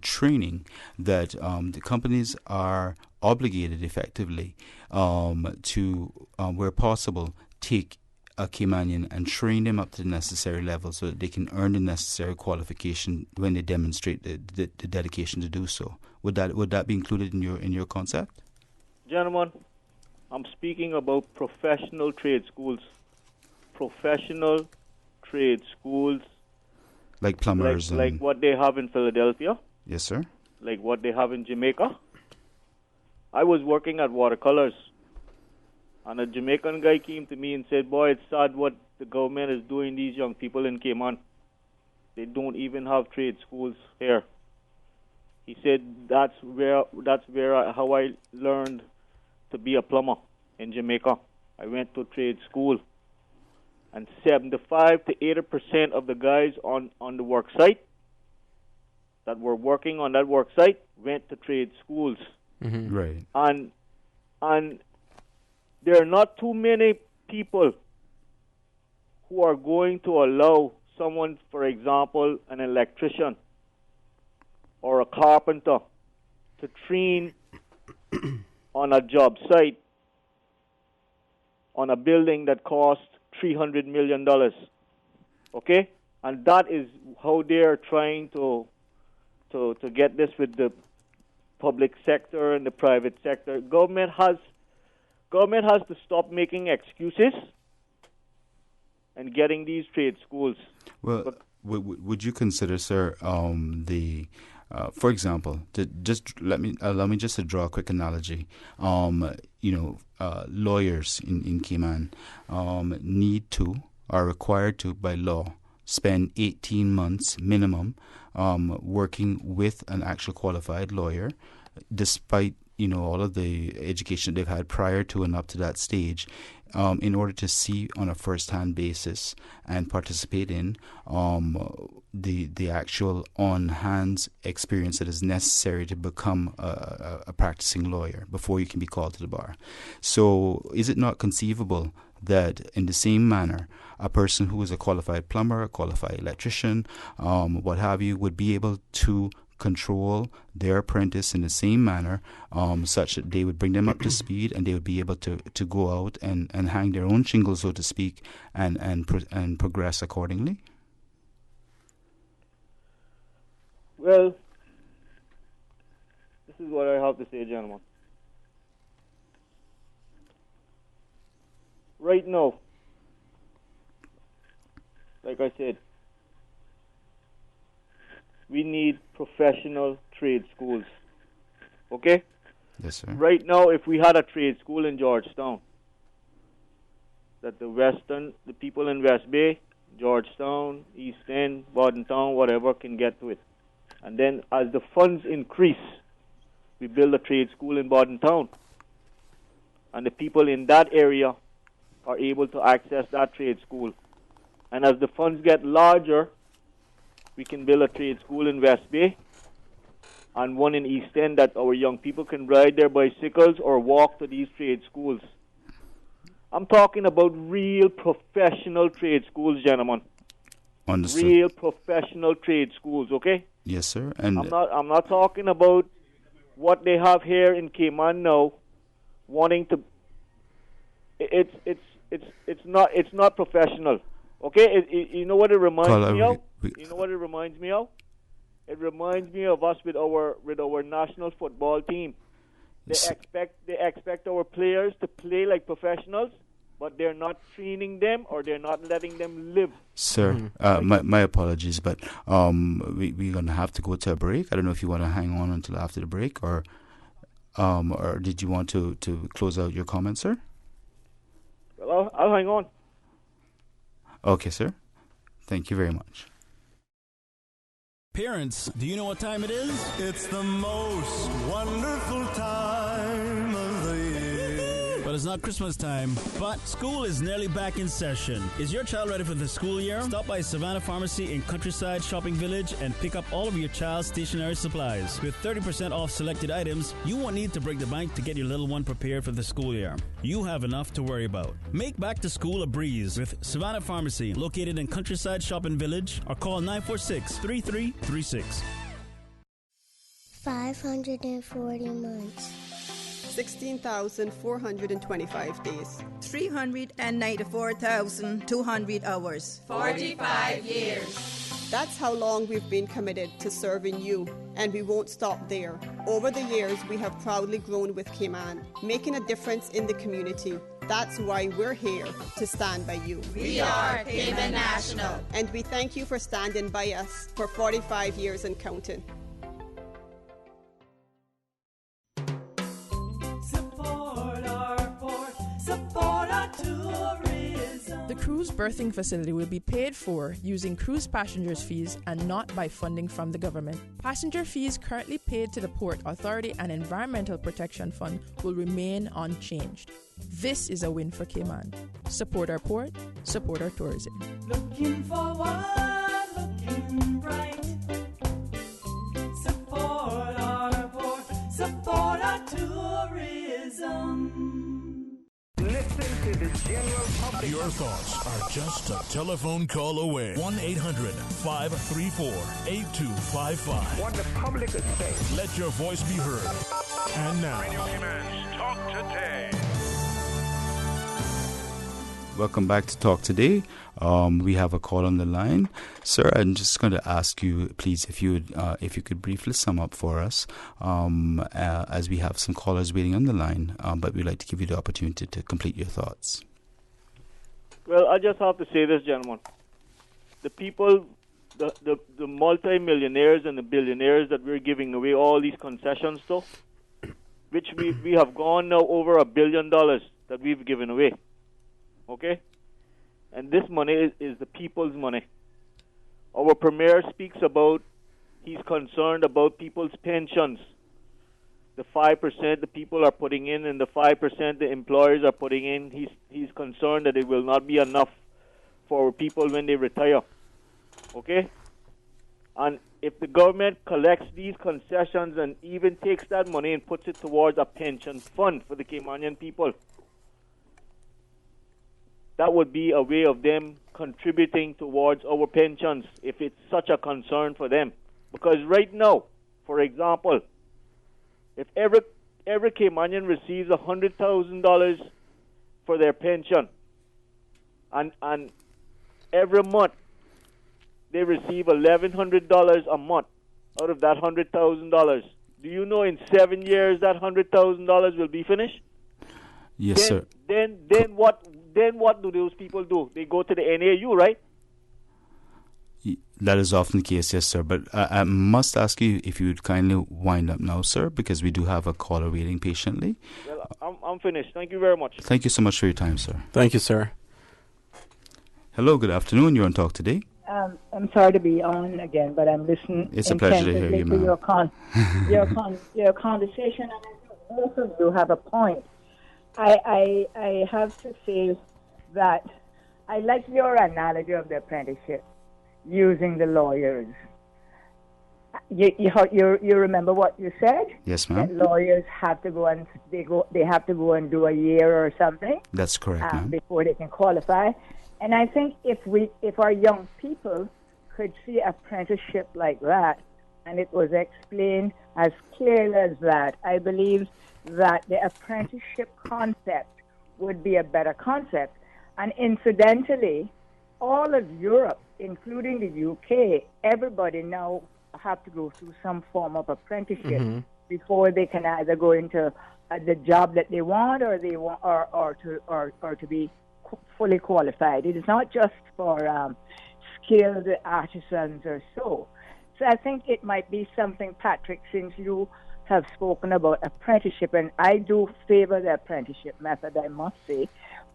training, that the companies are obligated effectively to, where possible, take a Caymanian and train them up to the necessary level so that they can earn the necessary qualification when they demonstrate the dedication to do so. Would that be included in your concept? Gentlemen, I'm speaking about professional trade schools. Professional trade schools. Like plumbers. Like what they have in Philadelphia. Yes, sir. Like what they have in Jamaica. I was working at Watercolors. And a Jamaican guy came to me and said, "Boy, it's sad what the government is doing these young people in Cayman. They don't even have trade schools here." He said, how I learned to be a plumber in Jamaica. I went to trade school. And 75 to 80% of the guys on the work site that were working on that work site went to trade schools. Mm-hmm. Right. And there are not too many people who are going to allow someone, for example, an electrician or a carpenter, to train on a job site on a building that costs $300 million. Okay? And that is how they are trying to get this with the public sector and the private sector. Government has to stop making excuses and getting these trade schools. Well, would you consider, sir, for example, allow me just to draw a quick analogy. Lawyers in Cayman are required to, by law, spend 18 months minimum working with an actual qualified lawyer, despite all of the education they've had prior to and up to that stage, in order to see on a first-hand basis and participate in the actual on-hands experience that is necessary to become a practicing lawyer before you can be called to the bar. So is it not conceivable that in the same manner, a person who is a qualified plumber, a qualified electrician, what have you, would be able to control their apprentice in the same manner, such that they would bring them up to speed and they would be able to go out and hang their own shingles, so to speak, and progress accordingly? Well, this is what I have to say, gentlemen. Right now, like I said, we need professional trade schools. Okay? Yes, sir. Right now, if we had a trade school in Georgetown, that the people in West Bay, Georgetown, East End, Bordentown, whatever, can get to it. And then as the funds increase, we build a trade school in Bordentown. And the people in that area are able to access that trade school. And as the funds get larger, we can build a trade school in West Bay and one in East End that our young people can ride their bicycles or walk to these trade schools. I'm talking about real professional trade schools, gentlemen. Understood. Real professional trade schools, okay? Yes, sir. And I'm not talking about what they have here in Cayman now, wanting to. It's not professional, okay? You know what it reminds me of? You know what it reminds me of? It reminds me of us with our national football team. They expect our players to play like professionals, but they're not training them or they're not letting them live. Sir, my apologies, but we're going to have to go to a break. I don't know if you want to hang on until after the break, or did you want to close out your comments, sir? Well, I'll hang on. Okay, sir. Thank you very much. Parents, do you know what time it is? It's the most wonderful time of the year. Well, it's not Christmas time, but school is nearly back in session. Is your child ready for the school year? Stop by Savannah Pharmacy in Countryside Shopping Village and pick up all of your child's stationery supplies. With 30% off selected items, you won't need to break the bank to get your little one prepared for the school year. You have enough to worry about. Make back to school a breeze with Savannah Pharmacy, located in Countryside Shopping Village, or call 946-3336. 540 months. 16,425 days. 394,200 hours. 45 years. That's how long we've been committed to serving you, and we won't stop there. Over the years, we have proudly grown with Cayman, making a difference in the community. That's why we're here to stand by you. We are Cayman National. And we thank you for standing by us for 45 years and counting. The cruise berthing facility will be paid for using cruise passengers' fees and not by funding from the government. Passenger fees currently paid to the Port Authority and Environmental Protection Fund will remain unchanged. This is a win for Cayman. Support our port, support our tourism. Looking forward, looking bright. Support our port, support our tourism. Listen to the general public. Your thoughts are just a telephone call away. 1-800-534-8255. What the public is saying. Let your voice be heard. And now, Radio Cayman's Talk Today. Welcome back to Talk Today. We have a call on the line. Sir, I'm just going to ask you, please, if you could briefly sum up for us, as we have some callers waiting on the line, but we'd like to give you the opportunity to complete your thoughts. Well, I just have to say this, gentlemen. The people, the multi-millionaires and the billionaires that we're giving away all these concessions to, which we have gone now over $1 billion that we've given away. Okay? And this money is the people's money. Our premier speaks about, he's concerned about people's pensions. The 5% the people are putting in and the 5% the employers are putting in, he's concerned that it will not be enough for people when they retire. Okay? And if the government collects these concessions and even takes that money and puts it towards a pension fund for the Caymanian people, that would be a way of them contributing towards our pensions if it's such a concern for them. Because right now, for example, if every Caymanian receives $100,000 for their pension, and every month they receive $1,100 a month out of that $100,000, do you know in 7 years that $100,000 will be finished? Yes, sir. Then what do those people do? They go to the NAU, right? That is often the case, yes, sir. But I must ask you if you would kindly wind up now, sir, because we do have a caller waiting patiently. Well, I'm finished. Thank you very much. Thank you so much for your time, sir. Thank you, sir. Hello, good afternoon. You're on Talk Today. I'm sorry to be on again, but I'm listening. It's a pleasure to hear you, ma'am. Your conversation, and I think both of you have a point. I have to say that I like your analogy of the apprenticeship using the lawyers. You remember what you said? Yes, ma'am. That lawyers have to go and they have to go and do a year or something. That's correct, ma'am. Before they can qualify. And I think if our young people could see apprenticeship like that, and it was explained as clearly as that, I believe that the apprenticeship concept would be a better concept. And incidentally, all of Europe, including the UK, everybody now have to go through some form of apprenticeship before they can either go into the job that they want or to be fully qualified. It is not just for skilled artisans or so. So I think it might be something, Patrick, since you have spoken about apprenticeship, and I do favor the apprenticeship method, I must say.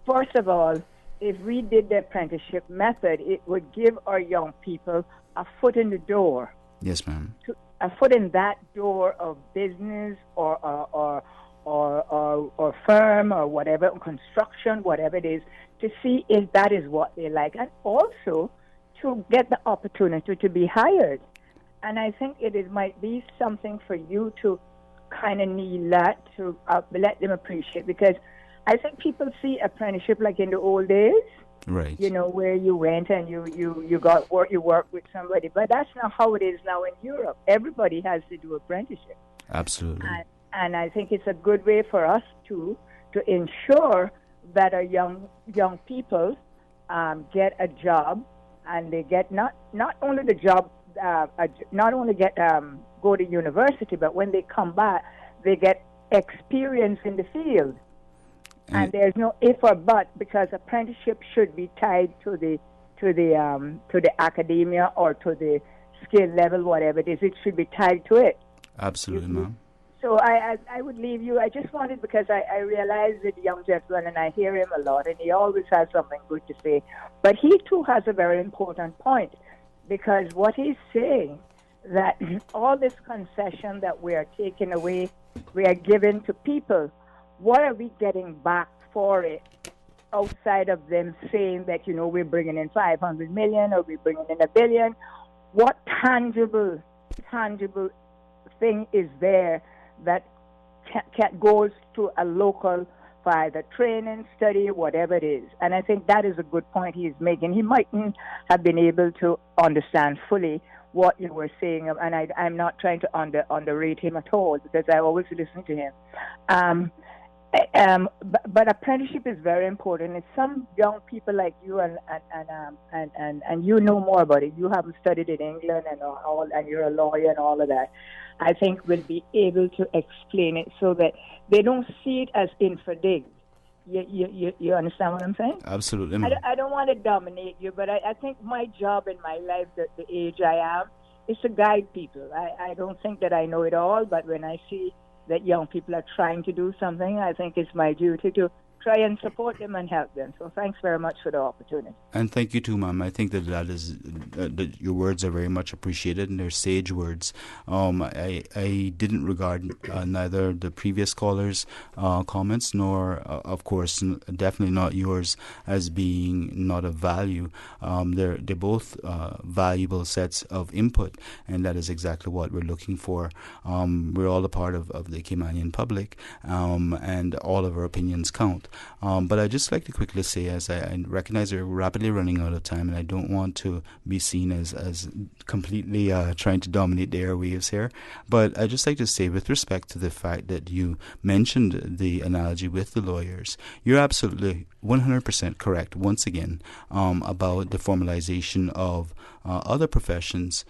First of all, if we did the apprenticeship method, it would give our young people a foot in the door. Yes, ma'am. A foot in that door of business or or firm or whatever, construction, whatever it is, to see if that is what they like, and also to get the opportunity to be hired. And I think it might be something for you to kind of need that to let them appreciate, because I think people see apprenticeship like in the old days, right? You know, where you went and you got work, you work with somebody, but that's not how it is now in Europe. Everybody has to do apprenticeship. Absolutely. And I think it's a good way for us to ensure that our young people get a job, and they get not only the job, not only get go to university, but when they come back, they get experience in the field. And there's no if or but, because apprenticeship should be tied to the academia or to the skill level, whatever it is. It should be tied to it. Absolutely, ma'am. So I would leave you. I just wanted, because I realize that young gentleman, and I hear him a lot, and he always has something good to say. But he too has a very important point, because what he's saying, that all this concession that we are taking away, we are giving to people, what are we getting back for it, outside of them saying that, you know, we're bringing in 500 million or we're bringing in $1 billion? What tangible thing is there that goes to a local for either training, study, whatever it is? And I think that is a good point he's making. He mightn't have been able to understand fully what you were saying, and I'm not trying to underrate him at all, because I always listen to him. But apprenticeship is very important. It's some young people like you and you know more about it. You haven't studied in England and you're a lawyer and all of that. I think will be able to explain it so that they don't see it as infidel. You understand what I'm saying? Absolutely. I don't want to dominate you, but I think my job in my life, the age I am, is to guide people. I don't think that I know it all, but when I see that young people are trying to do something, I think it's my duty to try and support them and help them. So thanks very much for the opportunity. And thank you too, ma'am. I think that is that your words are very much appreciated, and they're sage words. I didn't regard neither the previous callers' comments nor, of course, definitely not yours as being not of value. They're both valuable sets of input, and that is exactly what we're looking for. We're all a part of the Caymanian public, and all of our opinions count. But I'd just like to quickly say, as I recognize we're rapidly running out of time, and I don't want to be seen as completely trying to dominate the airwaves here, but I'd just like to say, with respect to the fact that you mentioned the analogy with the lawyers, you're absolutely 100% correct once again about the formalization of other professions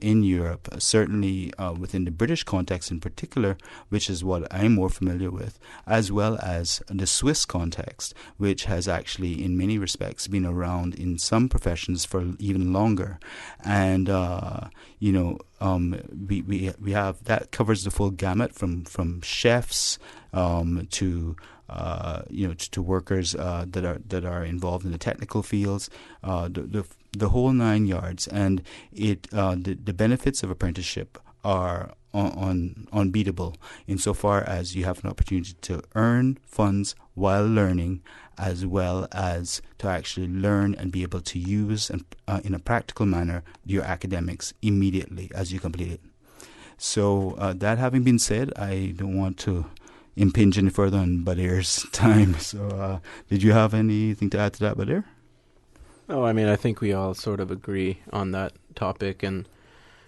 in Europe, certainly within the British context in particular, which is what I'm more familiar with, as well as the Swiss context, which has actually in many respects been around in some professions for even longer. And we have that covers the full gamut from chefs to workers that are involved in the technical fields, the whole 9 yards. And the benefits of apprenticeship are unbeatable insofar as you have an opportunity to earn funds while learning, as well as to actually learn and be able to use in a practical manner your academics immediately as you complete it. So that having been said, I don't want to impinge any further on Badir's time. So did you have anything to add to that, Badir? Oh, I mean, I think we all sort of agree on that topic. And,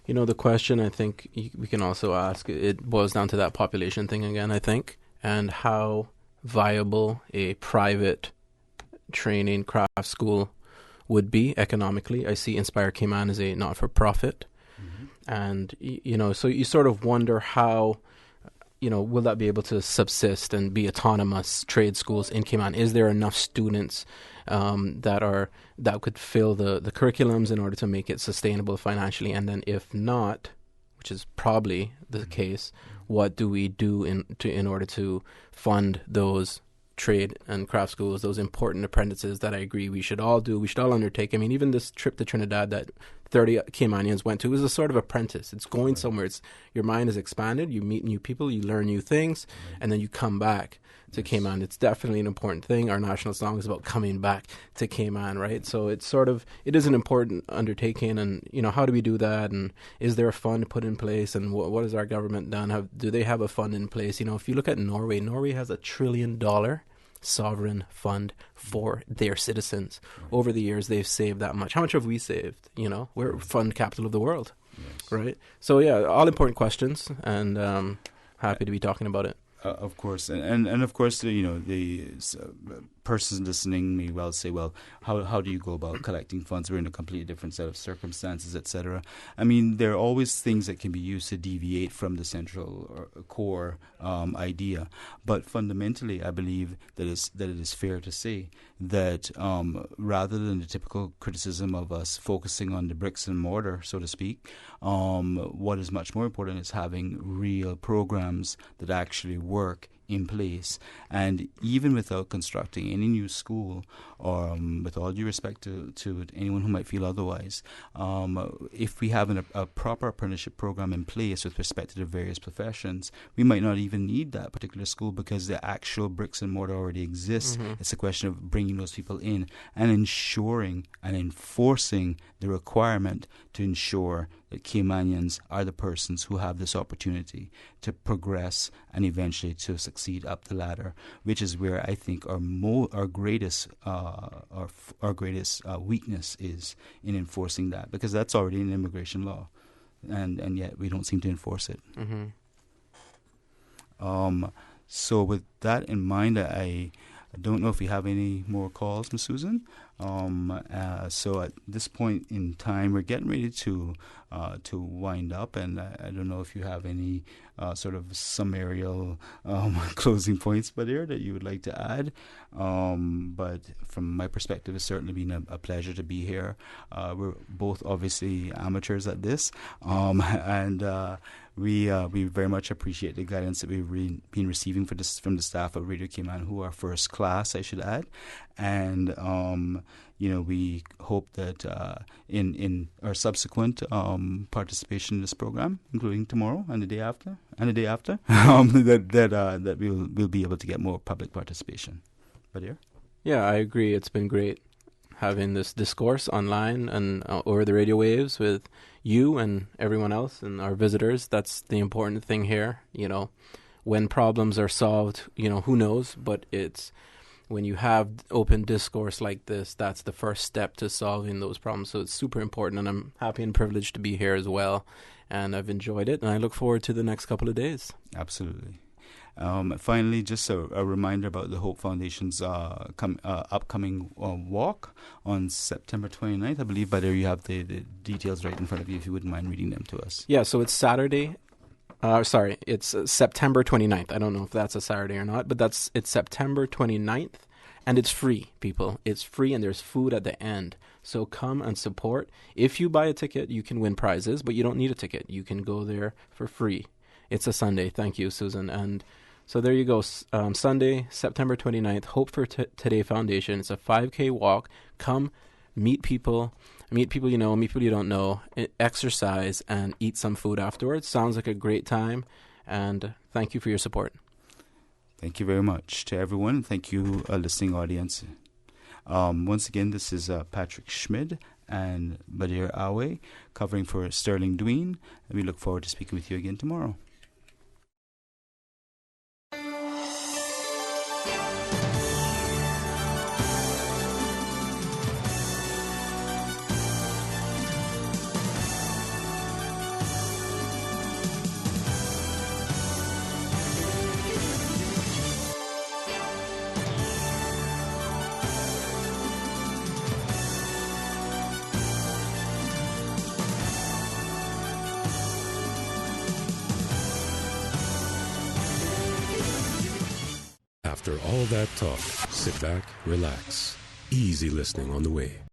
the question I think we can also ask, it boils down to that population thing again, I think, and how viable a private training craft school would be economically. I see Inspire Cayman as a not-for-profit. Mm-hmm. And, so you sort of wonder how, will that be able to subsist and be autonomous trade schools in Cayman? Is there enough students that could fill the curriculums in order to make it sustainable financially? And then if not, which is probably the case, what do we do in order to fund those trade and craft schools, those important apprentices that I agree we should all do, we should all undertake? I mean, even this trip to Trinidad that 30 Caymanians went to. It was a sort of apprentice. It's going somewhere. It's your mind is expanded. You meet new people. You learn new things, and then you come back to Cayman. It's definitely an important thing. Our national song is about coming back to Cayman, right? So it is an important undertaking. And how do we do that? And is there a fund put in place? And what has our government done? Do they have a fund in place? If you look at Norway has $1 trillion sovereign fund for their citizens. Over the years, they've saved that much. How much have we saved? We're fund capital of the world, right? So yeah, all important questions, and happy to be talking about it. Of course, and of course, the persons listening may well say, well, how do you go about collecting funds? We're in a completely different set of circumstances, etc. I mean, there are always things that can be used to deviate from the central or core idea. But fundamentally, I believe that it is fair to say that rather than the typical criticism of us focusing on the bricks and mortar, so to speak, what is much more important is having real programs that actually work in place. And even without constructing any new school, or with all due respect to anyone who might feel otherwise, if we have a proper apprenticeship program in place with respect to the various professions, we might not even need that particular school because the actual bricks and mortar already exists. Mm-hmm. It's a question of bringing those people in and ensuring and enforcing the requirement to ensure that Caymanians are the persons who have this opportunity to progress and eventually to succeed up the ladder, which is where I think our greatest weakness is in enforcing that, because that's already in immigration law, and yet we don't seem to enforce it. Mm-hmm. So with that in mind, I don't know if we have any more calls, Ms. Susan. So at this point in time, we're getting ready to wind up, and I don't know if you have any sort of summarial closing points, Badir, that you would like to add. But from my perspective, it's certainly been a pleasure to be here. We're both obviously amateurs at this, and we very much appreciate the guidance that we've been receiving from the staff of Radio Cayman, who are first class, I should add. And we hope that in our subsequent participation in this program, including tomorrow and the day after, that we'll be able to get more public participation. Badir? Yeah, I agree. It's been great having this discourse online and over the radio waves with you and everyone else and our visitors. That's the important thing here. When problems are solved, who knows, but it's when you have open discourse like this, that's the first step to solving those problems. So it's super important, and I'm happy and privileged to be here as well. And I've enjoyed it, and I look forward to the next couple of days. Absolutely. Finally, just a reminder about the Hope Foundation's upcoming walk on September 29th. I believe, by there you have the details right in front of you, if you wouldn't mind reading them to us. Yeah, so it's Saturday. It's September 29th. I don't know if that's a Saturday or not, but it's September 29th, and it's free, people. It's free, and there's food at the end. So come and support. If you buy a ticket, you can win prizes, but you don't need a ticket. You can go there for free. It's a Sunday. Thank you, Susan. And so there you go. Sunday, September 29th, Hope for Today Foundation. It's a 5K walk. Come, meet people you know, meet people you don't know, exercise, and eat some food afterwards. Sounds like a great time, and thank you for your support. Thank you very much to everyone. Thank you, listening audience. Once again, this is Patrick Schmid and Badir Awe covering for Sterling Dween, and we look forward to speaking with you again tomorrow. After all that talk, sit back, relax. Easy listening on the way.